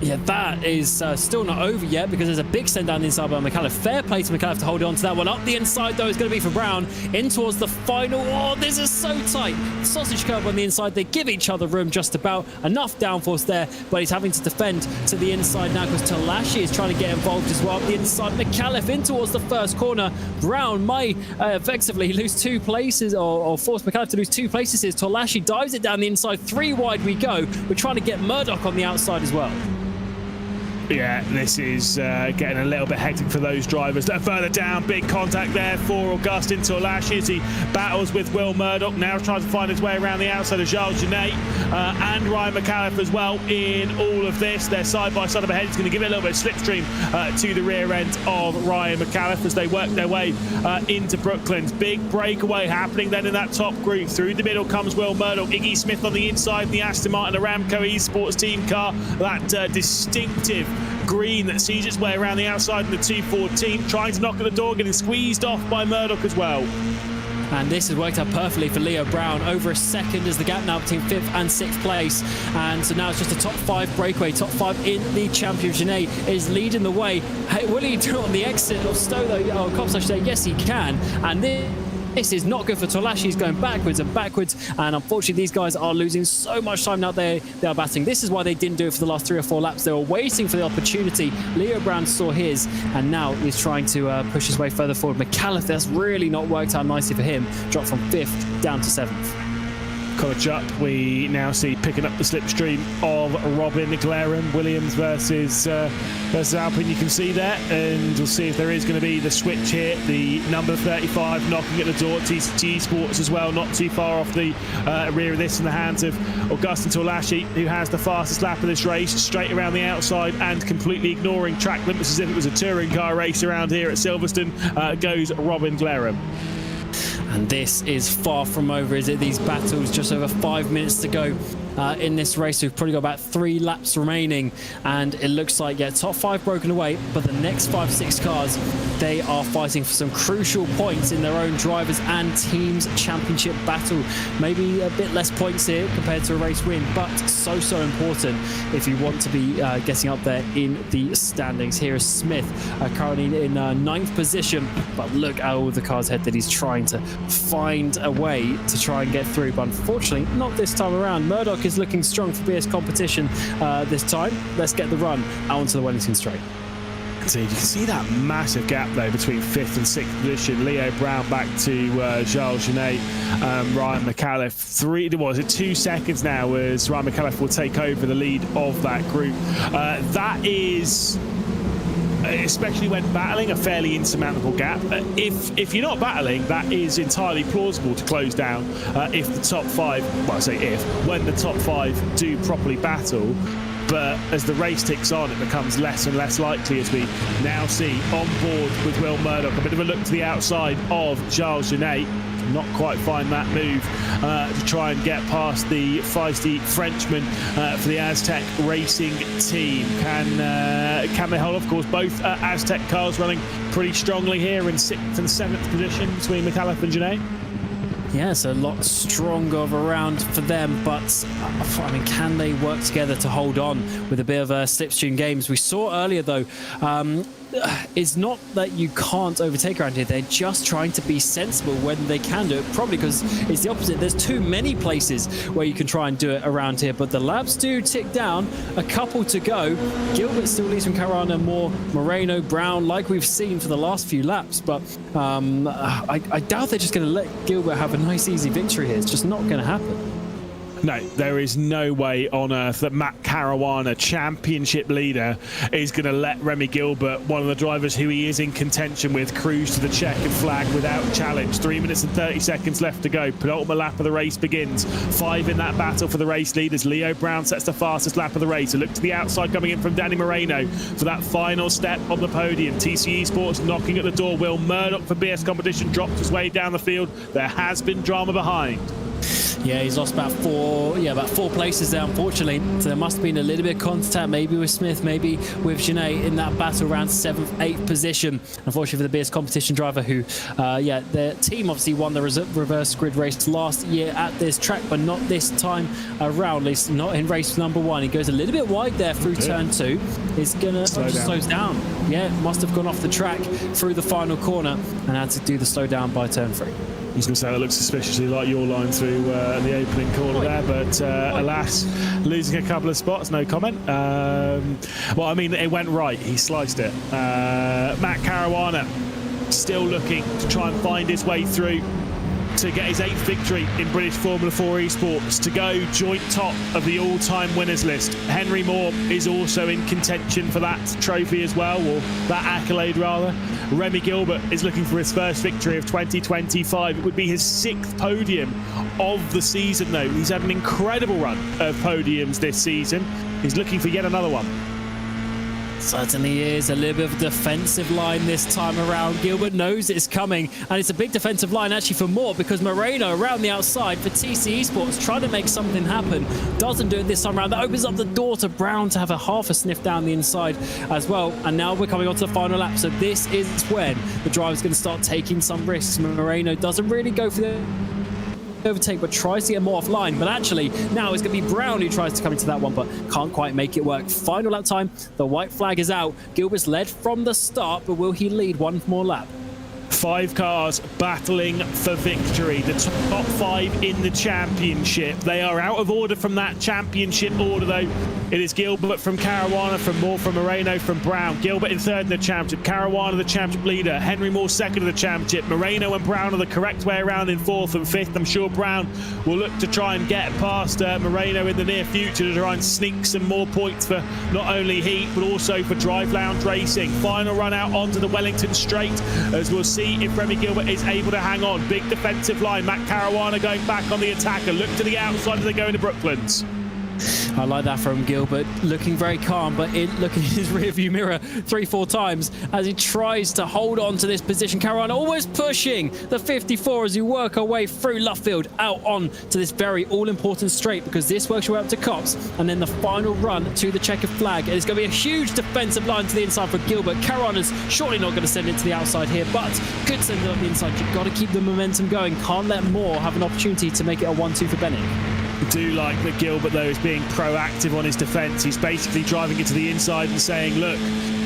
Yeah, that is still not over yet, because there's a big send down the inside by McAuliffe. Fair play to McAuliffe to hold on to that one. Up the inside, though, is going to be for Brown. In towards the final. Oh, this is so tight. Sausage curve on the inside. They give each other room just about. Enough downforce there, but he's having to defend to the inside now, because Talashi is trying to get involved as well. Up the inside, McAuliffe in towards the first corner. Brown might effectively lose 2 places, or force McAuliffe to lose 2 places here. Talashi dives it down the inside. 3 wide we go. We're trying to get Murdoch on the outside as well. Yeah, this is getting a little bit hectic for those drivers that are further down. Big contact there for Augustin Torlashi as he battles with Will Murdoch. Now trying to find his way around the outside of Charles Genet and Ryan McAuliffe as well in all of this. They're side by side up ahead. It's going to give it a little bit of slipstream to the rear end of Ryan McAuliffe as they work their way into Brooklands. Big breakaway happening then in that top group. Through the middle comes Will Murdoch. Iggy Smith on the inside, the Aston Martin Aramco Esports team car. That distinctive green that sees its way around the outside of the 214, trying to knock at the door, getting squeezed off by Murdoch as well. And this has worked out perfectly for Leo Brown. Over a second is the gap now between 5th and 6th place. And so now it's just a top 5 breakaway. Top 5 in the championship. Genet is leading the way. Hey, will he do it on the exit of Stowe, though? Cops, I should say, yes, he can. And this is not good for Tolashi. He's going backwards and backwards, and unfortunately these guys are losing so much time now. They are batting. This is why they didn't do it for the last 3 or 4 laps. They were waiting for the opportunity. Leo Brown saw his, and now he's trying to push his way further forward. McAuliffe, that's really not worked out nicely for him. Dropped from 5th down to 7th. Connor Jupp, we now see picking up the slipstream of Robin Glarum. Williams versus Alpine, you can see there, and we'll see if there is going to be the switch here. The number 35 knocking at the door at TCT Esports as well, not too far off the rear of this, in the hands of Augustin Torlashi, who has the fastest lap of this race, straight around the outside and completely ignoring track limits as if it was a touring car race around here at Silverstone, goes Robin Glarum. And this is far from over, is it? These battles, just over 5 minutes to go in this race. We've probably got about 3 laps remaining, and it looks like, yeah, top 5 broken away, but the next 5-6 cars, they are fighting for some crucial points in their own drivers and teams championship battle. Maybe a bit less points here compared to a race win, but so important if you want to be getting up there in the standings. Here is Smith currently in 9th position, but look at all the cars ahead that he's trying to find a way to try and get through, but unfortunately not this time around. Murdoch is looking strong for BS competition this time. Let's get the run out onto the Wellington straight. Indeed, you can see that massive gap though between 5th and 6th position. Leo Brown back to Charles Genet, Ryan McAuliffe. 2 seconds now as Ryan McAuliffe will take over the lead of that group. That is, especially when battling, a fairly insurmountable gap. If you're not battling, that is entirely plausible to close down if the top 5, well I say if, when the top 5 do properly battle. But as the race ticks on, it becomes less and less likely, as we now see on board with Will Murdoch. A bit of a look to the outside of Charles Genet. Not quite find that move to try and get past the feisty Frenchman for the Aztec Racing team. Can they hold? Of course, both Aztec cars running pretty strongly here in 6th and 7th position between McAuliffe and Genet. Yeah, it's a lot stronger of a round for them, but I mean, can they work together to hold on with a bit of a slipstream games? We saw earlier, though, it's not that you can't overtake around here. They're just trying to be sensible when they can do it, probably because it's the opposite. There's too many places where you can try and do it around here, but the laps do tick down. A couple to go. Gilbert still leads from Caruana, Moore, Moreno, Brown, like we've seen for the last few laps, but I doubt they're just going to let Gilbert have a nice, easy victory here. It's just not going to happen. No, there is no way on earth that Matt Caruana, championship leader, is going to let Remy Gilbert, one of the drivers who he is in contention with, cruise to the checkered flag without challenge. 3 minutes and 30 seconds left to go. Penultimate lap of the race begins. 5 in that battle for the race leaders. Leo Brown sets the fastest lap of the race. A look to the outside coming in from Danny Moreno for that final step on the podium. TC Esports knocking at the door. Will Murdoch for BS competition drops his way down the field. There has been drama behind. Yeah, he's lost about 4 places there, unfortunately. So there must have been a little bit of contact, maybe with Smith, maybe with Genet in that battle around 7th, 8th position. Unfortunately for the BS competition driver who, their team obviously won the reverse grid race last year at this track, but not this time around, at least not in race number 1. He goes a little bit wide there through turn 2. He's gonna slows down. Yeah, must have gone off the track through the final corner and had to do the slow down by turn 3. I was going to say that looks suspiciously like your line through the opening corner there, but alas, losing a couple of spots, no comment. Well, I mean, it went right. He sliced it. Matt Caruana still looking to try and find his way through to get his 8th victory in British Formula 4 Esports, to go joint top of the all-time winners list. Henry Moore is also in contention for that trophy as well, or that accolade rather. Remy Gilbert is looking for his first victory of 2025. It would be his 6th podium of the season though. He's had an incredible run of podiums this season. He's looking for yet another one. Certainly is. A little bit of a defensive line this time around. Gilbert knows it's coming, and it's a big defensive line actually for Moore, because Moreno around the outside for TC Esports trying to make something happen. Doesn't do it this time around. That opens up the door to Brown to have a half a sniff down the inside as well. And now we're coming on to the final lap. So this is when the driver's going to start taking some risks. Moreno doesn't really go for the overtake, but tries to get more offline. But actually now it's going to be Brown who tries to come into that one, but can't quite make it work. Final lap time, the white flag is out. Gilbert's led from the start, but will he lead one more lap? 5 cars battling for victory. The top 5 in the championship. They are out of order from that championship order, though. It is Gilbert from Caruana, from Moore, from Moreno, from Brown. Gilbert in 3rd in the championship. Caruana the championship leader. Henry Moore 2nd of the championship. Moreno and Brown are the correct way around in 4th and 5th. I'm sure Brown will look to try and get past Moreno in the near future to try and sneak some more points for not only heat, but also for Drive Lounge Racing. Final run out onto the Wellington Straight, as we'll see if Remy Gilbert is able to hang on. Big defensive line. Matt Caruana going back on the attacker. Look to the outside as they go into Brooklands. I like that from Gilbert, looking very calm, but looking in his rearview mirror 3-4 times as he tries to hold on to this position. Caruana almost pushing the 54 as you work our way through Luffield out on to this very all-important straight, because this works your way up to Cops, and then the final run to the checkered flag. It is going to be a huge defensive line to the inside for Gilbert. Caruana's surely not going to send it to the outside here, but could send it up the inside. You've got to keep the momentum going. Can't let Moore have an opportunity to make it a 1-2 for Bennett. Do like that Gilbert, though, is being proactive on his defence. He's basically driving it to the inside and saying, look,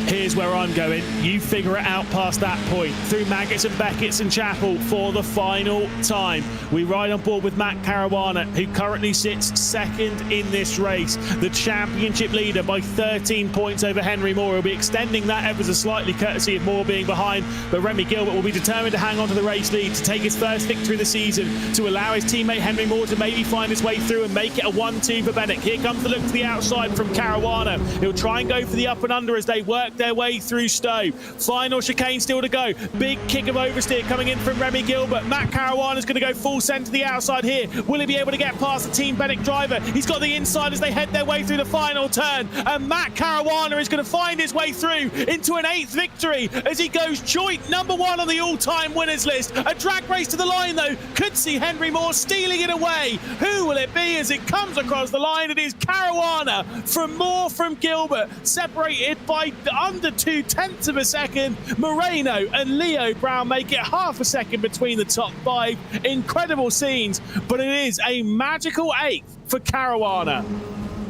here's where I'm going. You figure it out past that point. Through Maggots and Beckett's and Chapel for the final time. We ride on board with Matt Caruana, who currently sits second in this race. The championship leader by 13 points over Henry Moore. He'll be extending that ever so slightly, courtesy of Moore being behind. But Remy Gilbert will be determined to hang on to the race lead, to take his first victory of the season, to allow his teammate Henry Moore to maybe find his way through and make it a 1-2 for Bennett. Here comes the look to the outside from Caruana. He'll try and go for the up and under as they work their way through Stowe. Final chicane still to go. Big kick of oversteer coming in from Remy Gilbert. Matt Caruana is going to go full send to the outside here. Will he be able to get past the Team Bennett driver? He's got the inside as they head their way through the final turn. And Matt Caruana is going to find his way through into an 8th victory as he goes joint #1 on the all-time winners list. A drag race to the line, though, could see Henry Moore stealing it away. Who will it be as it comes across the line? It is Caruana from Moore from Gilbert, separated by under 0.2 of a second. Moreno and Leo Brown make it half a second between the top 5. Incredible scenes, but it is a magical 8th for Caruana.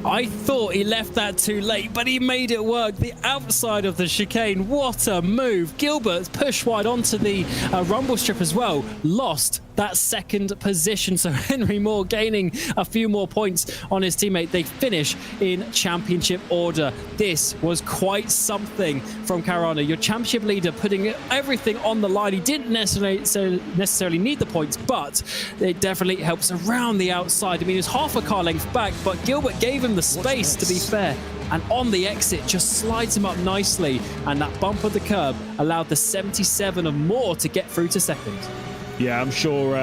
I thought he left that too late, but he made it work. The outside of the chicane, what a move. Gilbert pushed wide onto the rumble strip as well, lost that second position. So Henry Moore gaining a few more points on his teammate. They finish in championship order. This was quite something from Caruana. Your championship leader putting everything on the line. He didn't necessarily need the points, but it definitely helps around the outside. I mean, it's half a car length back, but Gilbert gave him the space, to be fair. And on the exit, just slides him up nicely. And that bump of the curb allowed the 77 of Moore to get through to second. Yeah, I'm sure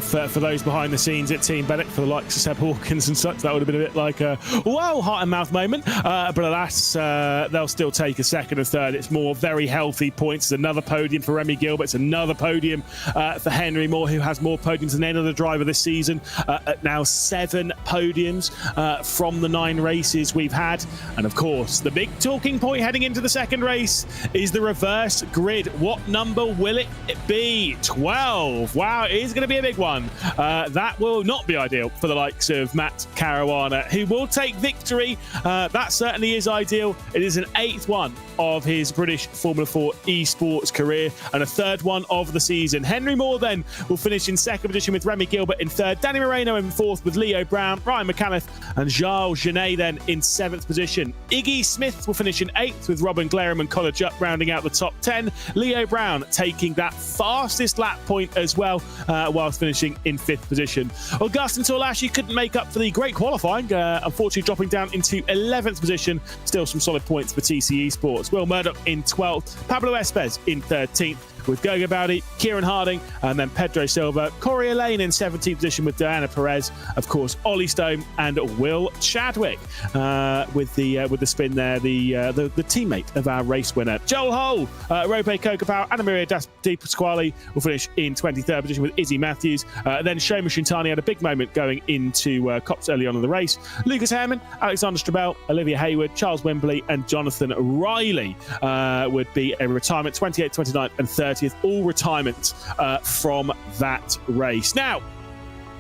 for those behind the scenes at Team Bennett, for the likes of Seb Hawkins and such, that would have been a bit like a, whoa, heart and mouth moment. But alas, they'll still take a second and third. It's more very healthy points. It's another podium for Remy Gilbert. It's another podium for Henry Moore, who has more podiums than any other driver this season. At now 7 podiums from the 9 races we've had. And of course, the big talking point heading into the second race is the reverse grid. What number will it be? 12. Wow, it is going to be a big one. That will not be ideal for the likes of Matt Caruana, who will take victory. That certainly is ideal. It is an 8th one of his British Formula 4 Esports career and a 3rd one of the season. Henry Moore then will finish in 2nd position with Remy Gilbert in 3rd. Danny Moreno in 4th with Leo Brown. Ryan McAuliffe and Charles Genet then in 7th position. Iggy Smith will finish in 8th with Robin Glaren and Colin Jupp rounding out the top 10. Leo Brown taking that fastest lap point as well, whilst finishing in 5th position. Augustin Torlashi couldn't make up for the great qualifying, unfortunately dropping down into 11th position. Still some solid points for TC Esports. Will Murdoch in 12th, Pablo Espez in 13th, with Gogo Bowdy, Kieran Harding, and then Pedro Silva. Corey Elaine in 17th position with Diana Perez. Of course, Ollie Stone and Will Chadwick with the spin there, the teammate of our race winner. Joel Hole, Rope Kokopau, Anna Maria Di Pasquale will finish in 23rd position with Izzy Matthews. Then Shoma Shintani had a big moment going into Cops early on in the race. Lucas Herman, Alexander Strabel, Olivia Hayward, Charles Wembley, and Jonathan Riley would be a retirement 28th, 29th, and 30th, all retirements from that race. Now,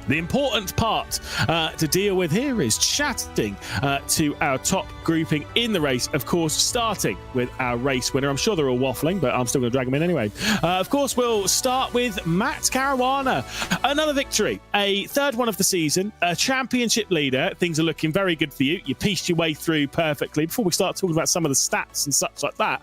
the important part to deal with here is chatting to our top grouping in the race, of course, starting with our race winner. I'm sure they're all waffling, but I'm still going to drag them in anyway. Of course, we'll start with Matt Caruana. Another victory, a 3rd one of the season, a championship leader. Things are looking very good for you. You pieced your way through perfectly. Before we start talking about some of the stats and such like that,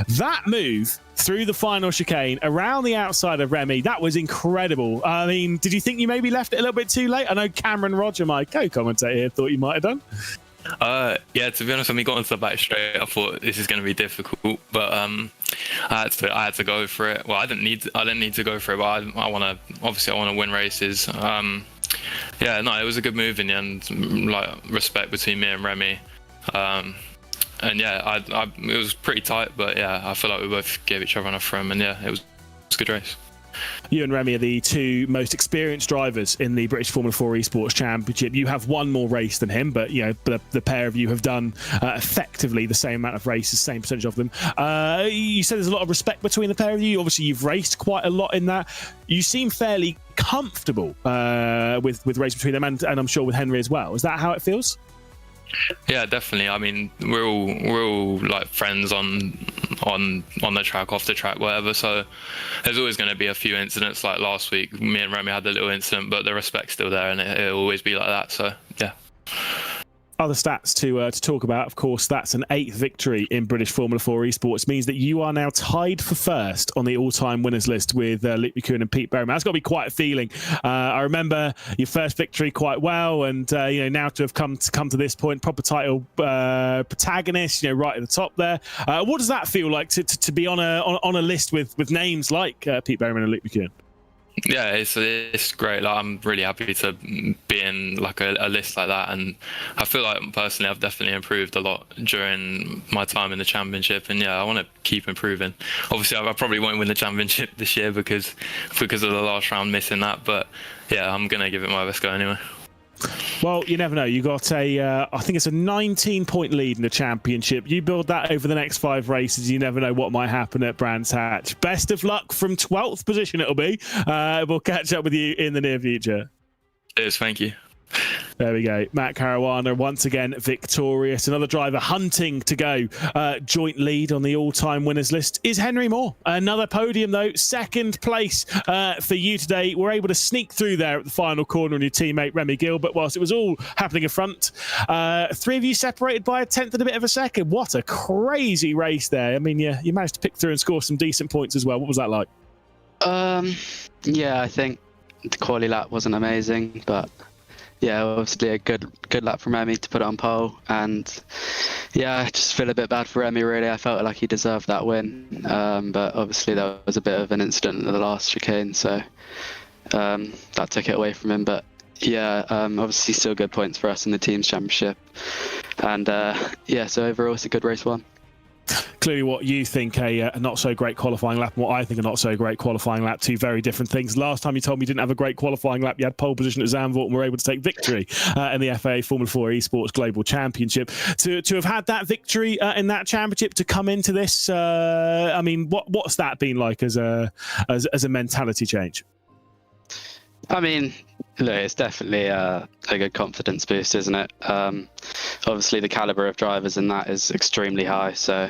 that move through the final chicane around the outside of Remy, that was incredible. I mean, did you think you maybe left it a little bit too late? I know Cameron Roger, my co-commentator here, thought you might have done. Yeah, to be honest, when we got into the back straight, I thought this is going to be difficult, but I had to go for it. Well, I didn't need to go for it, but I want to win races. yeah, no, it was a good move in the end. Like respect between me and Remy. And yeah, it was pretty tight, but yeah, I feel like we both gave each other enough room, and yeah, it was a good race. You and Remy are the two most experienced drivers in the British Formula 4 Esports Championship. You have one more race than him, but the pair of you have done effectively the same amount of races, same percentage of them. You said there's a lot of respect between the pair of you. Obviously, you've raced quite a lot in that. You seem fairly comfortable with racing between them, and I'm sure with Henry as well. Is that how it feels? Yeah, definitely. I mean, we're all like friends on the track, off the track, whatever. So there's always going to be a few incidents. Like last week, me and Remy had the little incident, but the respect's still there, and it'll always be like that. So yeah. Other stats to talk about, of course, that's an 8th victory in British Formula 4 Esports. Means that you are now tied for first on the all-time winners list with Luke McEwen and Pete Berryman. That's got to be quite a feeling. I remember your first victory quite well, and now to have come to this point, proper title protagonist, right at the top there. What does that feel like to be on a list with names like Pete Berryman and Luke McEwen? Yeah, it's great. Like, I'm really happy to be in like a list like that, and I feel like personally I've definitely improved a lot during my time in the championship, and yeah, I want to keep improving. Obviously, I probably won't win the championship this year because of the last round missing that, but yeah, I'm gonna give it my best go anyway. Well, you never know. You got I think it's a 19-point lead in the championship. You build that over the next 5 races, you never know what might happen at Brands Hatch. Best of luck from 12th position it'll be. We'll catch up with you in the near future. Cheers, thank you. There we go. Matt Caruana once again victorious. Another driver hunting to go. Joint lead on the all-time winners list is Henry Moore. Another podium though. 2nd place for you today. We're able to sneak through there at the final corner on your teammate Remy Gilbert whilst it was all happening in front. 3 of you separated by a 10th and a bit of a second. What a crazy race there. I mean, you managed to pick through and score some decent points as well. What was that like? Yeah, I think the quali lap wasn't amazing, but yeah, obviously a good lap from Remy to put it on pole, and yeah, I just feel a bit bad for Remy really. I felt like he deserved that win, but obviously there was a bit of an incident at the last chicane, so that took it away from him. But yeah, obviously still good points for us in the team's championship, and yeah, so overall it's a good race one. Clearly what you think a not so great qualifying lap and what I think a not so great qualifying lap, 2 very different things. Last time you told me you didn't have a great qualifying lap, you had pole position at Zandvoort and were able to take victory in the FA Formula 4 Esports Global Championship. To have had that victory in that championship, to come into this, I mean, what's that been like as a mentality change? I mean, look, it's definitely a good confidence boost, isn't it? Obviously, the caliber of drivers in that is extremely high. So,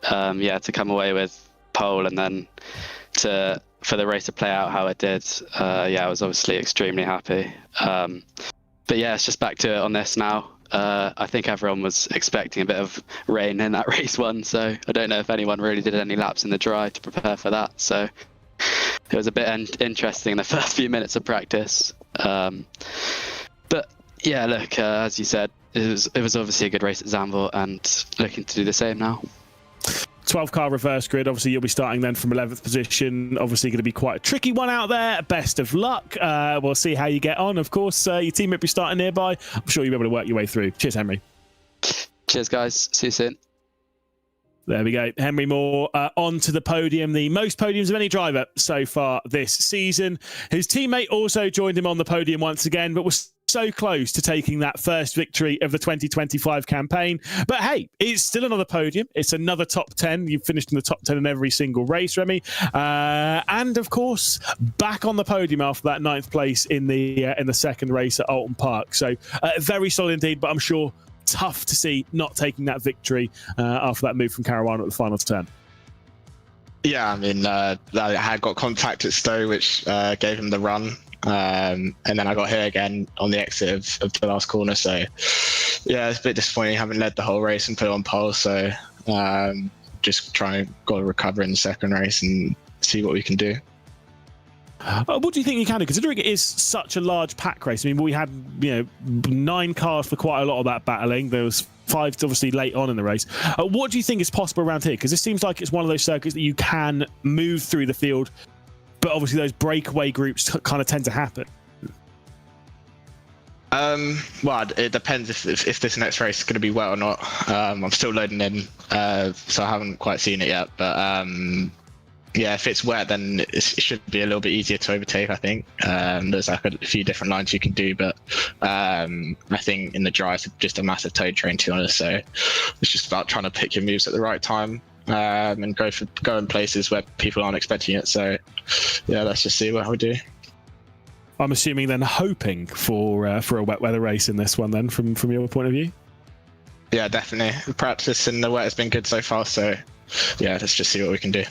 yeah, to come away with pole and then for the race to play out how it did, yeah, I was obviously extremely happy. But yeah, it's just back to it on this now. I think everyone was expecting a bit of rain in that race one, so I don't know if anyone really did any laps in the dry to prepare for that. So it was a bit interesting in the first few minutes of practice. But yeah, look, as you said, it was obviously a good race at Zandvoort, and looking to do the same now. 12-car reverse grid. Obviously, you'll be starting then from 11th position. Obviously, going to be quite a tricky one out there. Best of luck. We'll see how you get on. Of course, your team will be starting nearby. I'm sure you'll be able to work your way through. Cheers, Henry. Cheers, guys. See you soon. There we go. Henry Moore onto the podium. The most podiums of any driver so far this season. His teammate also joined him on the podium once again, but was so close to taking that first victory of the 2025 campaign. But hey, it's still another podium. It's another top 10. You've finished in the top 10 in every single race, Remy. And of course, back on the podium after that 9th place in the second race at Alton Park. So very solid indeed, but I'm sure tough to see not taking that victory after that move from Caruana at the final turn. Yeah, I mean, I had got contact at Stowe, which gave him the run. And then I got hit again on the exit of the last corner. So, yeah, it's a bit disappointing. Haven't led the whole race and put it on pole. So, just got to recover in the second race and see what we can do. What do you think you can do, considering it is such a large pack race? I mean, we had 9 cars for quite a lot of that battling. There was 5 obviously late on in the race. What do you think is possible around here? Because this seems like it's one of those circuits that you can move through the field, but obviously those breakaway groups kind of tend to happen. Well, it depends if this next race is going to be wet or not. I'm still loading in, so I haven't quite seen it yet. But yeah, if it's wet, then it should be a little bit easier to overtake, I think. There's like a few different lines you can do, but I think in the dry, it's just a massive toe train, to be honest. So it's just about trying to pick your moves at the right time and go in places where people aren't expecting it. So yeah, let's just see what we do. I'm assuming then hoping for a wet weather race in this one then, from your point of view? Yeah, definitely. The practice in the wet has been good so far, so yeah, let's just see what we can do.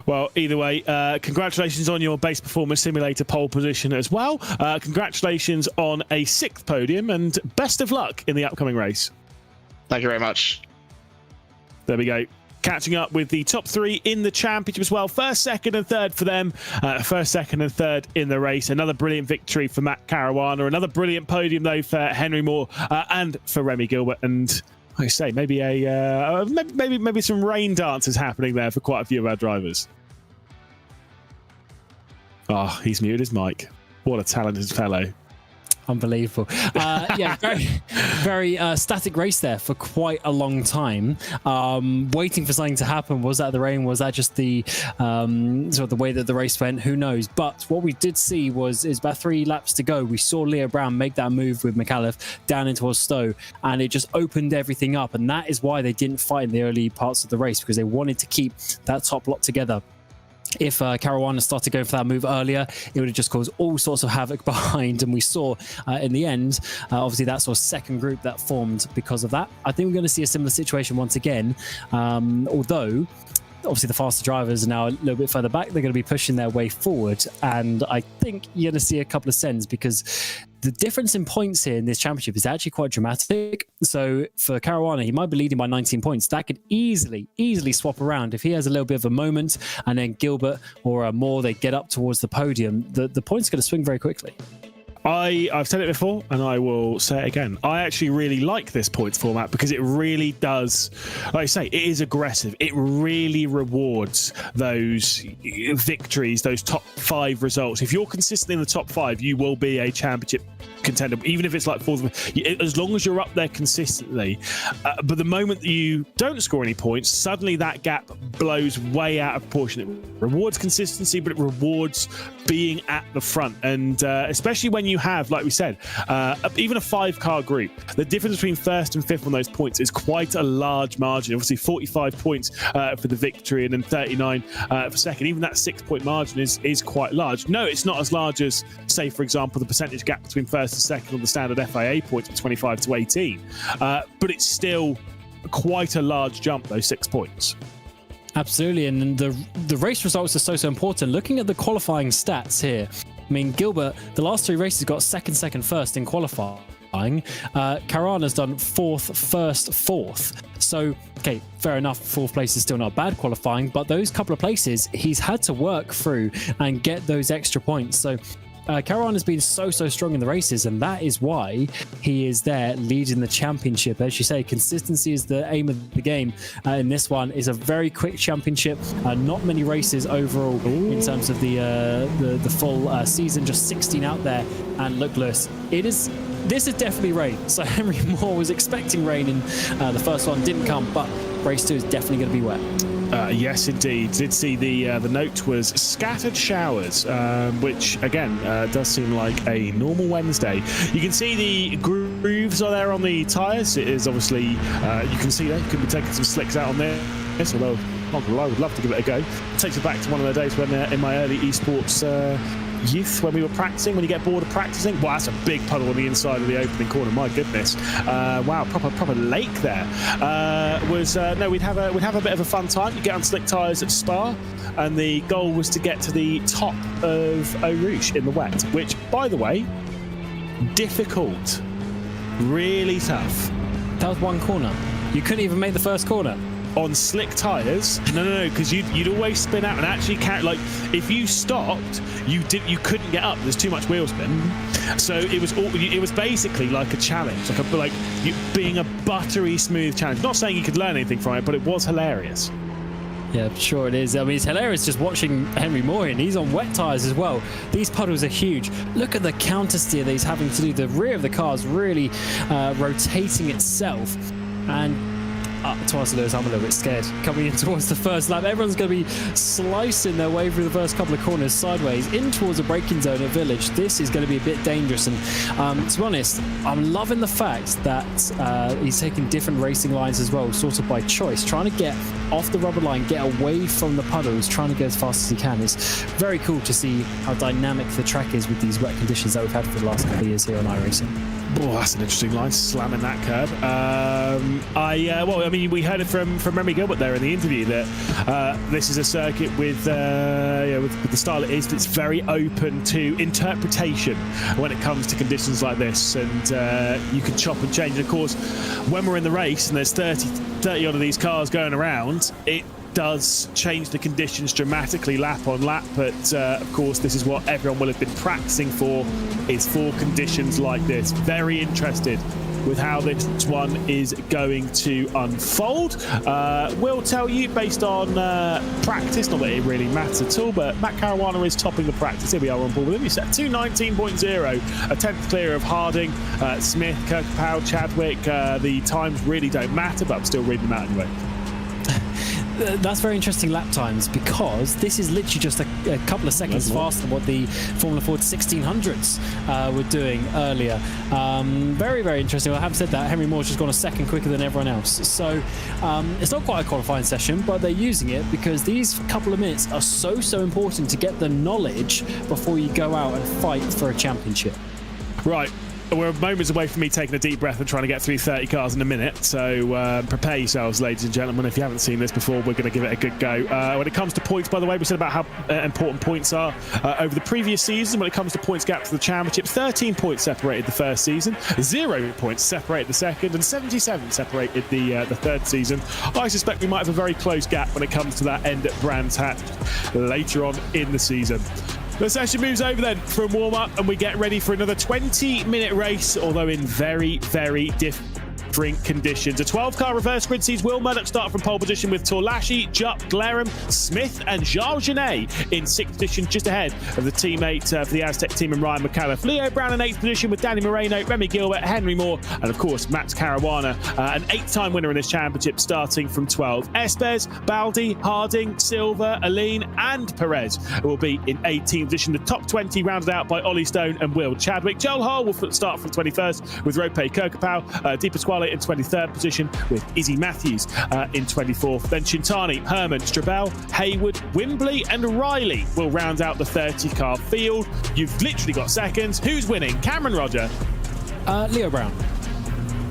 Well, either way, congratulations on your base performance simulator pole position as well. Congratulations on a 6th podium, and best of luck in the upcoming race. Thank you very much. There we go. Catching up with the top 3 in the championship as well. First, second and third for them. First, second and third in the race. Another brilliant victory for Matt Caruana. Another brilliant podium, though, for Henry Moore and for Remy Gilbert. And like I say, maybe maybe some rain dances happening there for quite a few of our drivers. Oh, he's muted his mic. What a talented fellow. Unbelievable. Yeah, very static race there for quite a long time. Waiting for something to happen. Was that the rain? Was that just the sort of the way that the race went? Who knows? But what we did see is about 3 laps to go. We saw Leo Brown make that move with McAuliffe down into Stowe, and it just opened everything up. And that is why they didn't fight in the early parts of the race, because they wanted to keep that top lot together. If Caruana started going for that move earlier, it would have just caused all sorts of havoc behind. And we saw in the end, obviously, that sort of second group that formed because of that. I think we're going to see a similar situation once again, although obviously the faster drivers are now a little bit further back. They're going to be pushing their way forward. And I think you're going to see a couple of sends, because the difference in points here in this championship is actually quite dramatic. So for Caruana, he might be leading by 19 points. That could easily swap around if he has a little bit of a moment, and then Gilbert or Moore, they get up towards the podium. The points are going to swing very quickly. I've said it before, and I will say it again. I actually really like this points format, because it really does, like I say, it is aggressive. It really rewards those victories, those top 5 results. If you're consistently in the top 5, you will be a championship contender, even if it's like 4th, as long as you're up there consistently. But the moment that you don't score any points, suddenly that gap blows way out of proportion. It rewards consistency, but it rewards being at the front. And especially when you have, like we said, even a 5-car group, the difference between 1st and 5th on those points is quite a large margin. Obviously 45 points for the victory, and then 39 for second. Even that 6-point margin is quite large. No, it's not as large as, say, for example, the percentage gap between 1st and 2nd on the standard FIA points of 25 to 18. But it's still quite a large jump, those 6 points. Absolutely, and the race results are so important. Looking at the qualifying stats here, I mean, Gilbert, the last 3 races got second, first in qualifying. Caruana's done 4th, 1st, 4th. So, okay, fair enough, 4th place is still not bad qualifying, but those couple of places he's had to work through and get those extra points. So Caruana has been so strong in the races, and that is why he is there leading the championship. As you say, consistency is the aim of the game. In this one is a very quick championship. Not many races overall in terms of the full season. Just 16 out there. And look, Lewis, this is definitely rain. So Henry Moore was expecting rain in the first one, didn't come, but race 2 is definitely going to be wet. Yes, indeed. Did see the note was scattered showers, which again does seem like a normal Wednesday. You can see the grooves are there on the tyres. It is obviously you can see there. You could be taking some slicks out on there. Although I would love to give it a go. It takes me back to one of the days when in my early esports youth, when we were practicing, when you get bored of practicing. Wow, that's a big puddle on the inside of the opening corner. My goodness. Wow, proper lake there. We'd have a bit of a fun time. You get on slick tyres at Spa, and the goal was to get to the top of Eau Rouge in the wet, which, by the way, difficult, really tough. That was one corner. You couldn't even make the first corner. On slick tyres, no, because you'd always spin out and actually like if you stopped, you couldn't get up. There's too much wheel spin. So it was basically like a challenge, like being a buttery smooth challenge. Not saying you could learn anything from it, but it was hilarious. Yeah, sure it is. I mean, it's hilarious just watching Henry Moore, and he's on wet tyres as well. These puddles are huge. Look at the counter steer that he's having to do. The rear of the car is really rotating itself. And to answer Lewis, I'm a little bit scared coming in towards the first lap. Everyone's going to be slicing their way through the first couple of corners sideways in towards a braking zone at Village. This is going to be a bit dangerous, and to be honest, I'm loving the fact that he's taking different racing lines as well, sort of by choice, trying to get off the rubber line, get away from the puddles, trying to go as fast as he can. It's very cool to see how dynamic the track is with these wet conditions that we've had for the last couple of years here on iRacing. Oh, that's an interesting line, slamming that curb. Well, I mean, we heard it from Remy Gilbert there in the interview that this is a circuit with the style it is, it's very open to interpretation when it comes to conditions like this, and you can chop and change. And of course, when we're in the race and there's 30 odd of these cars going around, it does change the conditions dramatically lap on lap, but of course this is what everyone will have been practicing for, is for conditions like this. Very interested with how this one is going to unfold. We'll tell you based on practice, not that it really matters at all, but Matt Caruana is topping the practice. Here we are on board with him. He's set 2:19.0, a tenth clear of Harding, Smith, Kirkpatrick, Chadwick. The times really don't matter, but I'm still reading them out anyway. That's very interesting lap times, because this is literally just a couple of seconds faster than what the Formula Ford 1600s were doing earlier. Very, very interesting. Well, I have said that Henry Moore's just gone a second quicker than everyone else. So it's not quite a qualifying session, but they're using it because these couple of minutes are so important to get the knowledge before you go out and fight for a championship. Right. We're moments away from me taking a deep breath and trying to get through 30 cars in a minute, so prepare yourselves, ladies and gentlemen. If you haven't seen this before, we're going to give it a good go. When it comes to points, by the way, we said about how important points are over the previous season. When it comes to points gap to the championship, 13 points separated the first season, 0 points separated the second, and 77 separated the third season. I suspect we might have a very close gap when it comes to that end at Brands Hatch later on in the season. The session moves over then from warm-up, and we get ready for another 20-minute race, although in very, very different conditions. A 12-car reverse grid sees Will Murdoch start from pole position with Torlashi, Jupp, Glarham, Smith and Charles Genet in 6th position, just ahead of the teammate for the Aztec team and Ryan McAuliffe. Leo Brown in 8th position with Danny Moreno, Remy Gilbert, Henry Moore and of course Max Caruana, an 8-time winner in this championship, starting from 12. Espes, Baldi, Harding, Silva, Aline and Perez will be in 18th position. The top 20 rounded out by Ollie Stone and Will Chadwick. Joel Hall will start from 21st with Rope Kirkapau, Di Pasquale in 23rd position with Izzy Matthews in 24th. Then Chintani, Herman, Strabel, Hayward, Wimbley and Riley will round out the 30-car field. You've literally got seconds. Who's winning? Cameron Roger? Leo Brown.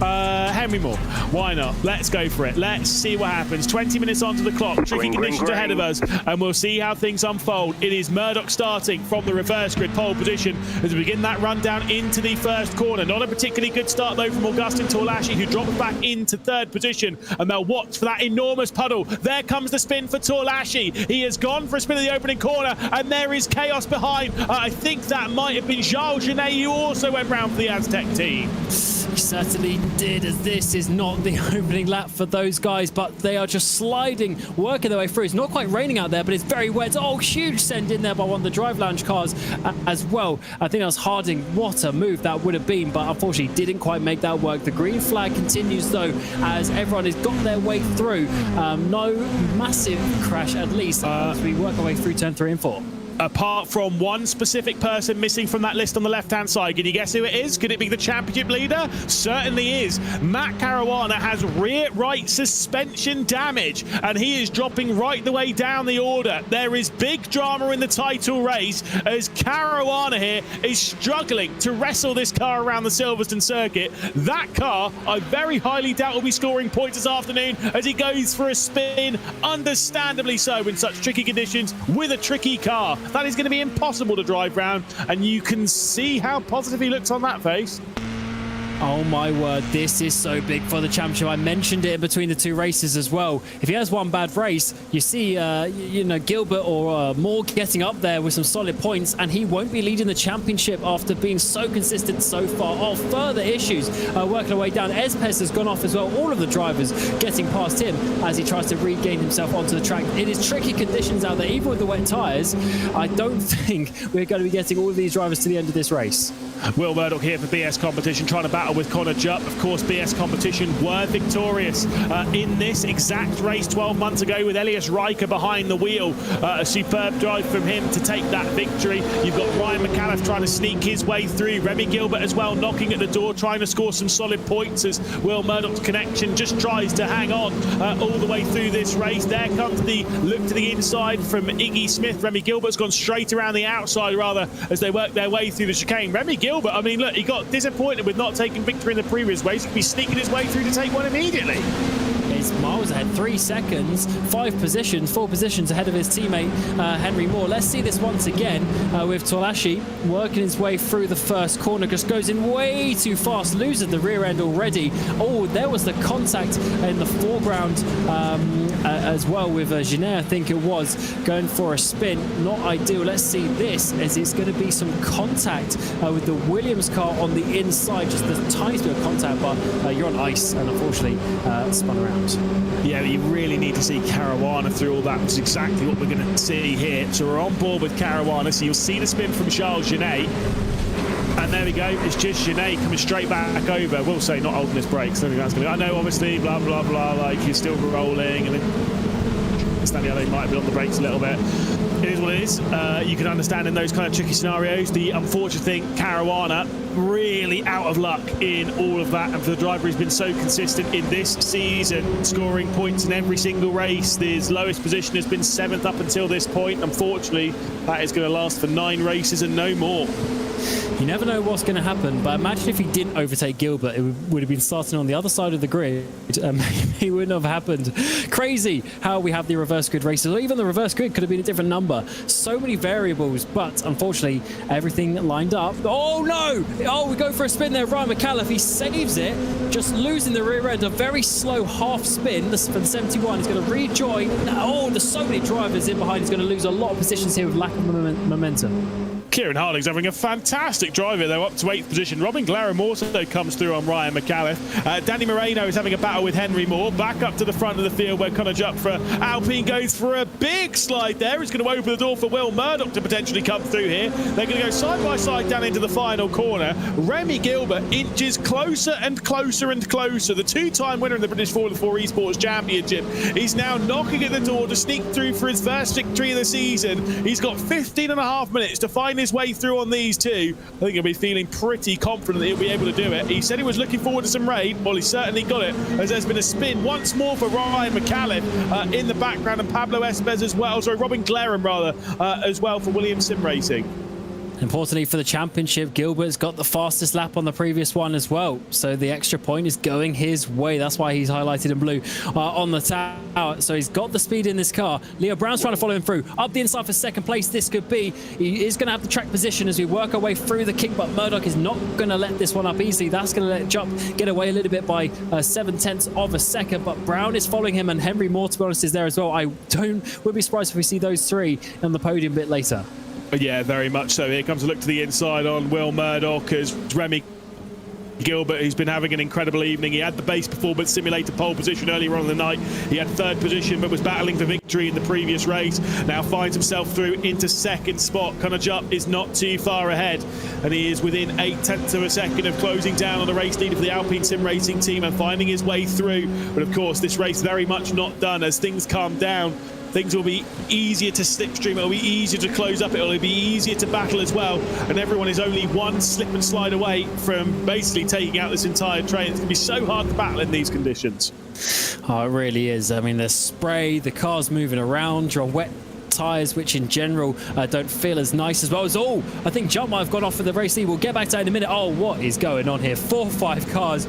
Henry Moore. Why not? Let's go for it. Let's see what happens. 20 minutes onto the clock. Tricky conditions ahead of us, and we'll see how things unfold. It is Murdoch starting from the reverse grid pole position as we begin that run down into the first corner. Not a particularly good start though from Augustin Torlashi, who drops back into 3rd position, and they'll watch for that enormous puddle. There comes the spin for Torlashi. He has gone for a spin of the opening corner, and there is chaos behind. I think that might have been Charles Genet, who also went round for the Aztec team. He certainly did, as this is not the opening lap for those guys, but they are just sliding, working their way through. It's not quite raining out there, but it's very wet. Oh, huge send in there by one of the drive lounge cars as well. I think that was Harding. What a move that would have been, but unfortunately didn't quite make that work. The green flag continues though, as everyone has got their way through. No massive crash, at least, as we work our way through turn 3 and 4. Apart from one specific person missing from that list on the left-hand side. Can you guess who it is? Could it be the championship leader? Certainly is. Matt Caruana has rear right suspension damage, and he is dropping right the way down the order. There is big drama in the title race as Caruana here is struggling to wrestle this car around the Silverstone circuit. That car, I very highly doubt, will be scoring points this afternoon as he goes for a spin, understandably so in such tricky conditions with a tricky car. That is going to be impossible to drive round, and you can see how positive he looks on that face. Oh my word, this is so big for the championship. I mentioned it in between the two races as well. If he has one bad race, you see, Gilbert or Moore getting up there with some solid points, and he won't be leading the championship after being so consistent so far. Oh, further issues working their way down. Espes has gone off as well. All of the drivers getting past him as he tries to regain himself onto the track. It is tricky conditions out there, even with the wet tyres. I don't think we're going to be getting all of these drivers to the end of this race. Will Murdoch here for BS Competition, trying to battle with Connor Jupp. Of course, BS Competition were victorious in this exact race 12 months ago with Elias Riker behind the wheel. A superb drive from him to take that victory. You've got Ryan McAuliffe trying to sneak his way through. Remy Gilbert as well, knocking at the door, trying to score some solid points as Will Murdoch's connection just tries to hang on all the way through this race. There comes the look to the inside from Iggy Smith. Remy Gilbert's gone straight around the outside, rather, as they work their way through the chicane. Remy Gilbert, I mean, look, he got disappointed with not taking victory in the previous race. He could be sneaking his way through to take one immediately. He's miles ahead, 3 seconds, 4 positions ahead of his teammate Henry Moore. Let's see this once again with Tolashi working his way through the first corner. Just goes in way too fast, loses the rear end already. Oh, there was the contact in the foreground as well with Genet, I think it was, going for a spin. Not ideal. Let's see this, as it's going to be some contact with the Williams car on the inside. Just the tiniest bit of contact, but you're on ice and unfortunately spun around. Yeah, you really need to see Caruana through all that, which is exactly what we're going to see here. So we're on board with Caruana, so you'll see the spin from Charles Genet. And there we go, it's just Genet coming straight back over. We'll say not holding his brakes. I think that's going to be, I know, obviously, blah, blah, blah, like you're still rolling, and then Stanley Alley might be on the brakes a little bit. It is what it is. You can understand in those kind of tricky scenarios. The unfortunate thing, Caruana, really out of luck in all of that. And for the driver who's been so consistent in this season, scoring points in every single race, his lowest position has been 7th up until this point. Unfortunately, that is going to last for 9 races and no more. You never know what's going to happen, but imagine if he didn't overtake Gilbert, it would have been starting on the other side of the grid. Maybe it wouldn't have happened. Crazy how we have the reverse grid races, or even the reverse grid could have been a different number. So many variables, but unfortunately, everything lined up. Oh no! Oh, we go for a spin there. Ryan McAuliffe, he saves it, just losing the rear end. A very slow half spin for the 71. He's going to rejoin. Oh, there's so many drivers in behind. He's going to lose a lot of positions here with lack of momentum. Kieran Harding's having a fantastic drive here, though, up to 8th position. Robin Glarum also comes through on Ryan McAuliffe. Danny Moreno is having a battle with Henry Moore. Back up to the front of the field where Connor Jupp for Alpine goes for a big slide there. He's going to open the door for Will Murdoch to potentially come through here. They're going to go side by side down into the final corner. Remy Gilbert inches closer and closer and closer. The 2-time winner in the British F4 Esports Championship. He's now knocking at the door to sneak through for his first victory of the season. He's got 15.5 minutes to find his way through on these two. I think he'll be feeling pretty confident that he'll be able to do it. He said he was looking forward to some rain. Well, he certainly got it, as there's been a spin once more for Ryan McAuliffe in the background, and Pablo Espes as well. Sorry, Robin Glarum rather, as well for Williams Sim Racing. Importantly for the championship, Gilbert's got the fastest lap on the previous one as well. So the extra point is going his way. That's why he's highlighted in blue on the tower. So he's got the speed in this car. Leo Brown's trying to follow him through. Up the inside for second place, this could be. He is going to have the track position as we work our way through the kick, but Murdoch is not going to let this one up easily. That's going to let Jupp get away a little bit by 7/10 of a second, but Brown is following him, and Henry Moore, to be honest, is there as well. I would be surprised if we see those three on the podium a bit later. Yeah, very much so. Here comes a look to the inside on Will Murdoch as Remy Gilbert, who's been having an incredible evening. He had the base performance simulator pole position earlier on in the night. He had 3rd position, but was battling for victory in the previous race. Now finds himself through into 2nd spot. Connor Jupp is not too far ahead, and he is within 0.8 of a second of closing down on the race leader for the Alpine Sim Racing team and finding his way through. But of course, this race very much not done. As things calm down, things will be easier to slipstream, it'll be easier to close up, it'll be easier to battle as well, and everyone is only one slip and slide away from basically taking out this entire train. It's going to be so hard to battle in these conditions. Oh, it really is. I mean, there's spray, the car's moving around, you're wet tyres, which in general don't feel as nice as well as, I think Jupp might have gone off for the race lead. We'll get back to that in a minute. Oh, what is going on here? 4 or 5 cars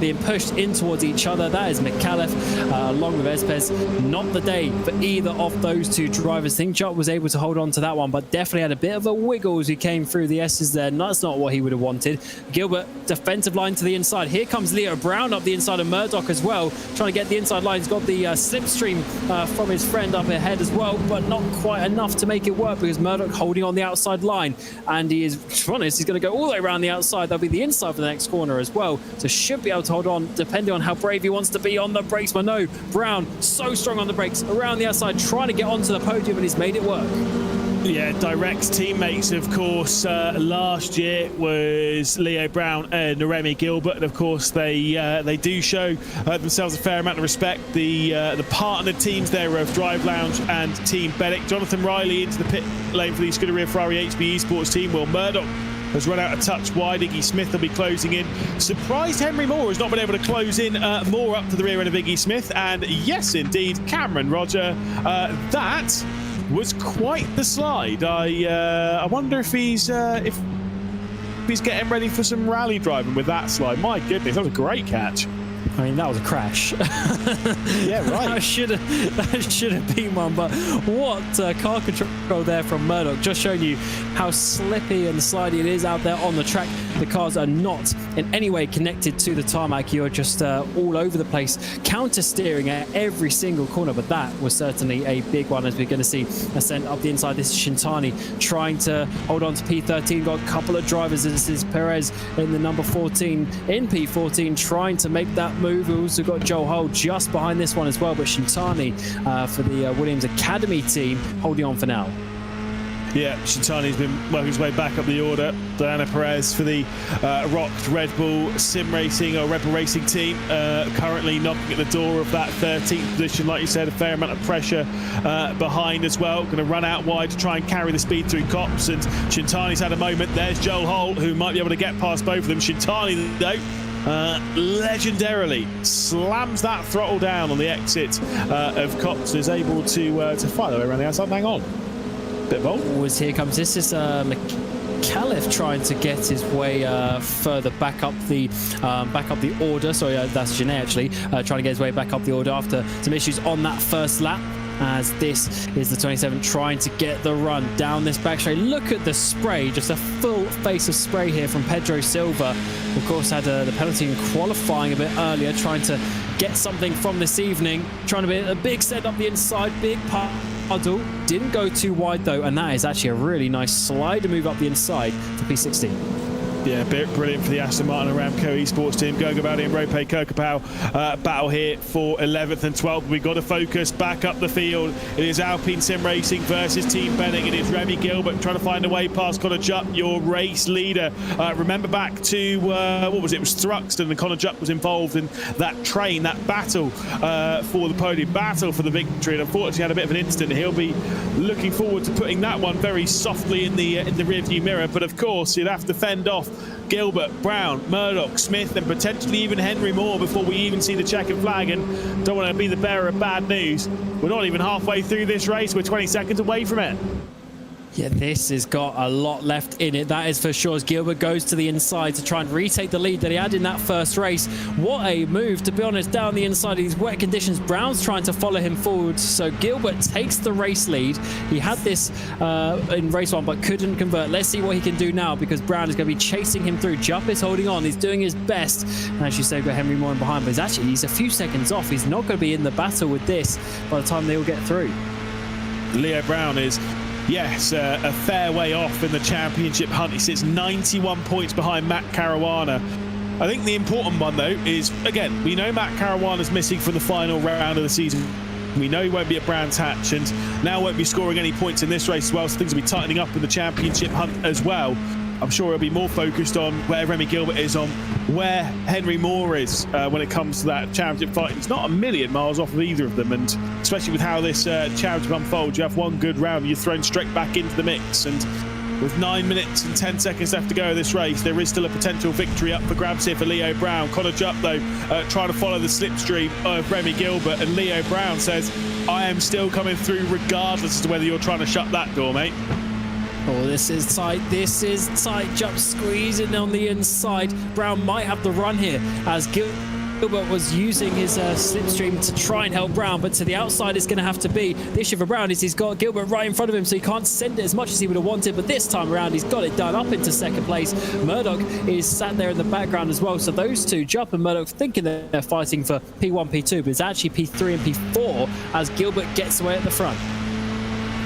being pushed in towards each other. That is McAuliffe along with Espes. Not the day for either of those two drivers. I think Jot was able to hold on to that one, but definitely had a bit of a wiggle as he came through the S's there. That's not what he would have wanted. Gilbert, defensive line to the inside. Here comes Leo Brown up the inside of Murdoch as well, trying to get the inside line. He's got the slipstream from his friend up ahead as well, but not quite enough to make it work because Murdoch holding on the outside line, and he is, to be honest, he's going to go all the way around the outside. That'll be the inside for the next corner as well, so should be able to hold on depending on how brave he wants to be on the brakes. But no, Brown so strong on the brakes around the outside, trying to get onto the podium, and he's made it work. Yeah, Direct's teammates, of course, last year was Leo Brown and Remy Gilbert, and of course they do show themselves a fair amount of respect. The partner teams there of Drive Lounge and Team Bennett. Jonathan Riley into the pit lane for the Scuderia Ferrari HB Esports team. Will Murdoch has run out a touch wide. Iggy Smith will be closing in. Surprised Henry Moore has not been able to close in more up to the rear end of Iggy Smith. And yes, indeed, Cameron Roger. That was quite the slide. I wonder if he's getting ready for some rally driving with that slide. My goodness, that was a great catch. I mean, that was a crash. Yeah, right. that should have been one, but what car control there from Murdoch, just showing you how slippy and slidey it is out there on the track. The cars are not in any way connected to the tarmac. You're just all over the place, counter steering at every single corner, but that was certainly a big one, as we're going to see ascent up the inside. This is Shintani trying to hold on to P13. Got a couple of drivers. This is Perez in the number 14 in P14 trying to make that move. We've also got Joel Hull just behind this one as well, but Shintani for the Williams Academy team holding on for now. Yeah, Shintani's been working his way back up the order. Diana Perez for the rocked Red Bull Sim Racing or Red Bull Racing team, currently knocking at the door of that 13th position. Like you said, a fair amount of pressure behind as well. Going to run out wide to try and carry the speed through Cops, and Shintani's had a moment. There's Joel Hull, who might be able to get past both of them. Shintani, though, legendarily slams that throttle down on the exit of Cops and is able to fire their way around the outside. Hang on. Bit bold. Always here comes. This is McAuliffe trying to get his way further back up the order. Sorry, that's Janae actually trying to get his way back up the order after some issues on that first lap. As this is the 27 trying to get the run down this back straight. Look at the spray, just a full face of spray here from Pedro Silva. Of course, had the penalty in qualifying a bit earlier, trying to get something from this evening. Trying to be a big set up the inside, big puddle. Didn't go too wide though, and that is actually a really nice slider move up the inside for P16. Yeah, brilliant for the Aston Martin Aramco Esports team. Gogabaldi and Rope Kokopau battle here for 11th and 12th. We've got to focus back up the field. It is Alpine Sim Racing versus Team Benning. It is Remy Gilbert trying to find a way past Connor Jupp, your race leader. Remember back to, what was it? It was Thruxton, and Connor Jupp was involved in that train, that battle for the podium, battle for the victory, and unfortunately had a bit of an incident. He'll be looking forward to putting that one very softly in the rearview mirror, but of course you'd have to fend off Gilbert, Brown, Murdoch, Smith, and potentially even Henry Moore before we even see the checkered flag. And don't want to be the bearer of bad news, we're not even halfway through this race. We're 20 seconds away from it. Yeah, this has got a lot left in it, that is for sure, as Gilbert goes to the inside to try and retake the lead that he had in that first race. What a move, to be honest, down the inside of these wet conditions. Brown's trying to follow him forward, so Gilbert takes the race lead. He had this in race one, but couldn't convert. Let's see what he can do now, because Brown is going to be chasing him through. Jupp is holding on, he's doing his best. And as you say, we've got Henry Moore in behind, but he's a few seconds off. He's not going to be in the battle with this by the time they all get through. Leo Brown is, yes, a fair way off in the championship hunt. He sits 91 points behind Matt Caruana. I think the important one, though, is, again, we know Matt Caruana's missing from the final round of the season. We know he won't be at Brands Hatch, and now won't be scoring any points in this race as well, so things will be tightening up in the championship hunt as well. I'm sure he'll be more focused on where Remy Gilbert is, on where Henry Moore is when it comes to that championship fight. He's not a million miles off of either of them, and especially with how this championship unfolds, you have one good round and you're thrown straight back into the mix. And with 9 minutes and 10 seconds left to go of this race, there is still a potential victory up for grabs here for Leo Brown. Connor Jupp, though, trying to follow the slipstream of Remy Gilbert, and Leo Brown says, I am still coming through regardless as to whether you're trying to shut that door, mate. Oh, this is tight. This is tight. Jump squeezing on the inside. Brown might have the run here as Gilbert was using his slipstream to try and help Brown, but to the outside it's going to have to be. The issue for Brown is he's got Gilbert right in front of him, so he can't send it as much as he would have wanted, but this time around he's got it done up into second place. Murdoch is sat there in the background as well, so those two, Jupp and Murdoch, thinking they're fighting for P1, P2, but it's actually P3 and P4 as Gilbert gets away at the front.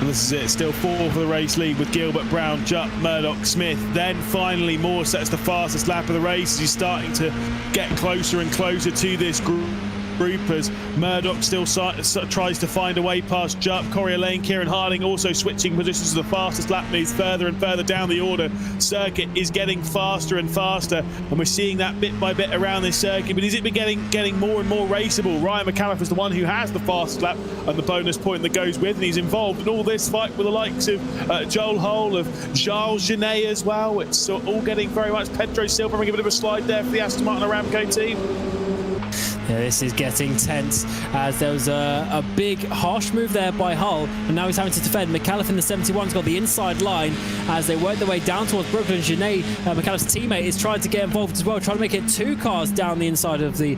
And this is it, still 4 for the race lead with Gilbert, Brown, Jupp, Murdoch, Smith. Then finally Moore sets the fastest lap of the race as he's starting to get closer and closer to this group as Murdoch still tries to find a way past Jupp. Coriolanne, Kieran Harding also switching positions to the fastest lap, moves further and further down the order. Circuit is getting faster and faster, and we're seeing that bit by bit around this circuit, but is it getting more and more raceable? Ryan McAuliffe is the one who has the fastest lap and the bonus point that goes with, and he's involved in all this fight with the likes of Joel Hole, of Charles Genet as well. It's all getting very much Pedro Silva making a bit of a slide there for the Aston Martin Aramco team. Yeah, this is getting tense as there was a big harsh move there by Hull, and now he's having to defend. McAuliffe in the 71's got the inside line as they work their way down towards Brooklyn. Genet, McAuliffe's teammate, is trying to get involved as well, trying to make it 2 cars down the inside of the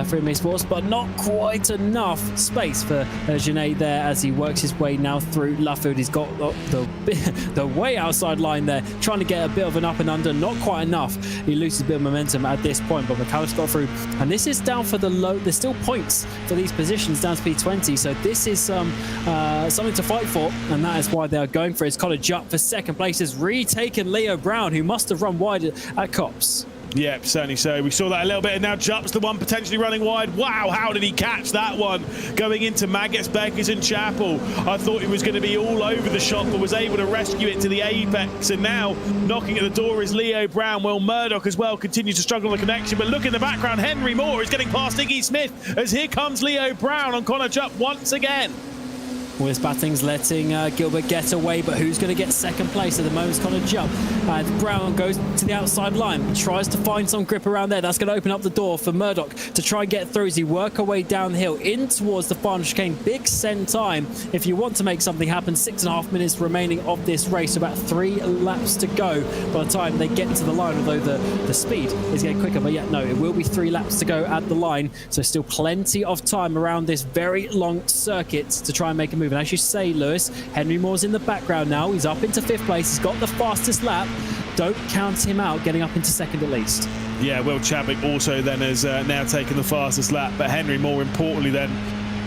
Freedom Esports, but not quite enough space for Genet there as he works his way now through Luffield. He's got the way outside line there, trying to get a bit of an up and under, not quite enough. He loses a bit of momentum at this point, but McAuliffe's got through, and this is down for the low. There's still points for these positions down to P20, so this is something to fight for, and that is why they are going for it. It's Connor Jupp for second place, has retaken Leo Brown, who must have run wide at Cops. Yeah, certainly so. We saw that a little bit, and now Jupp's the one potentially running wide. Wow, how did he catch that one? Going into Maggots, Beckers and Chapel. I thought he was going to be all over the shop, but was able to rescue it to the apex. And now knocking at the door is Leo Brown. Well, Murdoch as well continues to struggle on the connection, but look in the background, Henry Moore is getting past Iggy Smith as here comes Leo Brown on Connor Jupp once again. Wes Batting's letting Gilbert get away, but who's going to get second place at the moment? It's Connor Jupp. Brown goes to the outside line, tries to find some grip around there. That's going to open up the door for Murdoch to try and get through as he work away down the hill in towards the final chicane. Big send time if you want to make something happen. 6.5 minutes remaining of this race, about 3 laps to go by the time they get to the line, although the speed is getting quicker. But yeah, no, it will be 3 laps to go at the line, so still plenty of time around this very long circuit to try and make a move. And as you say, Lewis, Henry Moore's in the background now. He's up into 5th place. He's got the fastest lap. Don't count him out, getting up into 2nd at least. Yeah, Will Chadwick also then has now taken the fastest lap, but Henry Moore importantly then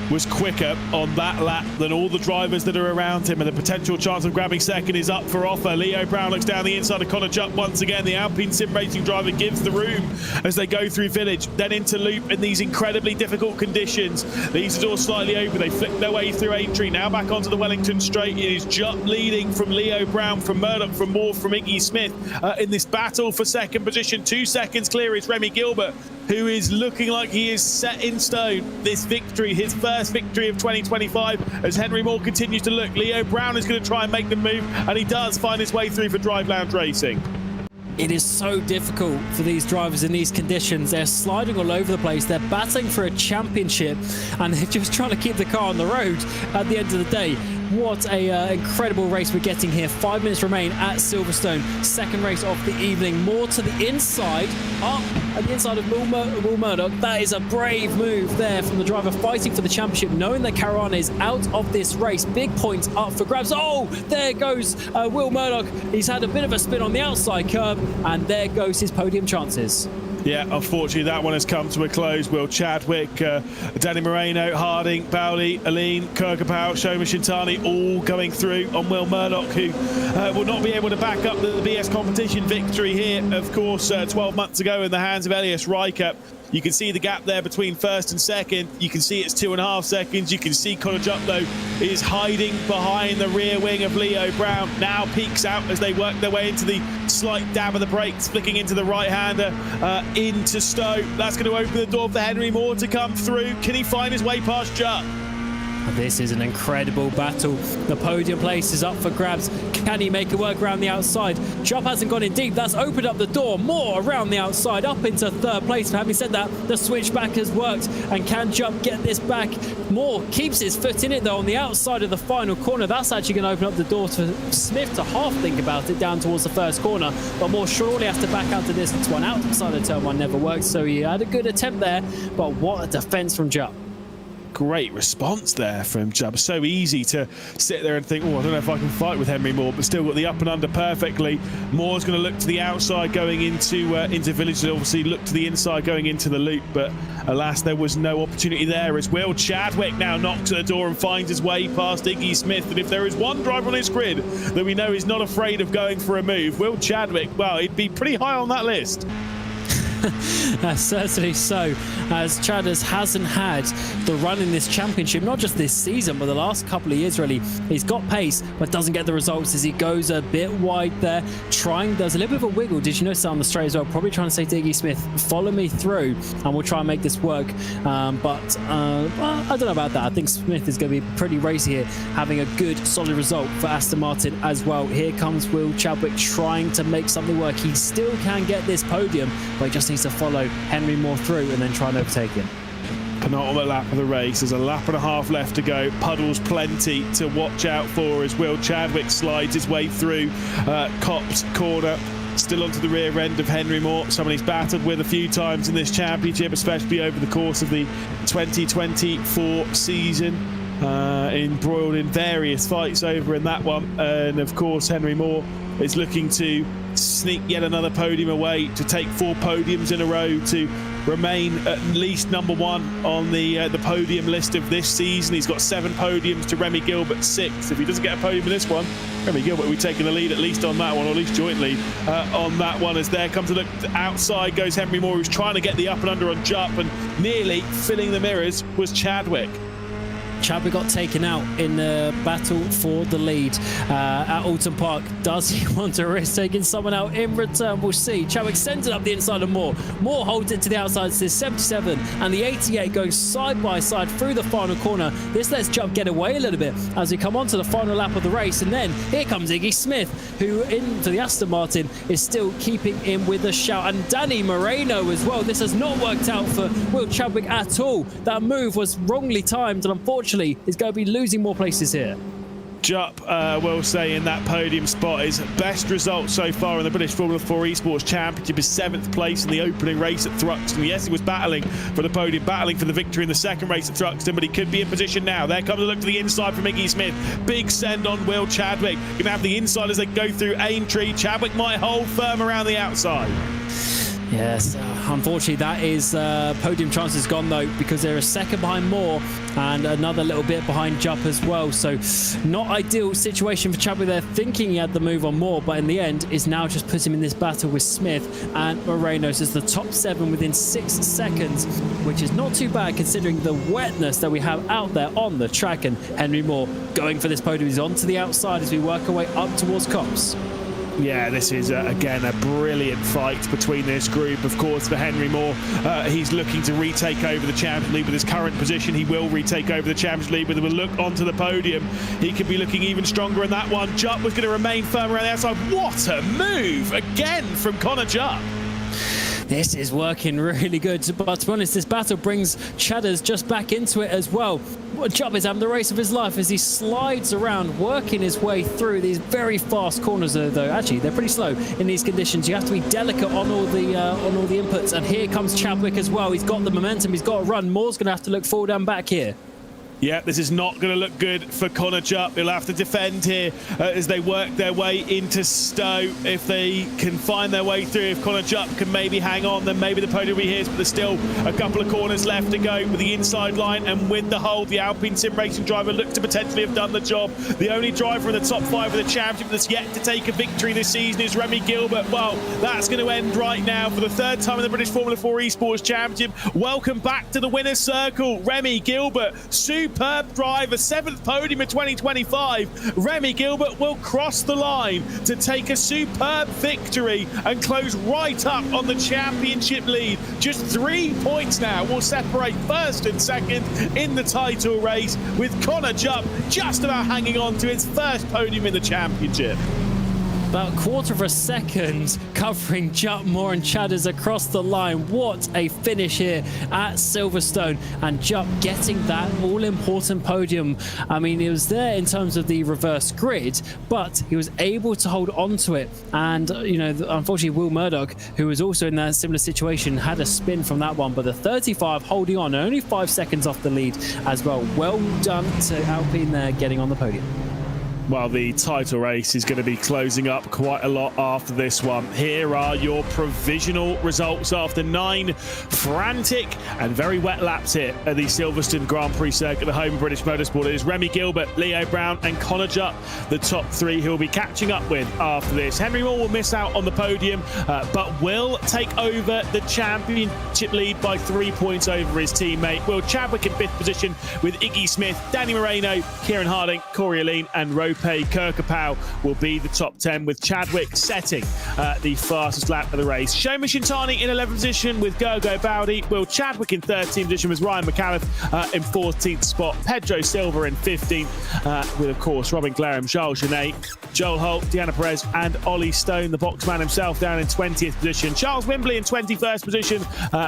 was quicker on that lap than all the drivers that are around him, and the potential chance of grabbing second is up for offer. Leo Brown looks down the inside of Connor Jupp once again. The Alpine sim racing driver gives the room as they go through Village, then into Loop in these incredibly difficult conditions. These doors slightly open, they flick their way through Aintree, now back onto the Wellington straight. It is Jupp leading from Leo Brown, from Murdoch, from Moore, from Iggy Smith in this battle for second position. 2 seconds clear is Remy Gilbert, who is looking like he is set in stone. This victory, his first victory of 2025, as Henry Moore continues to look. Leo Brown is going to try and make the move, and he does find his way through for Drive Lounge Racing. It is so difficult for these drivers in these conditions. They're sliding all over the place. They're battling for a championship, and they're just trying to keep the car on the road at the end of the day. What a incredible race we're getting here. 5 minutes remain at Silverstone. Second race of the evening. More to the inside, up at the inside of Will Murdoch. That is a brave move there from the driver fighting for the championship, knowing that Caruana is out of this race. Big points up for grabs. Oh, there goes Will Murdoch. He's had a bit of a spin on the outside curb, and there goes his podium chances. Yeah, unfortunately that one has come to a close. Will Chadwick, Danny Moreno, Harding, Bowley, Aline, Kirkapau, Shoma Shintani all going through on Will Murdoch, who will not be able to back up the BS competition victory here, of course, 12 months ago in the hands of Elias Riker. You can see the gap there between first and second. You can see it's 2.5 seconds. You can see Connor Jupp, though, is hiding behind the rear wing of Leo Brown. Now peeks out as they work their way into the slight dab of the brakes, flicking into the right-hander, into Stowe. That's going to open the door for Henry Moore to come through. Can he find his way past Jupp? This is an incredible battle. The podium place is up for grabs. Can he make it work around the outside? Jupp hasn't gone in deep. That's opened up the door. More around the outside, up into third place. But having said that, the switchback has worked. And can Jupp get this back? Moore keeps his foot in it, though, on the outside of the final corner. That's actually going to open up the door to Smith to half think about it down towards the first corner. But Moore surely has to back out to this one. Outside of turn one never worked, so he had a good attempt there. But what a defense from Jupp. Great response there from Jupp. So easy to sit there and think, oh, I don't know if I can fight with Henry Moore, but still got the up and under perfectly. Moore's going to look to the outside going into Village, and obviously look to the inside going into the loop, but alas, there was no opportunity there as Will Chadwick now knocks at the door and finds his way past Iggy Smith. And if there is one driver on this grid that we know is not afraid of going for a move, Will Chadwick, well, he'd be pretty high on that list. Certainly so, as Chadders hasn't had the run in this championship, not just this season, but the last couple of years really. He's got pace, but doesn't get the results as he goes a bit wide there. There's a little bit of a wiggle. Did you notice that on the straight as well? Probably trying to say to Iggy Smith, follow me through, and we'll try and make this work. But I don't know about that. I think Smith is going to be pretty racy here, having a good, solid result for Aston Martin as well. Here comes Will Chadwick trying to make something work. He still can get this podium, but he just needs to follow Henry Moore through and then try and overtake him. Penultimate lap of the race. There's a lap and a half left to go. Puddles plenty to watch out for as Will Chadwick slides his way through Copse corner. Still onto the rear end of Henry Moore, someone he's battled with a few times in this championship, especially over the course of the 2024 season. Embroiled in various fights over in that one. And of course, Henry Moore is looking to sneak yet another podium away, to take 4 podiums in a row, to remain at least number 1 on the podium list of this season. He's got 7 podiums to Remy Gilbert 6. If he doesn't get a podium in this one, Remy Gilbert will be taking the lead at least on that one, or at least joint lead on that one. As there comes to look outside goes Henry Moore, who's trying to get the up and under on Jupp, and nearly filling the mirrors was Chadwick. Chadwick got taken out in the battle for the lead at Alton Park. Does he want to risk taking someone out in return? We'll see. Chadwick sends it up the inside of Moore. Moore holds it to the outside. It's the 77 and the 88 going side by side through the final corner. This lets Jupp get away a little bit as we come on to the final lap of the race. And then here comes Iggy Smith, who for the Aston Martin is still keeping in with a shout. And Danny Moreno as well. This has not worked out for Will Chadwick at all. That move was wrongly timed, and unfortunately is going to be losing more places here. Jupp, will say, in that podium spot. His best result so far in the British Formula 4 Esports Championship is 7th place in the opening race at Thruxton. Yes, he was battling for the podium, battling for the victory in the second race at Thruxton, but he could be in position now. There comes a look to the inside from Iggy Smith. Big send on Will Chadwick. Going to have the inside as they go through Aintree. Chadwick might hold firm around the outside. Yes, unfortunately that is podium chances gone though, because they're a second behind Moore and another little bit behind Jupp as well. So not ideal situation for Chadwick there, thinking he had the move on Moore, but in the end is now just put him in this battle with Smith and Morenos as the top 7 within 6 seconds, which is not too bad considering the wetness that we have out there on the track. And Henry Moore going for this podium. He's on to the outside as we work our way up towards Copse. Yeah, this is, again, a brilliant fight between this group. Of course, for Henry Moore, he's looking to retake over the Champions League with his current position. He will retake over the Champions League, but we'll look onto the podium. He could be looking even stronger in that one. Jupp was going to remain firm around the outside. What a move, again, from Connor Jupp. This is working really good, but to be honest, this battle brings Chadders just back into it as well. Jupp is having the race of his life as he slides around, working his way through these very fast corners, though. Actually, they're pretty slow in these conditions. You have to be delicate on all the inputs. And here comes Chadwick as well. He's got the momentum. He's got a run. Moore's going to have to look forward and back here. Yeah, this is not going to look good for Connor Jupp. He'll have to defend here as they work their way into Stowe. If they can find their way through, if Connor Jupp can maybe hang on, then maybe the podium will be his, but there's still a couple of corners left to go with the inside line, and with the hold, the Alpine Sim Racing driver looks to potentially have done the job. The only driver in the top 5 of the championship that's yet to take a victory this season is Remy Gilbert. Well, that's going to end right now for the 3rd time in the British Formula 4 Esports Championship. Welcome back to the winner's circle, Remy Gilbert. Super superb drive, a 7th podium in 2025. Remy Gilbert will cross the line to take a superb victory and close right up on the championship lead. Just 3 points now will separate first and second in the title race, with Connor Jupp just about hanging on to his first podium in the championship. About a quarter of a second covering Jupp, Moore and Chadders across the line. What a finish here at Silverstone, and Jupp getting that all-important podium. I mean, it was there in terms of the reverse grid, but he was able to hold on to it. And, you know, unfortunately, Will Murdoch, who was also in that similar situation, had a spin from that one, but the 35 holding on, only 5 seconds off the lead as well. Well done to Alpine there, getting on the podium. Well, the title race is going to be closing up quite a lot after this one. Here are your provisional results after 9 frantic and very wet laps here at the Silverstone Grand Prix circuit, the home of British Motorsport. It is Remy Gilbert, Leo Brown and Connor Jupp, the top 3 who will be catching up with after this. Henry Moore will miss out on the podium, but will take over the championship lead by 3 points over his teammate. Will Chadwick in 5th position with Iggy Smith, Danny Moreno, Kieran Harding, Corey Aline and Rope Kirkapau will be the top 10, with Chadwick setting the fastest lap of the race. Shoma Shintani in 11th position with Gergo Bowdy. Will Chadwick in 13th position with Ryan McAuliffe in 14th spot. Pedro Silva in 15th with, of course, Robin Glarum, Charles Genet, Joel Holt, Deanna Perez and Ollie Stone, the boxman himself, down in 20th position. Charles Wimbley in 21st position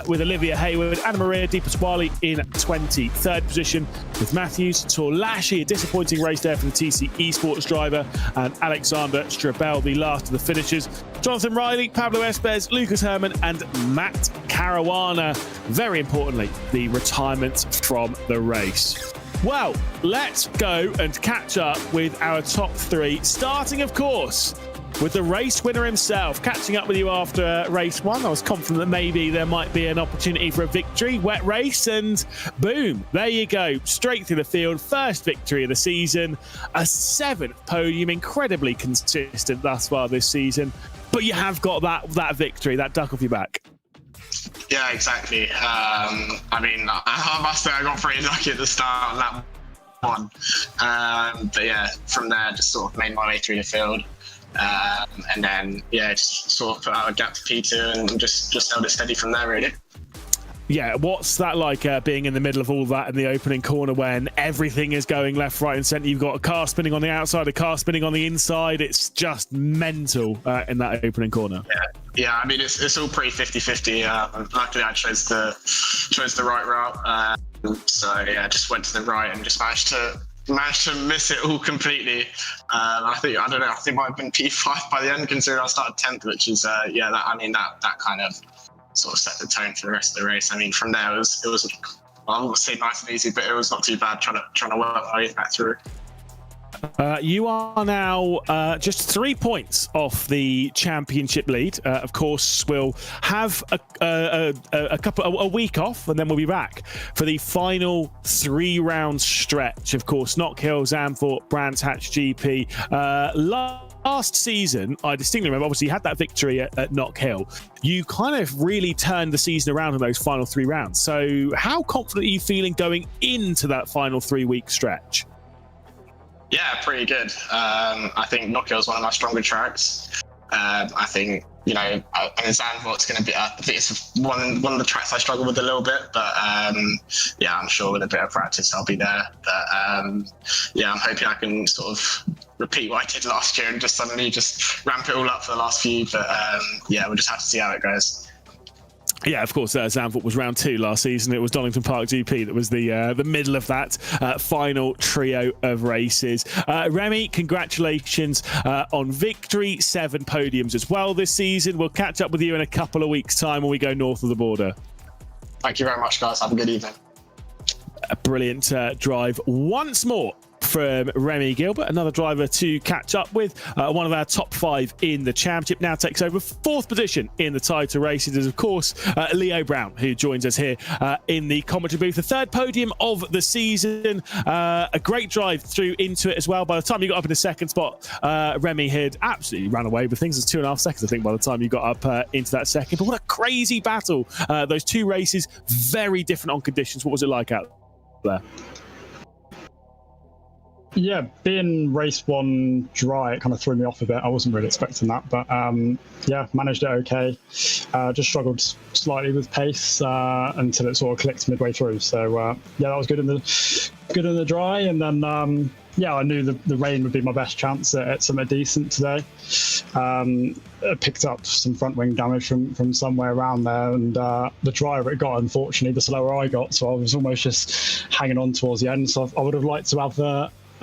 with Olivia Hayward. Anna Maria Di Pasquale in 23rd position with Matthews Torlashi. A disappointing race there for the TC Esports driver, and Alexander Strabel, the last of the finishers. Jonathan Riley, Pablo Espes, Lucas Herman and Matt Caruana. Very importantly, the retirement from the race. Well, let's go and catch up with our top 3, starting, of course, with the race winner himself. Catching up with you after race 1, I was confident that maybe there might be an opportunity for a victory. Wet race, and boom, there you go, straight through the field. First victory of the season, a 7th podium, incredibly consistent thus far this season. But you have got that victory, that duck off your back. Yeah, exactly. I mean, I must say I got pretty lucky at the start of that one. But yeah, from there, just sort of made my way through the field. And then, yeah, just sort of put out a gap to P2 and just held it steady from there, really. Yeah, what's that like, being in the middle of all that in the opening corner when everything is going left, right and centre? You've got a car spinning on the outside, a car spinning on the inside. It's just mental in that opening corner. Yeah, I mean, it's all pretty 50-50. Luckily, I chose the right route. So, yeah, just went to the right and just managed to miss it all completely. I think it might have been P5 by the end, considering I started 10th, which is that kind of sort of set the tone for the rest of the race. I mean, from there it was I won't say nice and easy, but it was not too bad trying to work my way back through. You are now just 3 points off the championship lead. Of course, we'll have a week off, and then we'll be back for the final 3-round stretch. Of course, Knock Hill, Zandvoort, Brands Hatch GP. Last season, I distinctly remember, obviously, you had that victory at Knock Hill. You kind of really turned the season around in those final 3 rounds. So how confident are you feeling going into that final 3-week stretch? Yeah, pretty good. I think Knock Hill is one of my stronger tracks. I think, Zandvoort's going to be, I think it's one of the tracks I struggle with a little bit, but yeah, I'm sure with a bit of practice I'll be there. But yeah, I'm hoping I can sort of repeat what I did last year and just suddenly just ramp it all up for the last few. But yeah, we'll just have to see how it goes. Yeah, of course, Zandvoort was round 2 last season. It was Donington Park GP that was the middle of that final trio of races. Remy, congratulations on victory. 7 podiums as well this season. We'll catch up with you in a couple of weeks' time when we go north of the border. Thank you very much, guys. Have a good evening. A brilliant drive once more from Remy Gilbert, another driver to catch up with. One of our top 5 in the championship, now takes over 4th position in the title race. It is, of course, Leo Brown, who joins us here in the commentary booth. The 3rd podium of the season. A great drive through into it as well. By the time you got up in the 2nd spot, Remy had absolutely ran away with things. It was 2.5 seconds, I think, by the time you got up into that 2nd. But what a crazy battle. Those 2 races, very different on conditions. What was it like out there? Yeah, being race one dry, it kind of threw me off a bit. I wasn't really expecting that, but yeah, managed it okay. Just struggled slightly with pace until it sort of clicked midway through. So yeah, that was good in the dry, and then yeah, I knew the rain would be my best chance at something decent today. I picked up some front wing damage from somewhere around there, and the drier it got, unfortunately, the slower I got. So I was almost just hanging on towards the end. So I would have liked to have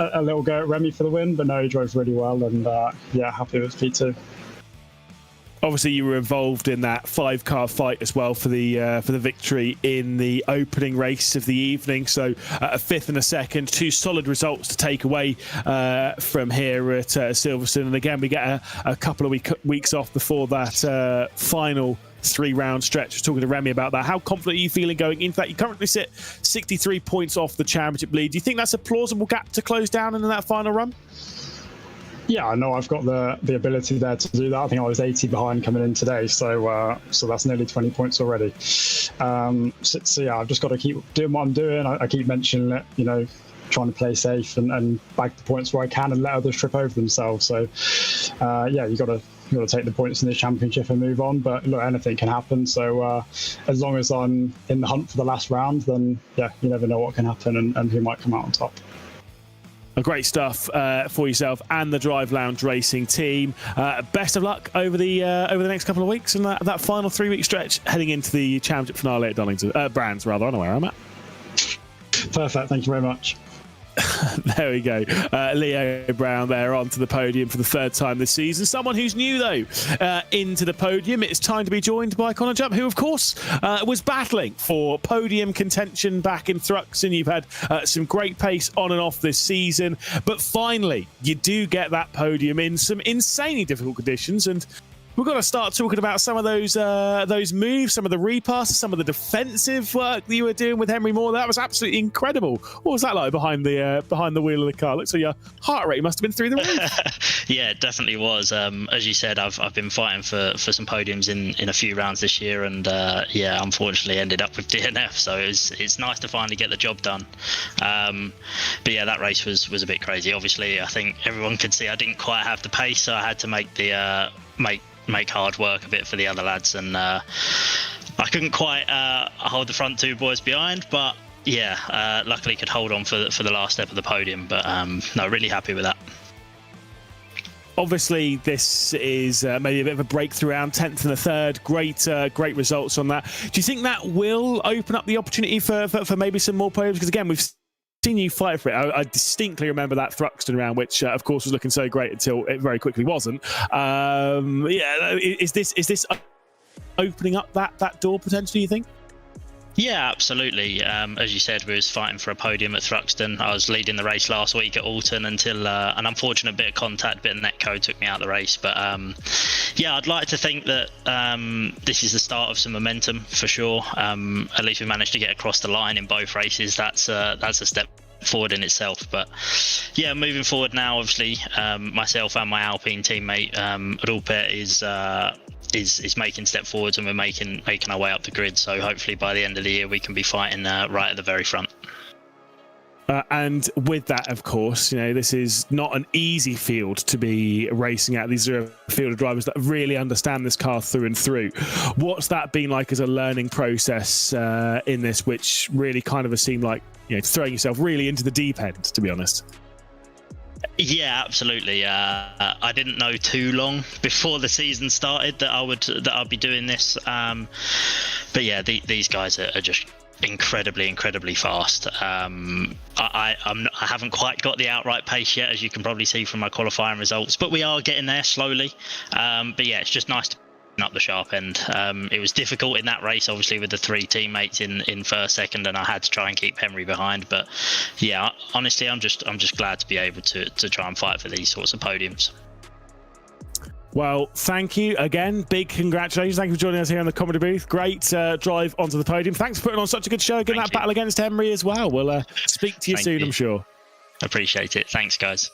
a little go at Remy for the win, but no, he drove really well, and yeah, happy with P2. Obviously, you were involved in that 5-car fight as well for the victory in the opening race of the evening. So a 5th and a 2nd, 2 solid results to take away from here at Silverstone. And again, we get a couple of weeks off before that final 3-round stretch. I was talking to Remy about that. How confident are you feeling going into that? You currently sit 63 points off the championship lead. Do you think that's a plausible gap to close down in that final run? Yeah, I know I've got the ability there to do that. I think I was 80 behind coming in today, so that's nearly 20 points already. So yeah, I've just got to keep doing what I'm doing. I keep mentioning it, you know, trying to play safe and bag the points where I can and let others trip over themselves. So yeah, you got to take the points in the championship and move on. But look, anything can happen. So as long as I'm in the hunt for the last round, then yeah, you never know what can happen and who might come out on top. Great stuff for yourself and the Drive Lounge Racing team. Best of luck over the next couple of weeks and that final 3-week stretch heading into the championship finale at Donington. Brands, rather. I don't know where I'm at. Perfect. Thank you very much. There we go. Leo Brown there onto the podium for the 3rd time this season. Someone who's new, though, into the podium. It's time to be joined by Connor Jupp, who, of course, was battling for podium contention back in Thruxton. You've had some great pace on and off this season. But finally, you do get that podium in some insanely difficult conditions. And we've got to start talking about some of those moves, some of the repasses, some of the defensive work that you were doing with Henry Moore. That was absolutely incredible. What was that like behind the wheel of the car? Looks like your heart rate must have been through the roof. Yeah, it definitely was. As you said, I've been fighting for some podiums in a few rounds this year, and yeah, unfortunately ended up with DNF. So it's nice to finally get the job done. But yeah, that race was a bit crazy. Obviously, I think everyone could see I didn't quite have the pace, so I had to make make hard work a bit for the other lads, and I couldn't quite hold the front 2 boys behind, but yeah, luckily could hold on for the last step of the podium. But no, really happy with that. Obviously, this is maybe a bit of a breakthrough round, 10th and a 3rd. Great results on that. Do you think that will open up the opportunity for maybe some more podiums? Because again, we've seen you fight for it. I distinctly remember that Thruxton round, which of course was looking so great until it very quickly wasn't. Yeah, is this opening up that door potentially, you think? Yeah, absolutely. As you said, we was fighting for a podium at Thruxton. I was leading the race last week at Alton until an unfortunate bit of contact, bit of netcode took me out of the race. But yeah, I'd like to think that this is the start of some momentum for sure. At least we managed to get across the line in both races. That's a step forward in itself. But yeah, moving forward now, obviously, myself and my Alpine teammate Rupert is making step forwards, and we're making our way up the grid. So hopefully by the end of the year we can be fighting right at the very front. And with that, of course, you know, this is not an easy field to be racing at. These are a field of drivers that really understand this car through and through. What's that been like as a learning process in this, which really kind of has seemed like, you know, throwing yourself really into the deep end, to be honest? Yeah, absolutely. I didn't know too long before the season started that I'd be doing this. But yeah, these guys are just incredibly fast. I haven't quite got the outright pace yet, as you can probably see from my qualifying results, but we are getting there slowly. But yeah, it's just nice to up the sharp end. It was difficult in that race, obviously, with the 3 teammates in first, second, and I had to try and keep Henry behind. But yeah, honestly, I'm just glad to be able to try and fight for these sorts of podiums. Well, thank you again. Big congratulations. Thank you for joining us here in the comedy booth. Great drive onto the podium. Thanks for putting on such a good show. Getting that battle against Henry as well. We'll speak to you soon, I'm sure. Appreciate it. Thanks, guys.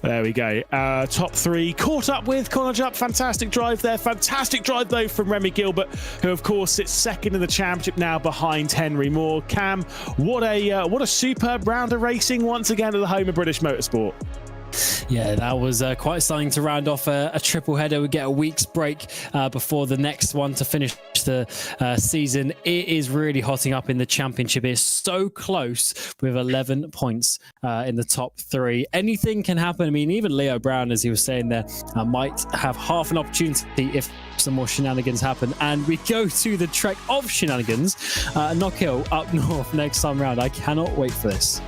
There we go. Top three caught up with Connor Jupp. Fantastic drive there. Fantastic drive, though, from Remy Gilbert, who, of course, sits second in the championship now behind Henry Moore. Cam, what a superb round of racing once again at the home of British Motorsport. Yeah, that was quite something to round off a triple header. We get a week's break before the next one to finish the season. It is really hotting up in the championship. It's so close with 11 points in the top three. Anything can happen. I mean, even Leo Brown, as he was saying there, might have half an opportunity if some more shenanigans happen. And we go to the trek of shenanigans. Knock Hill up north next time round. I cannot wait for this.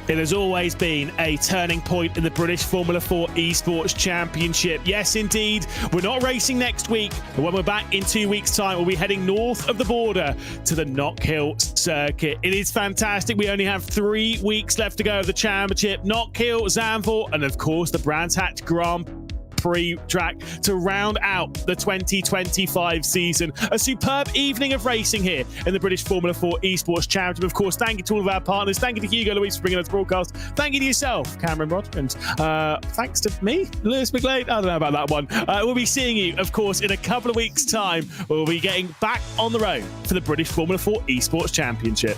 It has always been a turning point in the British Formula 4 Esports Championship. Yes, indeed. We're not racing next week, but when we're back in 2 weeks' time, we'll be heading north of the border to the Knock Hill circuit. It is fantastic. We only have 3 weeks left to go of the championship. Knock Hill, Zandvoort, and of course the Brands Hatch Grand Prix track to round out the 2025 season. A superb evening of racing here in the British Formula 4 Esports Championship. Of course, thank you to all of our partners. Thank you to Hugo Luis for bringing us broadcast. Thank you to yourself, Cameron Rodgers. Thanks to me, Lewis McGlade. I don't know about that one. We'll be seeing you, of course, in a couple of weeks' time. We'll be getting back on the road for the British Formula 4 Esports Championship.